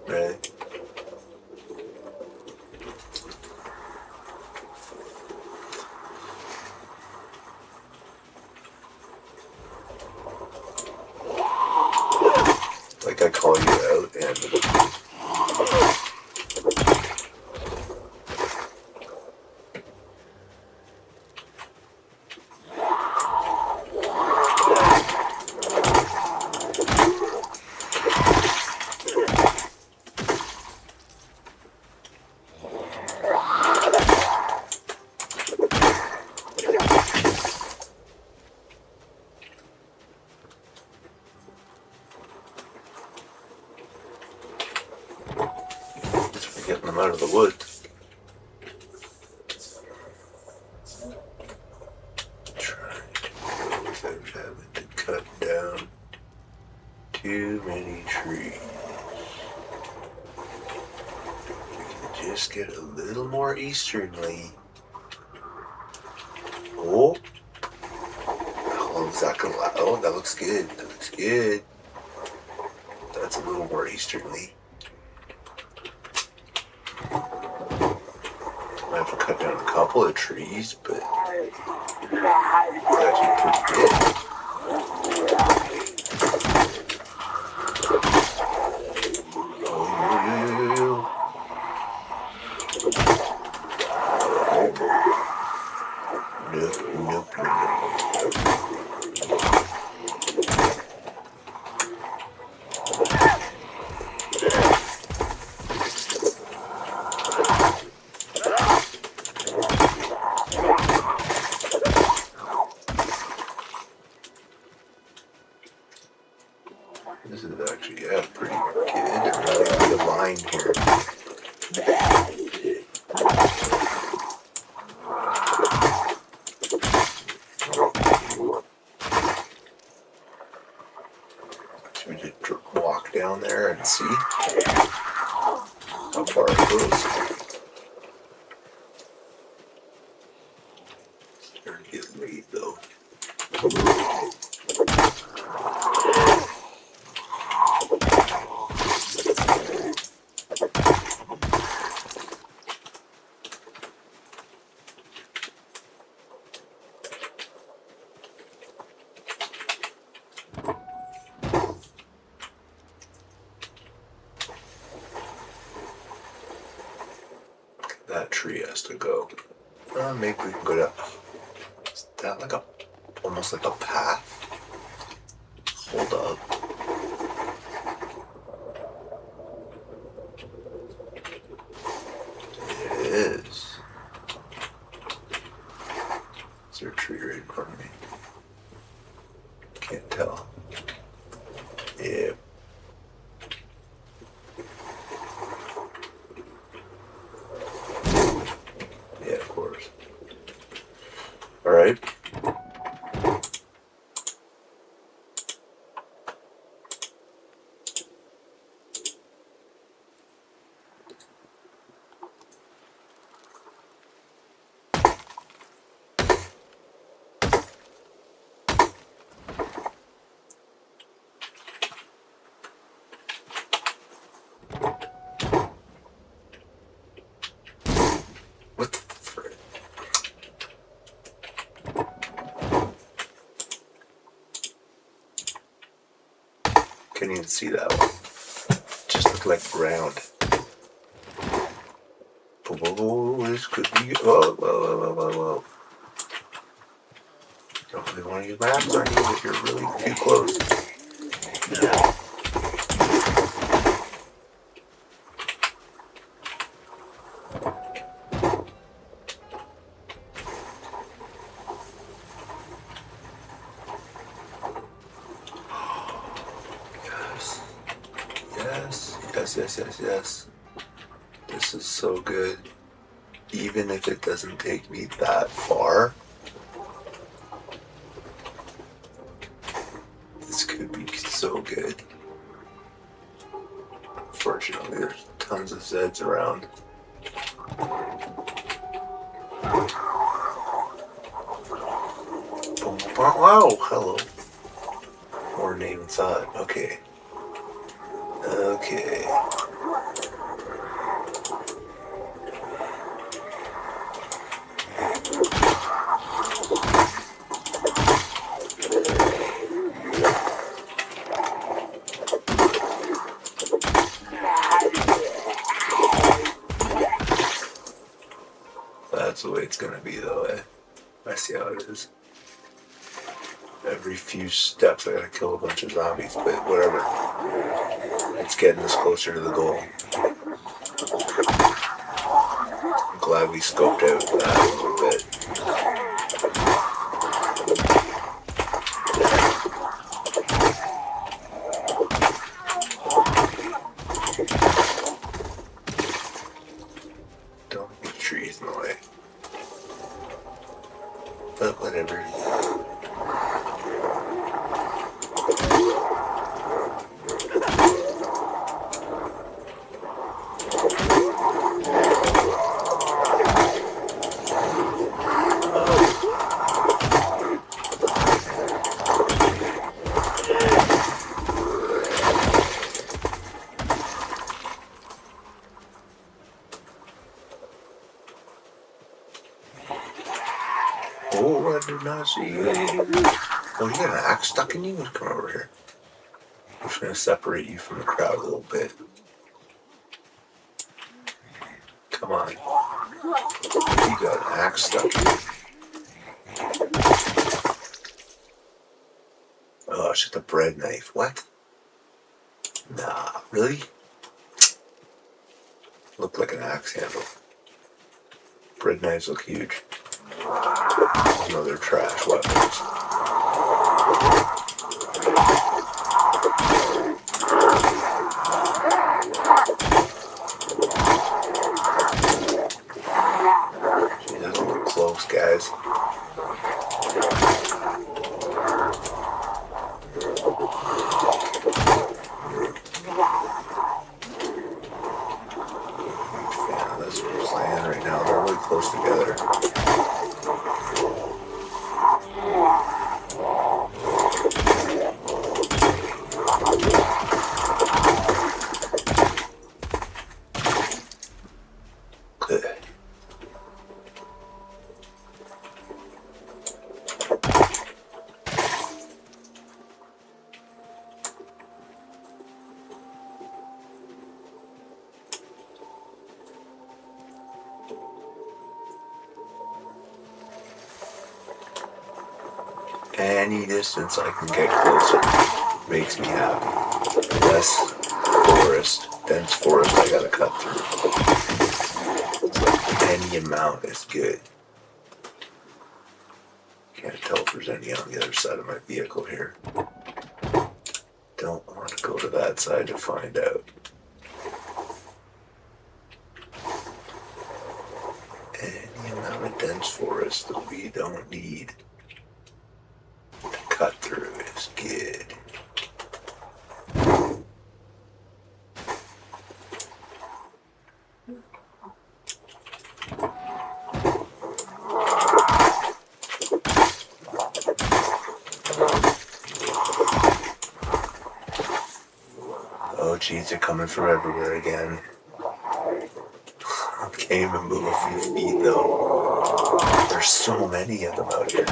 Right? Like I call you out and just getting them out of the woods. Trying to without having to cut down too many trees. We can just get a little more easternly. Oh, how long is that gonna last? Oh, that looks good. That looks good. That's a little more easternly. I have to cut down a couple of trees, but it's actually pretty good. Oh, nope. This is actually, yeah, pretty good. Really good line here. Should we just walk down there and see how far it goes? It's starting to get late though. That tree has to go. Maybe we can go down. Is that like almost like a path? Hold up. It is. Is there a tree right in front of me? Can't tell. Yeah. Yeah, of course. Alright. What the frick? Couldn't even see that one. Just looked like ground. Oh, this could be. Whoa, whoa, whoa, whoa, whoa. Don't really want to use my axe on you if you're really too close. No. Yes. This is so good. Even if it doesn't take me that far, this could be so good. Fortunately, there's tons of Zeds around. Wow, hello. More name and thought. Okay. That's the way it's gonna be, though. I see how it is. Every few steps I gotta kill a bunch of zombies, but whatever. It's getting us closer to the goal. I'm glad we scoped out that a little bit. Don't be trees in the way. But whatever. Oh, I did not see you. Oh, you got an axe stuck in you? Come over here. I'm just going to separate you from the crowd a little bit. Come on. You got an axe stuck in you. Oh, it's just a bread knife. What? Nah, really? Looked like an axe handle. Bread knives look huge. No, they're trash weapons. Gee, that's getting close, guys. Yeah, that's what we're playing right now. They're really close together. Any distance I can get closer makes me happy. Less forest, dense forest I gotta cut through. So any amount is good. Can't tell if there's any on the other side of my vehicle here. Don't want to go to that side to find out. Any amount of dense forest that we don't need to cut through is good. Oh geez, they're coming from everywhere again. I can't even move a few feet though. There's so many of them out here.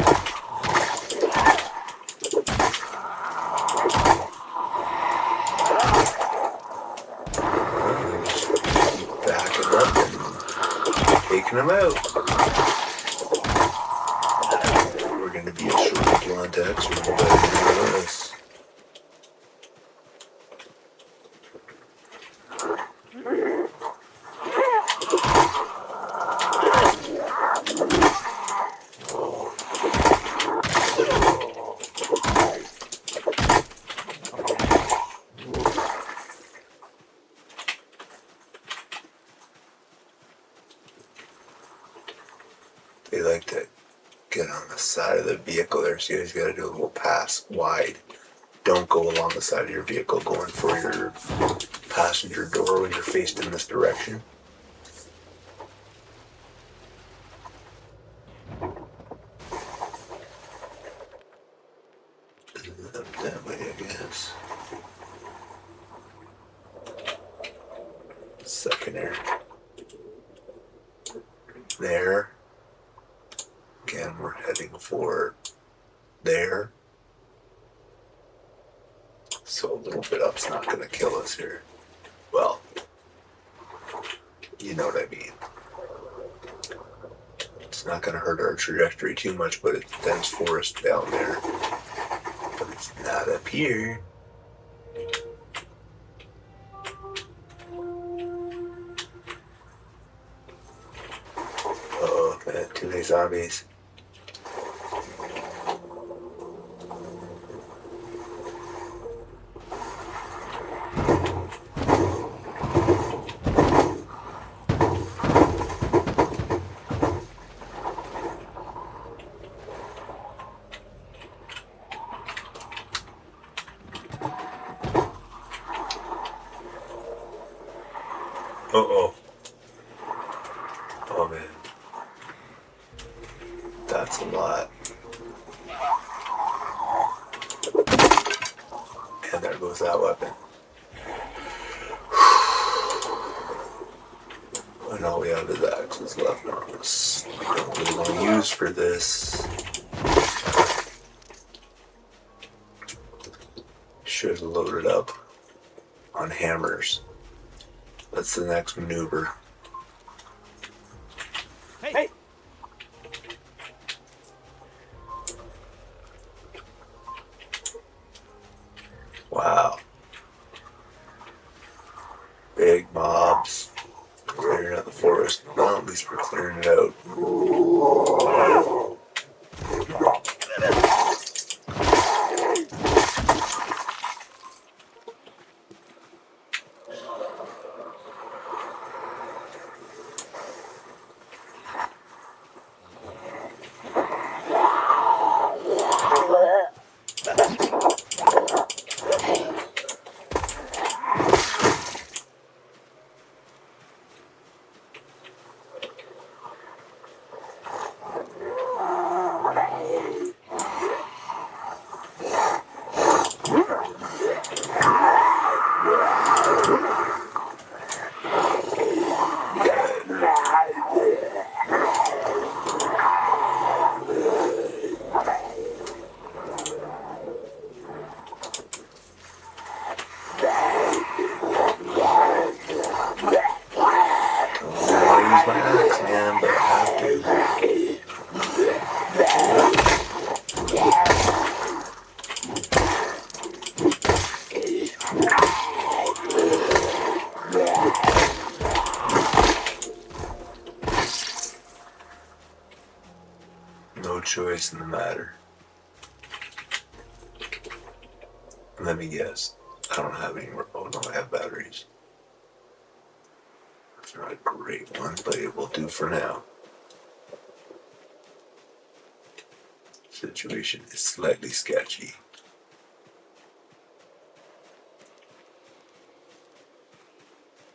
Keep backing up and taking them out. We're gonna be a short blunt X when we're ready to do this. They like to get on the side of the vehicle there, so you guys gotta do a little pass wide. Don't go along the side of your vehicle going for your passenger door when you're faced in this direction. Up that way, I guess. Second air. There. Again, we're heading for there. So a little bit up's not going to kill us here. Well, you know what I mean. It's not going to hurt our trajectory too much, but it's dense forest down there. But it's not up here. Uh-oh, man, too many zombies. Uh-oh. Oh, man. That's a lot. And there goes that weapon. And all we have is axes left on us. We don't really want to use for this. Should have loaded up on hammers. That's the next maneuver. Hey! Wow. Big mobs. Clearing out the forest. Well, at least we're clearing it out. No choice in the matter. Let me guess. I don't have any more. Oh no, I have batteries. That's not a great one, but it will do for now. Situation is slightly sketchy.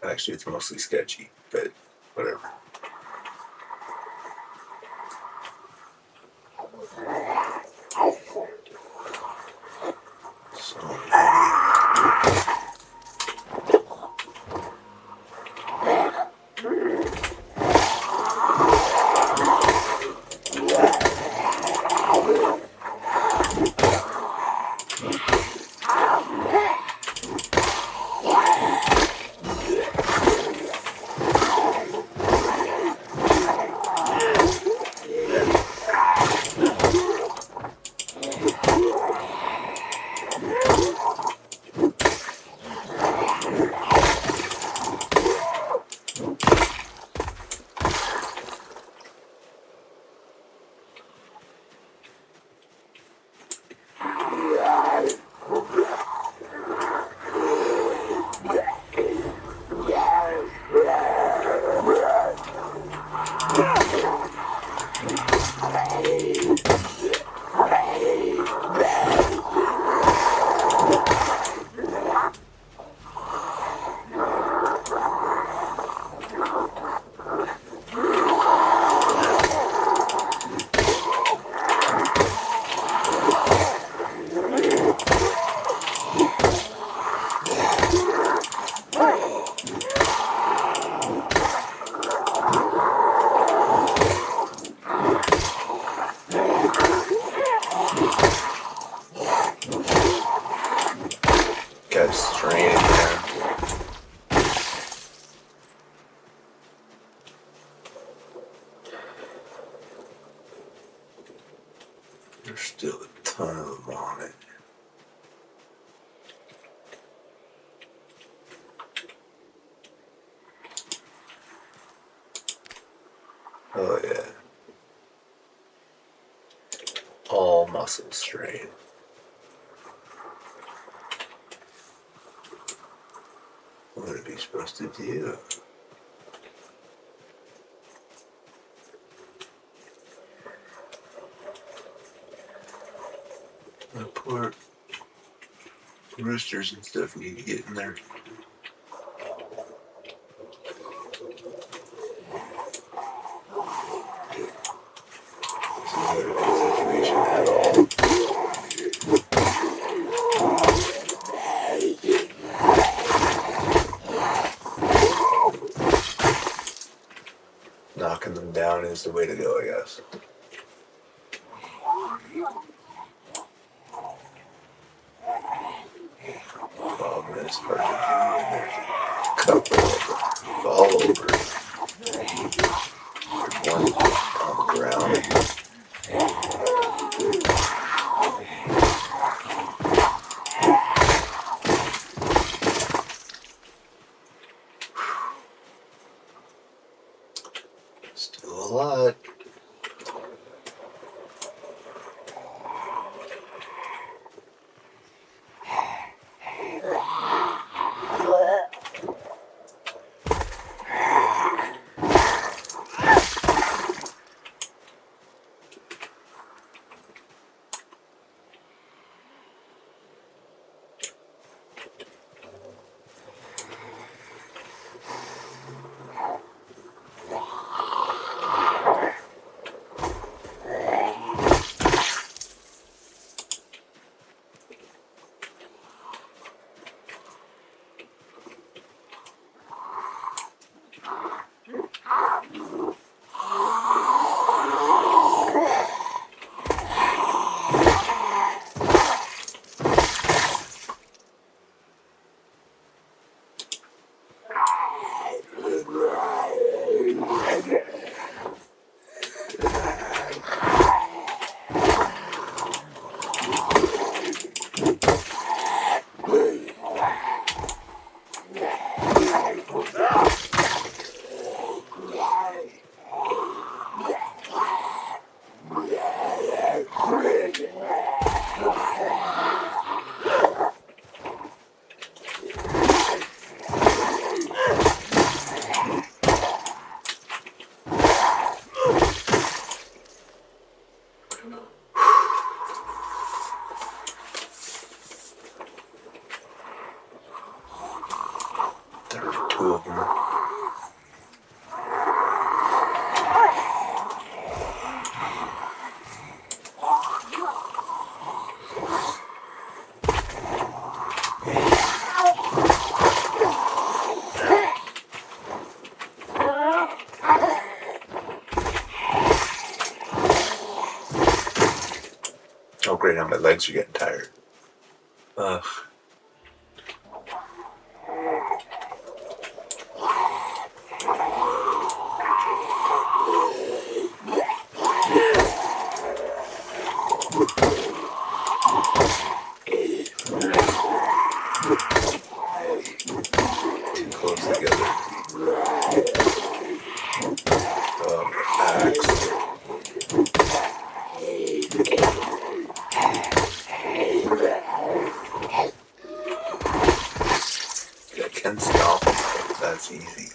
Actually, it's mostly sketchy, but whatever. Got strain there. There's still a ton of them on it. Oh yeah. All muscle strain. What are we supposed to do? The poor roosters and stuff need to get in there. This is not a good situation at all. Knocking them down is the way to go, I guess. Problem is hard to do when there's a couple of them all over. There's one on the ground. Still a lot. There are two of them. Oh great, now my legs are getting tired. Ugh. Too close together. Axe. I can stomp them. That's easy.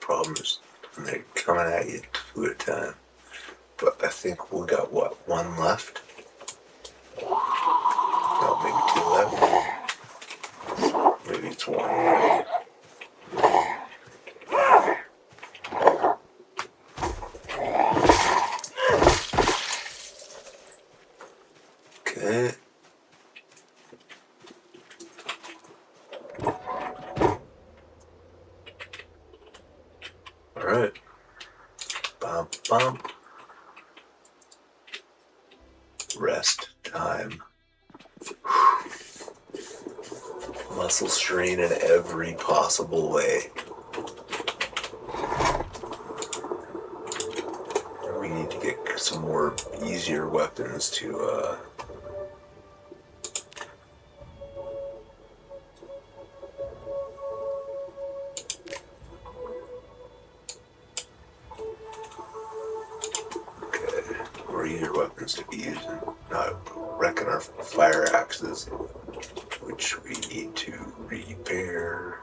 Problem is when they're coming at you two at a time. But I think we got what, one left? No, maybe two left. Maybe it's one. Okay. Alright. Bump, bump. Rest time. Muscle strain in every possible way. We need to get some more easier weapons to easier weapons to be using. Not wrecking our fire axes, which we need to repair.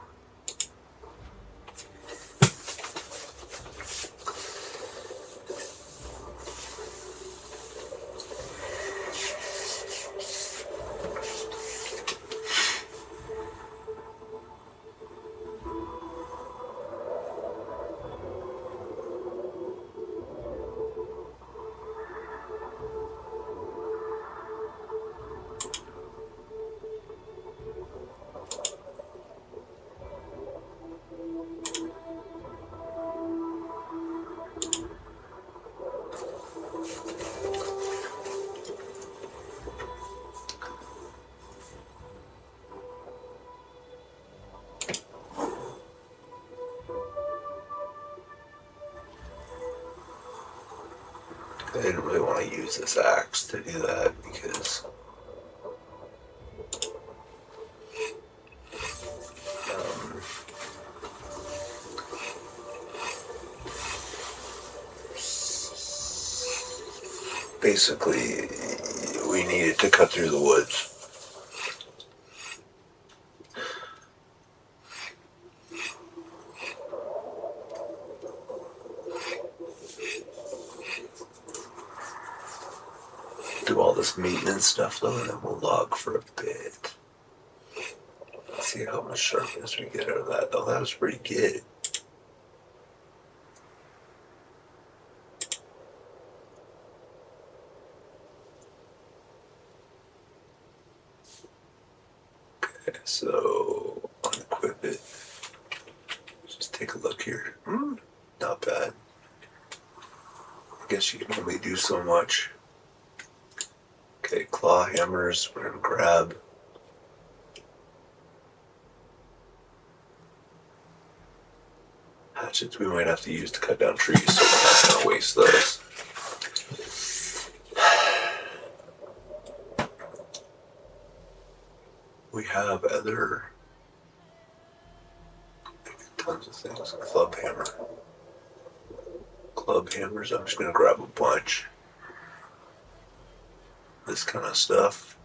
I didn't really want to use this axe to do that because basically we needed to cut through the woods. Do all this maintenance stuff though, and then we'll log for a bit. Let's see how much sharpness we get out of that. Oh, that was pretty good. Okay, so unequip it. Just take a look here. Not bad. I guess you can only do so much. Okay, claw hammers, we're gonna grab. Hatchets we might have to use to cut down trees, so we're not gonna waste those. We have other tons of things. Club hammer. Club hammers, I'm just gonna grab a bunch. This kind of stuff.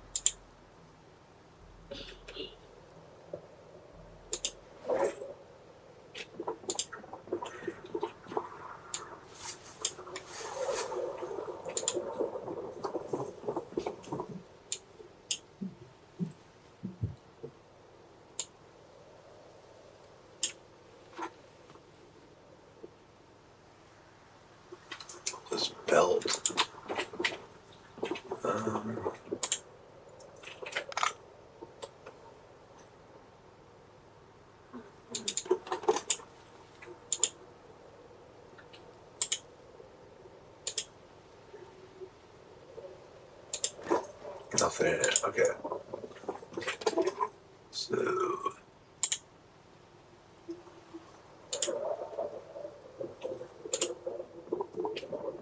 this belt. Nothing in it. Okay. So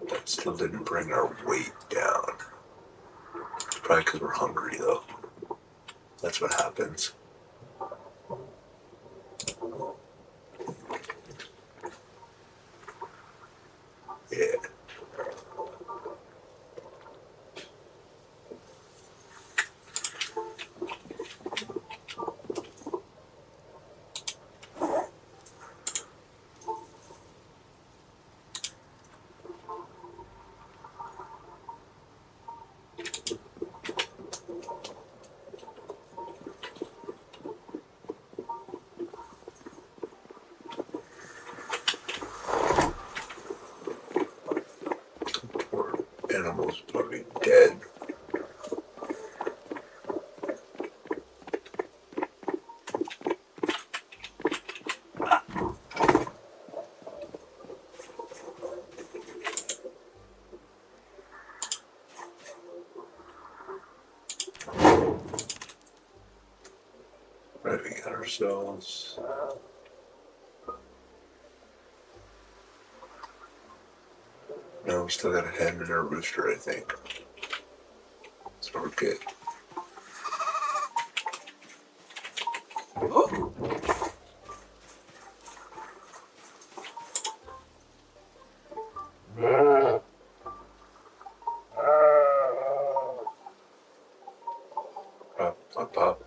that still didn't bring our weight down. It's probably because we're hungry though. That's what happens. Yeah. Poor animal's probably dead. Right, we got ourselves. No, we still got a hen and a rooster, I think. So we're good. Oh. Pop, pop.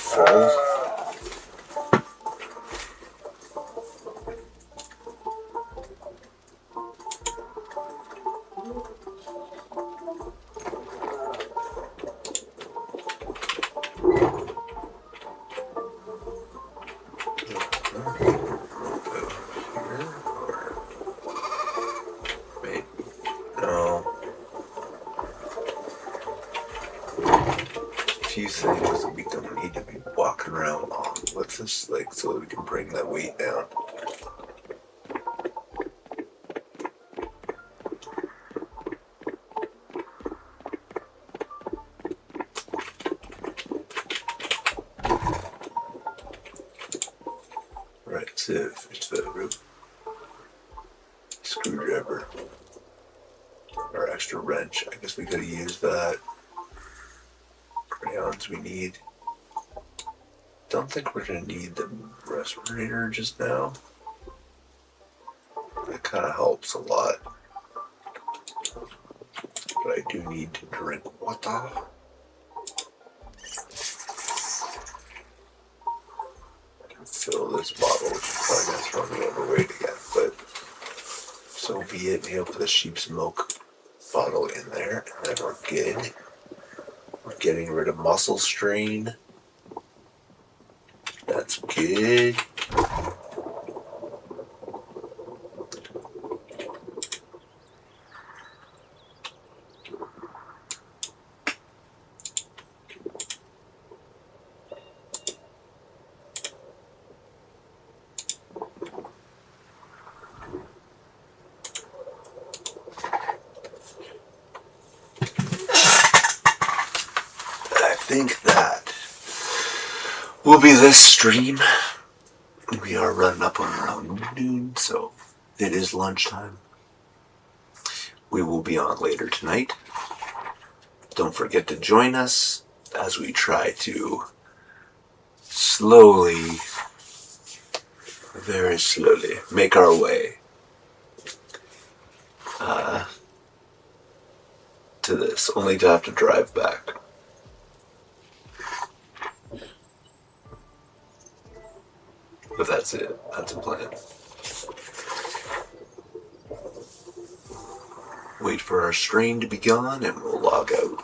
Full. Wait, no. A few things that we don't need to be walking around on. Let's just so that we can bring that weight down. Right, so fix that rope. Screwdriver. Our extra wrench. I guess we could have used that. Crayons we need. Don't think we're gonna need the respirator just now. That kind of helps a lot. But I do need to drink water. Fill this bottle, which is probably going to throw me overweight again, but so be it. Maybe I'll put a sheep's milk bottle in there, and then we're good. We're getting rid of muscle strain. That's good. I think that will be this stream. We are running up on around noon, so it is lunchtime. we will be on later tonight. Don't forget to join us as we try to slowly, very slowly, make our way to this, only to have to drive back. But that's it. That's a plan. Wait for our stream to be gone and we'll log out.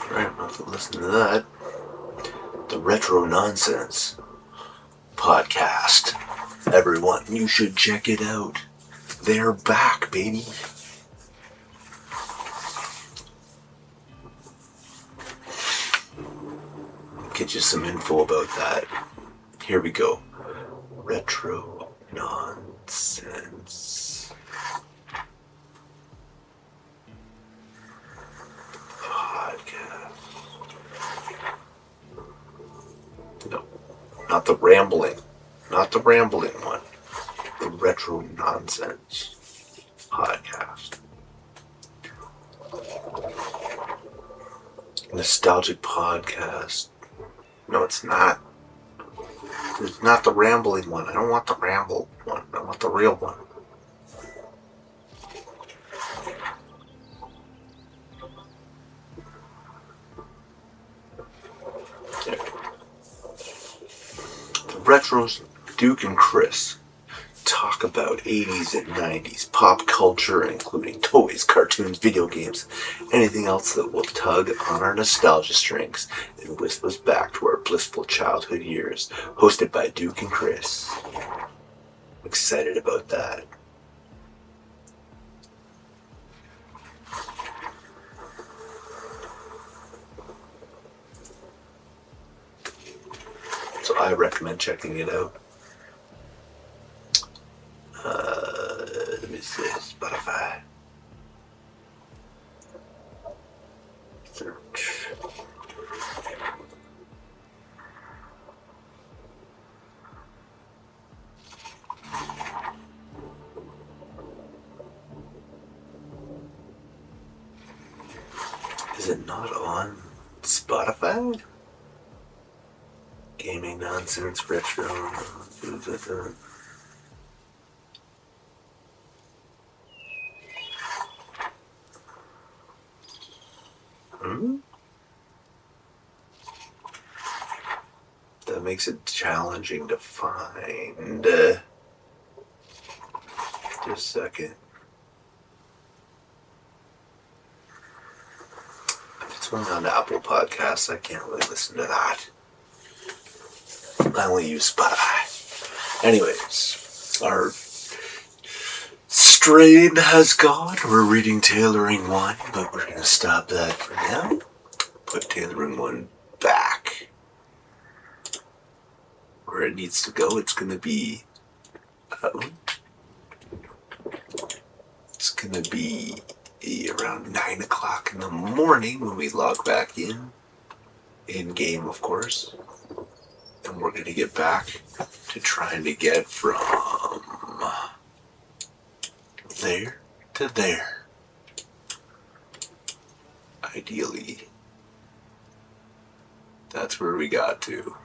Alright, I'm to listen to that. The Retro Nonsense podcast. Everyone, you should check it out. They're back, baby. Get you some info about that. Here we go. Retro Nonsense podcast. No, not the rambling. Not the rambling one. The Retro Nonsense podcast. Nostalgic podcast. No, it's not. It's not the rambling one. I don't want the ramble one. I want the real one. There. The Retros, Duke and Chris talk about 80s and 90s pop culture, including toys, cartoons, video games, anything else that will tug on our nostalgia strings and whisk us back to our blissful childhood years. Hosted by Duke and Chris. I'm excited about that. So I recommend checking it out. Let me see, Spotify. Search. Is it not on Spotify? Gaming Nonsense Retro. That makes it challenging to find. Just a second. If it's only on Apple Podcasts, I can't really listen to that. I only use Spotify. Anyways, our strain has gone. We're reading Tailoring 1, but we're going to stop that for now. Put Tailoring 1 back where it needs to go. It's going to be around 9 o'clock in the morning when we log back in game, of course. And we're going to get back to trying to get from there to there. Ideally. That's where we got to.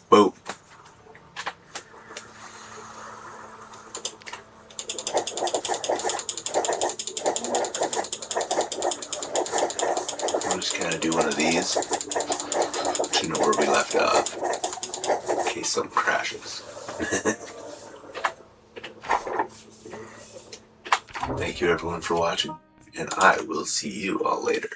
Whoa. We'll just kind of do one of these to know where we left off in case something crashes. Thank you everyone for watching, and I will see you all later.